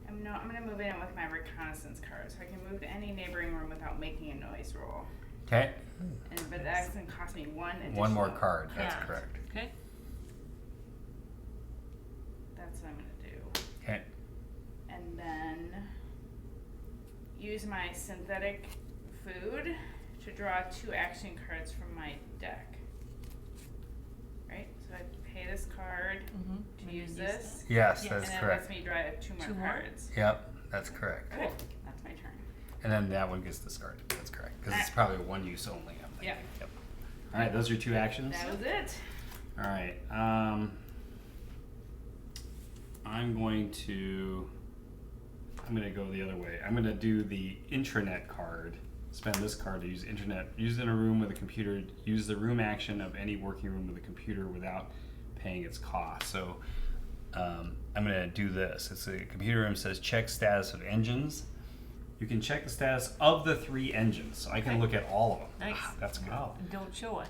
Speaker 5: I'm gonna move in with my reconnaissance card, so I can move to any neighboring room without making a noise roll.
Speaker 2: Okay.
Speaker 5: But that's gonna cost me one additional.
Speaker 2: One more card. That's
Speaker 6: Yeah.
Speaker 2: correct.
Speaker 6: Okay.
Speaker 5: That's what I'm gonna do.
Speaker 2: Okay.
Speaker 5: And then use my synthetic food to draw 2 action cards from my deck. Right? So I pay this card
Speaker 6: Mm-hmm.
Speaker 5: to use this.
Speaker 2: Yes,
Speaker 6: Yes.
Speaker 2: that's
Speaker 5: And then it
Speaker 2: correct.
Speaker 5: lets me draw 2 more
Speaker 6: Two more?
Speaker 5: cards.
Speaker 2: Yep, that's correct.
Speaker 5: Cool. That's my turn.
Speaker 2: And then that one gets discarded. That's correct. Because it's probably one use only. I'm thinking.
Speaker 5: Yeah.
Speaker 2: Yep. All right, those are your 2 actions.
Speaker 5: That was it.
Speaker 2: All right. I'm going to go the other way. I'm going to do the intranet card. Spend this card to use internet. Use it in a room with a computer. Use the room action of any working room with a computer without paying its cost. So I'm going to do this. It's a computer room. Says check status of engines. You can check the status of the 3 engines. So I can look at all of them.
Speaker 6: Nice.
Speaker 2: Ah, that's good.
Speaker 6: And don't show us.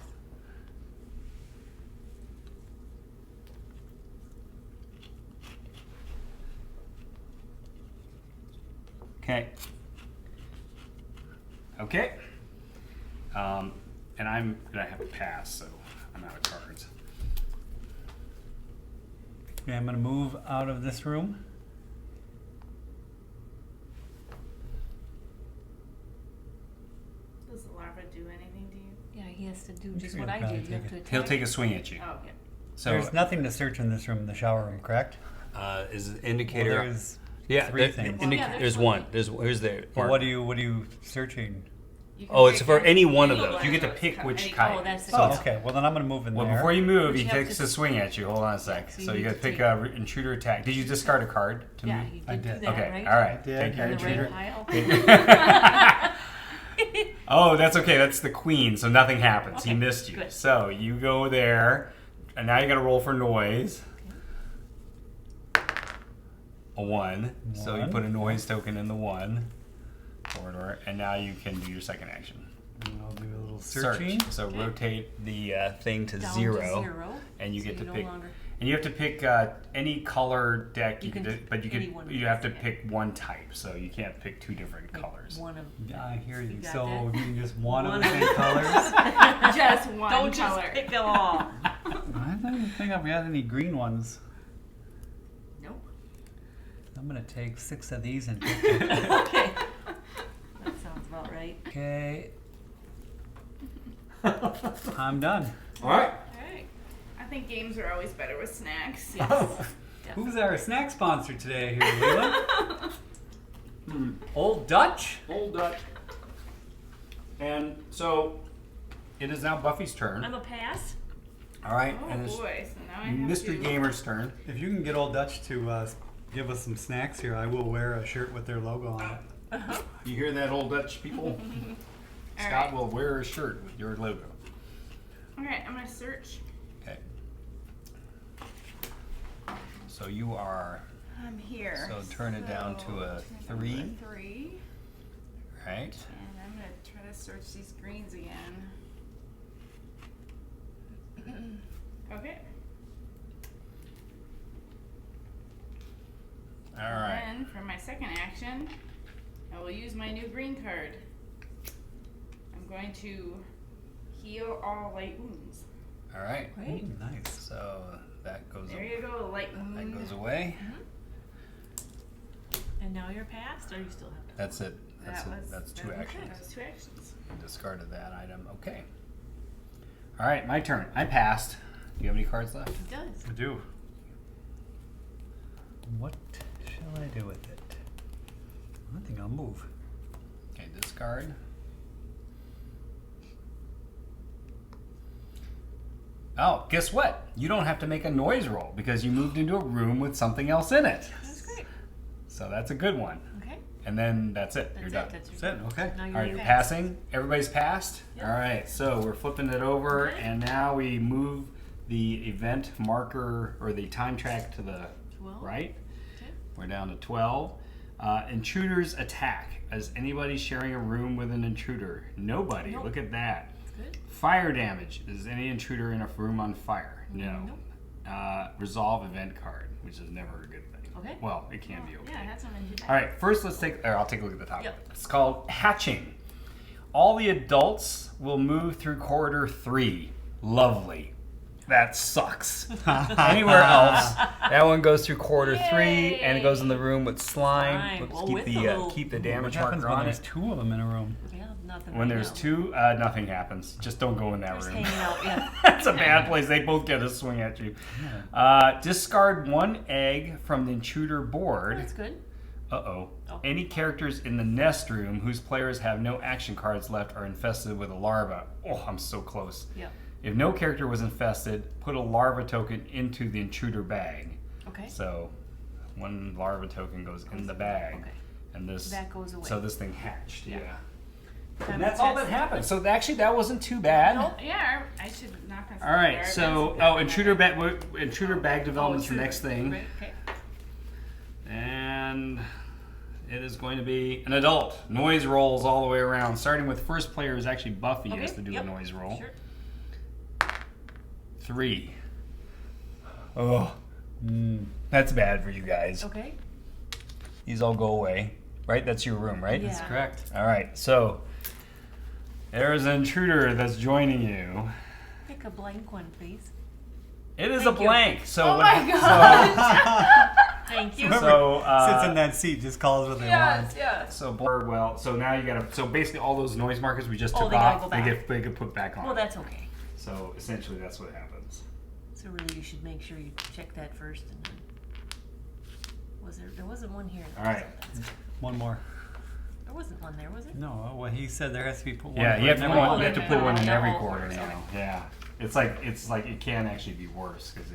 Speaker 2: Okay. Okay. And I'm gonna have to pass, so I'm out of cards.
Speaker 3: Okay, I'm gonna move out of this room.
Speaker 5: Does the larva do anything to you?
Speaker 6: Yeah, he has to do just
Speaker 3: He'll
Speaker 6: what I
Speaker 3: probably
Speaker 6: did. You have
Speaker 3: take
Speaker 6: to
Speaker 3: it.
Speaker 6: attack.
Speaker 2: He'll take a swing at you.
Speaker 5: Oh, okay.
Speaker 2: So
Speaker 3: There's nothing to search in this room, in the shower room, correct?
Speaker 7: Is an
Speaker 3: Well,
Speaker 7: indicator.
Speaker 3: there's
Speaker 7: yeah,
Speaker 3: 3
Speaker 7: the
Speaker 3: things.
Speaker 6: Well, yeah,
Speaker 7: there's
Speaker 6: there's
Speaker 7: one.
Speaker 6: one.
Speaker 7: Here's the.
Speaker 3: But what are you searching?
Speaker 5: You can
Speaker 7: Oh, it's
Speaker 5: pick
Speaker 7: for any one of
Speaker 5: any
Speaker 7: those.
Speaker 5: one
Speaker 2: You get to
Speaker 5: those
Speaker 2: pick
Speaker 5: co-
Speaker 2: which
Speaker 5: any
Speaker 2: kind.
Speaker 6: Oh, that's the
Speaker 2: So
Speaker 3: Oh,
Speaker 2: it's-
Speaker 3: okay. Well, then I'm gonna move in
Speaker 2: Well,
Speaker 3: there.
Speaker 2: before you move, he
Speaker 6: you have
Speaker 2: takes
Speaker 6: to-
Speaker 2: a swing at you. Hold on a sec.
Speaker 6: so
Speaker 2: So
Speaker 6: you
Speaker 2: you
Speaker 6: need
Speaker 2: got to
Speaker 6: to
Speaker 2: pick
Speaker 6: take-
Speaker 2: intruder attack. Did you discard a card to
Speaker 6: Yeah,
Speaker 2: move?
Speaker 6: you
Speaker 3: I
Speaker 6: did do
Speaker 3: did.
Speaker 6: that,
Speaker 2: Okay,
Speaker 6: right?
Speaker 2: all right.
Speaker 3: did.
Speaker 2: Take your
Speaker 6: In the right
Speaker 2: intruder.
Speaker 6: pile.
Speaker 2: Oh, that's okay. That's the queen, so nothing happens. He
Speaker 6: Okay,
Speaker 2: missed you.
Speaker 6: good.
Speaker 2: So you go there, and now you got to roll for noise. A 1. So you
Speaker 3: One.
Speaker 2: put a noise token in the 1 corridor, and now you can do your second action.
Speaker 3: And I'll do a little
Speaker 2: Search.
Speaker 3: searching.
Speaker 2: So rotate the thing to
Speaker 6: Down
Speaker 2: 0,
Speaker 6: to 0,
Speaker 2: and you
Speaker 6: so
Speaker 2: get to
Speaker 6: no
Speaker 2: pick.
Speaker 6: longer-
Speaker 2: And you have to pick any color deck.
Speaker 6: You
Speaker 2: You
Speaker 6: can
Speaker 2: can, but you
Speaker 6: any
Speaker 2: can.
Speaker 6: one
Speaker 2: You have to
Speaker 6: deck.
Speaker 2: pick one type, so you can't pick 2 different colors.
Speaker 6: One of.
Speaker 3: Yeah, I hear you.
Speaker 6: got
Speaker 3: So
Speaker 6: that?
Speaker 3: you can just one of
Speaker 6: One
Speaker 3: the
Speaker 6: of
Speaker 3: same
Speaker 6: it.
Speaker 3: colors.
Speaker 5: Just one
Speaker 6: Don't
Speaker 5: color.
Speaker 6: just pick them all.
Speaker 3: I don't even think I've got any green ones.
Speaker 6: Nope.
Speaker 3: I'm gonna take 6 of these and pick it.
Speaker 6: Okay. That sounds about right.
Speaker 3: Okay. I'm done.
Speaker 2: All right.
Speaker 5: Alright. I think games are always better with snacks.
Speaker 3: Who's our snack sponsor today here, Leland? Old Dutch?
Speaker 2: Old Dutch. And so it is now Buffy's turn.
Speaker 6: I'm a pass.
Speaker 2: All right.
Speaker 5: Oh
Speaker 2: and it's
Speaker 5: boy, so now I have
Speaker 2: Mystery
Speaker 5: to...
Speaker 2: Gamer's turn.
Speaker 3: If you can get Old Dutch to give us some snacks here, I will wear a shirt with their logo on it.
Speaker 2: You hear that, Old Dutch people? Scott
Speaker 5: Alright.
Speaker 2: will wear a shirt with your logo.
Speaker 5: Alright, I'm gonna search.
Speaker 2: Okay. So you are
Speaker 5: I'm here.
Speaker 2: So turn it down to a
Speaker 5: turn it down
Speaker 2: 3.
Speaker 5: to a 3.
Speaker 2: right.
Speaker 5: And I'm gonna try to search these greens again. Okay.
Speaker 2: All right.
Speaker 5: Then for my second action, I will use my new green card. I'm going to heal all light wounds.
Speaker 2: All right.
Speaker 6: Great.
Speaker 3: Nice.
Speaker 2: So that goes.
Speaker 5: There you go, light wound.
Speaker 2: That goes away.
Speaker 6: And now you're passed, or you still have to?
Speaker 2: That's it. That's
Speaker 5: That
Speaker 2: it.
Speaker 5: was-
Speaker 2: That's 2
Speaker 5: that was it.
Speaker 2: actions.
Speaker 5: That was 2 actions.
Speaker 2: I discarded that item. Okay. All right, my turn. I passed. Do you have any cards left?
Speaker 6: He does.
Speaker 3: I do. What shall I do with it? I think I'll move.
Speaker 2: Okay, discard. Oh, guess what? You don't have to make a noise roll because you moved into a room with something else in it.
Speaker 6: That's great.
Speaker 2: So that's a good one.
Speaker 6: Okay.
Speaker 2: and then that's it. You're done.
Speaker 6: That's
Speaker 3: That's it. Okay.
Speaker 6: Now
Speaker 2: All
Speaker 6: you're
Speaker 2: right, you're
Speaker 6: in.
Speaker 2: passing. Everybody's passed.
Speaker 6: Yep.
Speaker 2: All right, so we're flipping it over,
Speaker 6: Okay.
Speaker 2: and now we move the event marker or the time track to the
Speaker 6: 12.
Speaker 2: right.
Speaker 6: Okay.
Speaker 2: We're down to 12. Intruders Attack. Is anybody sharing a room with an intruder? Nobody.
Speaker 6: Nope.
Speaker 2: Look at that.
Speaker 6: Good.
Speaker 2: Fire damage. Is any intruder in a room on fire? No.
Speaker 6: Nope.
Speaker 2: Resolve event card, which is never a good thing.
Speaker 6: Okay.
Speaker 2: Well, it can be okay.
Speaker 5: Yeah, that's not too bad.
Speaker 2: All right, first let's take, or I'll take a look at the top.
Speaker 6: Yep.
Speaker 2: It's called hatching. All the adults will move through corridor 3. Lovely. That sucks. Anywhere else, that one goes through corridor 3 and it goes in the room with slime.
Speaker 6: Slime.
Speaker 2: Let's
Speaker 6: Well,
Speaker 2: keep
Speaker 6: with
Speaker 2: the
Speaker 6: the little-
Speaker 2: keep the
Speaker 3: What
Speaker 2: damage
Speaker 3: happens
Speaker 2: marker
Speaker 3: when
Speaker 2: on
Speaker 3: there's
Speaker 2: it.
Speaker 3: 2 of them in a room?
Speaker 6: Yeah, nothing.
Speaker 2: When
Speaker 6: right
Speaker 2: there's
Speaker 6: now.
Speaker 2: 2, nothing happens. Just don't go in that
Speaker 6: Just
Speaker 2: room.
Speaker 6: hanging out. Yeah.
Speaker 2: That's a bad place. They both get a swing at you. Discard 1 egg from the intruder board.
Speaker 6: That's good.
Speaker 2: Uh-oh.
Speaker 6: Oh.
Speaker 2: Any characters in the nest room whose players have no action cards left are infested with a larva. Oh, I'm so close.
Speaker 6: Yeah.
Speaker 2: If no character was infested, put a larva token into the intruder bag.
Speaker 6: Okay.
Speaker 2: So 1 larva token goes in the bag.
Speaker 6: Okay.
Speaker 2: And this
Speaker 6: That goes away.
Speaker 2: So this thing hatched, yeah.
Speaker 6: Time
Speaker 2: And that's
Speaker 6: to
Speaker 2: all
Speaker 6: test
Speaker 2: that
Speaker 6: it.
Speaker 2: happened. So actually that wasn't too bad.
Speaker 6: Nope.
Speaker 5: Yeah, I should knock on something.
Speaker 2: All right,
Speaker 5: there.
Speaker 2: so
Speaker 5: That's-
Speaker 2: intruder bag development's the next thing.
Speaker 6: Right, okay.
Speaker 2: And it is going to be an adult. Noise rolls all the way around. Starting with first player is actually Buffy has
Speaker 6: Okay,
Speaker 2: to do
Speaker 6: yep,
Speaker 2: a noise roll.
Speaker 6: Sure.
Speaker 2: 3. Oh, that's bad for you guys.
Speaker 6: Okay.
Speaker 2: These all go away. Right? That's your room, right?
Speaker 6: Yeah.
Speaker 3: That's correct.
Speaker 2: All right, so there's an intruder that's joining you.
Speaker 6: Pick a blank one, please.
Speaker 2: It is
Speaker 6: Thank
Speaker 2: a
Speaker 6: you.
Speaker 2: blank. So
Speaker 5: Oh
Speaker 2: what-
Speaker 5: my god!
Speaker 6: Thank you.
Speaker 2: So,
Speaker 3: Sits in that seat, just calls what they want.
Speaker 5: yes.
Speaker 2: So well, so now you gotta. So basically, all those noise markers we just
Speaker 6: Oh,
Speaker 2: took
Speaker 6: they gotta
Speaker 2: off,
Speaker 6: go
Speaker 2: they
Speaker 6: back.
Speaker 2: get put back on.
Speaker 6: Well, that's okay.
Speaker 2: So essentially, that's what happens.
Speaker 6: So really, you should make sure you check that first, and then there wasn't one here.
Speaker 2: All right.
Speaker 3: One more.
Speaker 6: There wasn't one there, was it?
Speaker 3: No, well, he said there has to be put one.
Speaker 2: Yeah,
Speaker 3: for
Speaker 2: you have to
Speaker 3: every
Speaker 2: put one.
Speaker 3: one.
Speaker 2: You have to put one in
Speaker 6: Yeah,
Speaker 2: every
Speaker 6: all
Speaker 2: quarter
Speaker 6: quarters,
Speaker 2: now. Yeah, it's like it can actually be worse because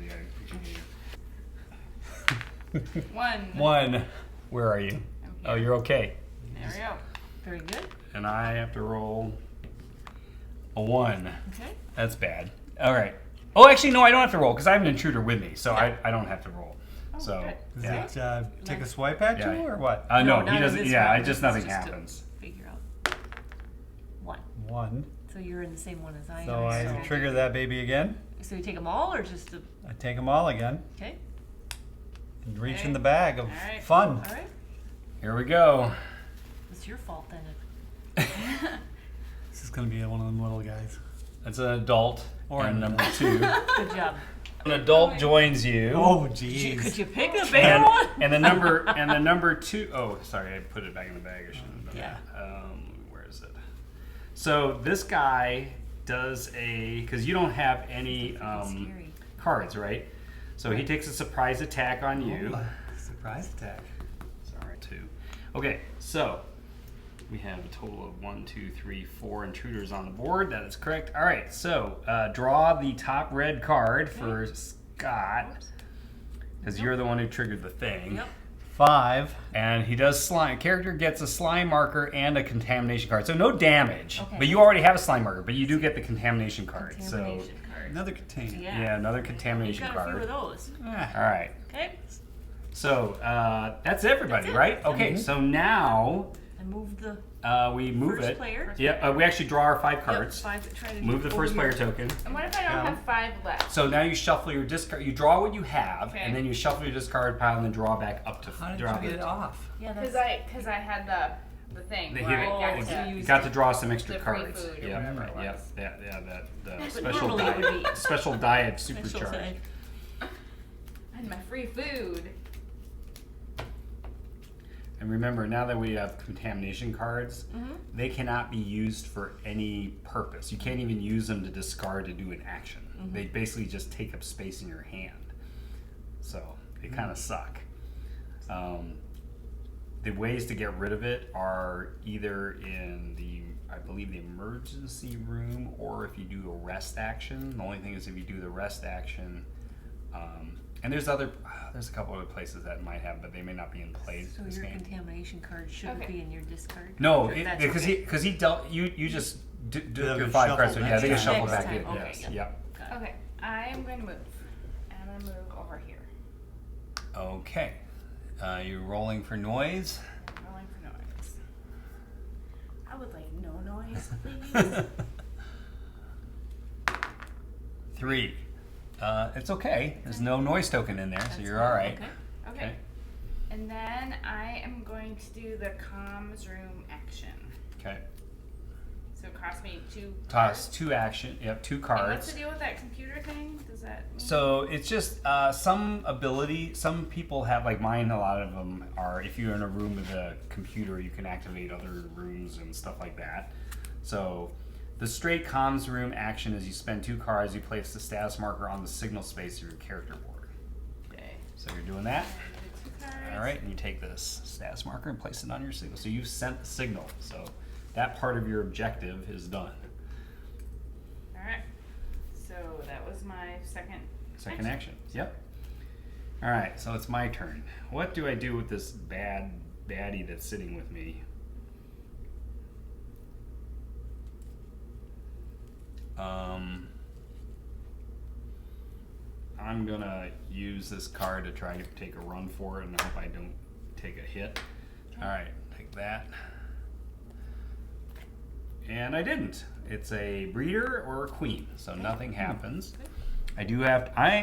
Speaker 5: One.
Speaker 2: One. Where are you? Oh, you're okay.
Speaker 5: There we go.
Speaker 6: Very good.
Speaker 2: And I have to roll a 1.
Speaker 6: Okay.
Speaker 2: That's bad. All right. Oh, actually, no, I don't have to roll because I have an intruder with me, so I don't have to roll. So
Speaker 5: good.
Speaker 2: yeah.
Speaker 3: Does it take a swipe at
Speaker 2: Yeah.
Speaker 3: you or what?
Speaker 2: No,
Speaker 6: No,
Speaker 2: he
Speaker 6: not in
Speaker 2: doesn't.
Speaker 6: this
Speaker 2: Yeah,
Speaker 6: round.
Speaker 2: I just
Speaker 6: This
Speaker 2: nothing
Speaker 6: is just to-
Speaker 2: happens.
Speaker 6: Figure out. 1.
Speaker 3: 1.
Speaker 6: So you're in the same one as I am.
Speaker 3: So I trigger that baby again.
Speaker 6: So you take them all, or just a,
Speaker 3: I take them all again
Speaker 6: okay?
Speaker 3: and reach
Speaker 5: Okay.
Speaker 3: in the bag of
Speaker 5: All right.
Speaker 3: fun.
Speaker 6: All right.
Speaker 2: Here we go.
Speaker 6: It's your fault then.
Speaker 3: This is going to be one of them little guys.
Speaker 2: That's an adult.
Speaker 3: Or
Speaker 2: and
Speaker 3: an-
Speaker 2: number 2.
Speaker 6: Good job.
Speaker 2: An adult joins you.
Speaker 3: Oh,
Speaker 6: Could
Speaker 3: jeez.
Speaker 6: you pick a bigger
Speaker 2: and,
Speaker 6: one?
Speaker 2: and the number 2. Oh, sorry, I put it back in the bag. I shouldn't have done
Speaker 6: Yeah.
Speaker 2: that. Where is it? So this guy does because you don't have any
Speaker 6: Scary.
Speaker 2: cards, right? So he takes a surprise attack on you.
Speaker 3: Surprise attack.
Speaker 2: Sorry, 2. Okay, so we have a total of 1, 2, 3, 4 intruders on the board. That is correct. All right, so draw the top red card for Scott, because you're the one who triggered the thing.
Speaker 6: Yep.
Speaker 3: 5.
Speaker 2: And he does slime. Character gets a slime marker and a contamination card. So no damage.
Speaker 6: Okay.
Speaker 2: But you already have a slime marker, but you do get the contamination card.
Speaker 6: Contamination card.
Speaker 3: Another container.
Speaker 6: Yeah.
Speaker 2: So yeah, another
Speaker 6: You
Speaker 2: contamination
Speaker 6: got a few
Speaker 2: card.
Speaker 6: of those.
Speaker 3: Ah.
Speaker 2: All right.
Speaker 6: Okay.
Speaker 2: So that's everybody,
Speaker 6: That's it.
Speaker 2: right? Okay, so now
Speaker 6: I moved the
Speaker 2: we move
Speaker 6: first
Speaker 2: it.
Speaker 6: player.
Speaker 2: Yeah, we actually draw our 5 cards.
Speaker 6: Yep, 5. Try to
Speaker 2: Move the
Speaker 6: over
Speaker 2: first player
Speaker 6: here.
Speaker 2: token.
Speaker 5: And what if I don't have 5 left?
Speaker 2: So now you shuffle your discard. You draw what you have,
Speaker 5: Okay.
Speaker 2: and then you shuffle your discard pile and then draw back up to
Speaker 3: How did
Speaker 2: draw
Speaker 3: you get
Speaker 2: the-
Speaker 3: it off?
Speaker 6: Yeah, that's
Speaker 5: Because I had the thing.
Speaker 2: The
Speaker 5: where
Speaker 2: hero-
Speaker 5: I
Speaker 6: Oh,
Speaker 5: got
Speaker 6: okay.
Speaker 5: to-
Speaker 6: You
Speaker 2: got to draw some extra
Speaker 5: the free
Speaker 2: cards.
Speaker 5: food or
Speaker 2: Yep,
Speaker 5: whatever it
Speaker 2: yep,
Speaker 5: was.
Speaker 2: the
Speaker 6: But
Speaker 2: special
Speaker 6: normally it would
Speaker 2: diet,
Speaker 6: be-
Speaker 2: special diet
Speaker 6: special
Speaker 2: supercharge.
Speaker 6: side.
Speaker 5: And my free food.
Speaker 2: And remember, now that we have contamination cards,
Speaker 6: Mm-hmm.
Speaker 2: they cannot be used for any purpose. You can't even use them to discard to do an action.
Speaker 6: Mm-hmm.
Speaker 2: They basically just take up space in your hand. So they kind of suck. The ways to get rid of it are either in I believe the emergency room, or if you do a rest action. The only thing is if you do the rest action, and there's other there's a couple other places that might have, but they may not be in play
Speaker 6: So
Speaker 2: this
Speaker 6: your
Speaker 2: game.
Speaker 6: contamination card shouldn't
Speaker 5: Okay.
Speaker 6: be in your discard.
Speaker 2: No,
Speaker 6: That's
Speaker 2: because
Speaker 6: okay.
Speaker 2: he dealt. You just do
Speaker 7: They'll
Speaker 2: your
Speaker 7: get
Speaker 2: 5
Speaker 7: shuffled
Speaker 2: cards. So, yeah,
Speaker 7: next
Speaker 2: they get
Speaker 7: time.
Speaker 2: shuffled
Speaker 6: Next
Speaker 2: back in.
Speaker 6: time, okay,
Speaker 2: Yes.
Speaker 6: yep.
Speaker 2: Yep.
Speaker 6: Got it.
Speaker 5: Okay, I am going to move. And I'm going to move over here.
Speaker 2: Okay. You're rolling for noise.
Speaker 5: I'm rolling for noise. I would like no noise, please.
Speaker 2: 3. It's okay. There's no noise token in there, so
Speaker 6: That's
Speaker 2: you're
Speaker 6: fine,
Speaker 2: all right.
Speaker 6: okay.
Speaker 5: Okay. And then I am going to do the comms room action.
Speaker 2: Okay.
Speaker 5: So it costs me 2
Speaker 2: Toss
Speaker 5: cards.
Speaker 2: 2 action. Yep, 2
Speaker 5: And
Speaker 2: cards.
Speaker 5: what's the deal with that computer thing? Does that mean?
Speaker 2: So it's just some ability. Some people have, like mine. A lot of them are. If you're in a room with a computer, you can activate other rooms and stuff like that. So the straight comms room action is you spend 2 cards. You place the status marker on the signal space of your character board.
Speaker 5: Okay.
Speaker 2: So you're doing that.
Speaker 5: I do 2 cards.
Speaker 2: All right, and you take this status marker and place it on your signal. So you've sent the signal. So that part of your objective is done.
Speaker 5: All right. So that was my second
Speaker 2: Action. Yep. All right, so it's my turn. What do I do with this baddie that's sitting with me? I'm gonna use this card to try to take a run for it, and I hope I don't take a hit. All right, take that. And I didn't. It's a breeder or a queen, so nothing happens. I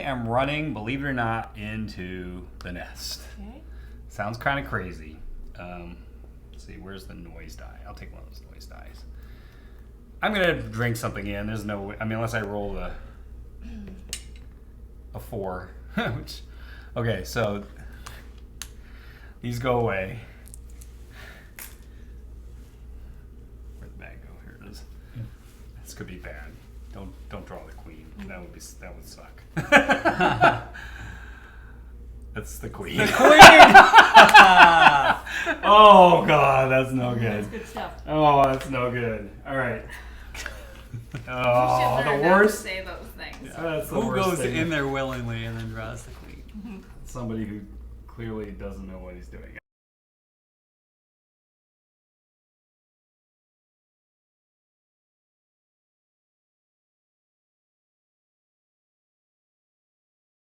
Speaker 2: am running, believe it or not, into the nest.
Speaker 6: Okay.
Speaker 2: Sounds kind of crazy. Let's see, where's the noise die? I'll take one of those noise dice. I'm gonna drink something in. There's no way, I mean, unless I roll a 4. Which, okay, so these go away. Where'd the bag go? Here it is. This could be bad. Don't draw the queen. That would suck. That's the queen. The queen! Oh god, that's no good.
Speaker 6: That's good stuff.
Speaker 2: Oh, that's no good. All right.
Speaker 5: You should
Speaker 2: Oh,
Speaker 5: learn
Speaker 2: the
Speaker 5: not to
Speaker 2: worst.
Speaker 5: say those things.
Speaker 2: That's the
Speaker 3: Who
Speaker 2: worst
Speaker 3: goes
Speaker 2: thing.
Speaker 3: in there willingly and then draws the queen?
Speaker 2: Somebody who clearly doesn't know what he's doing.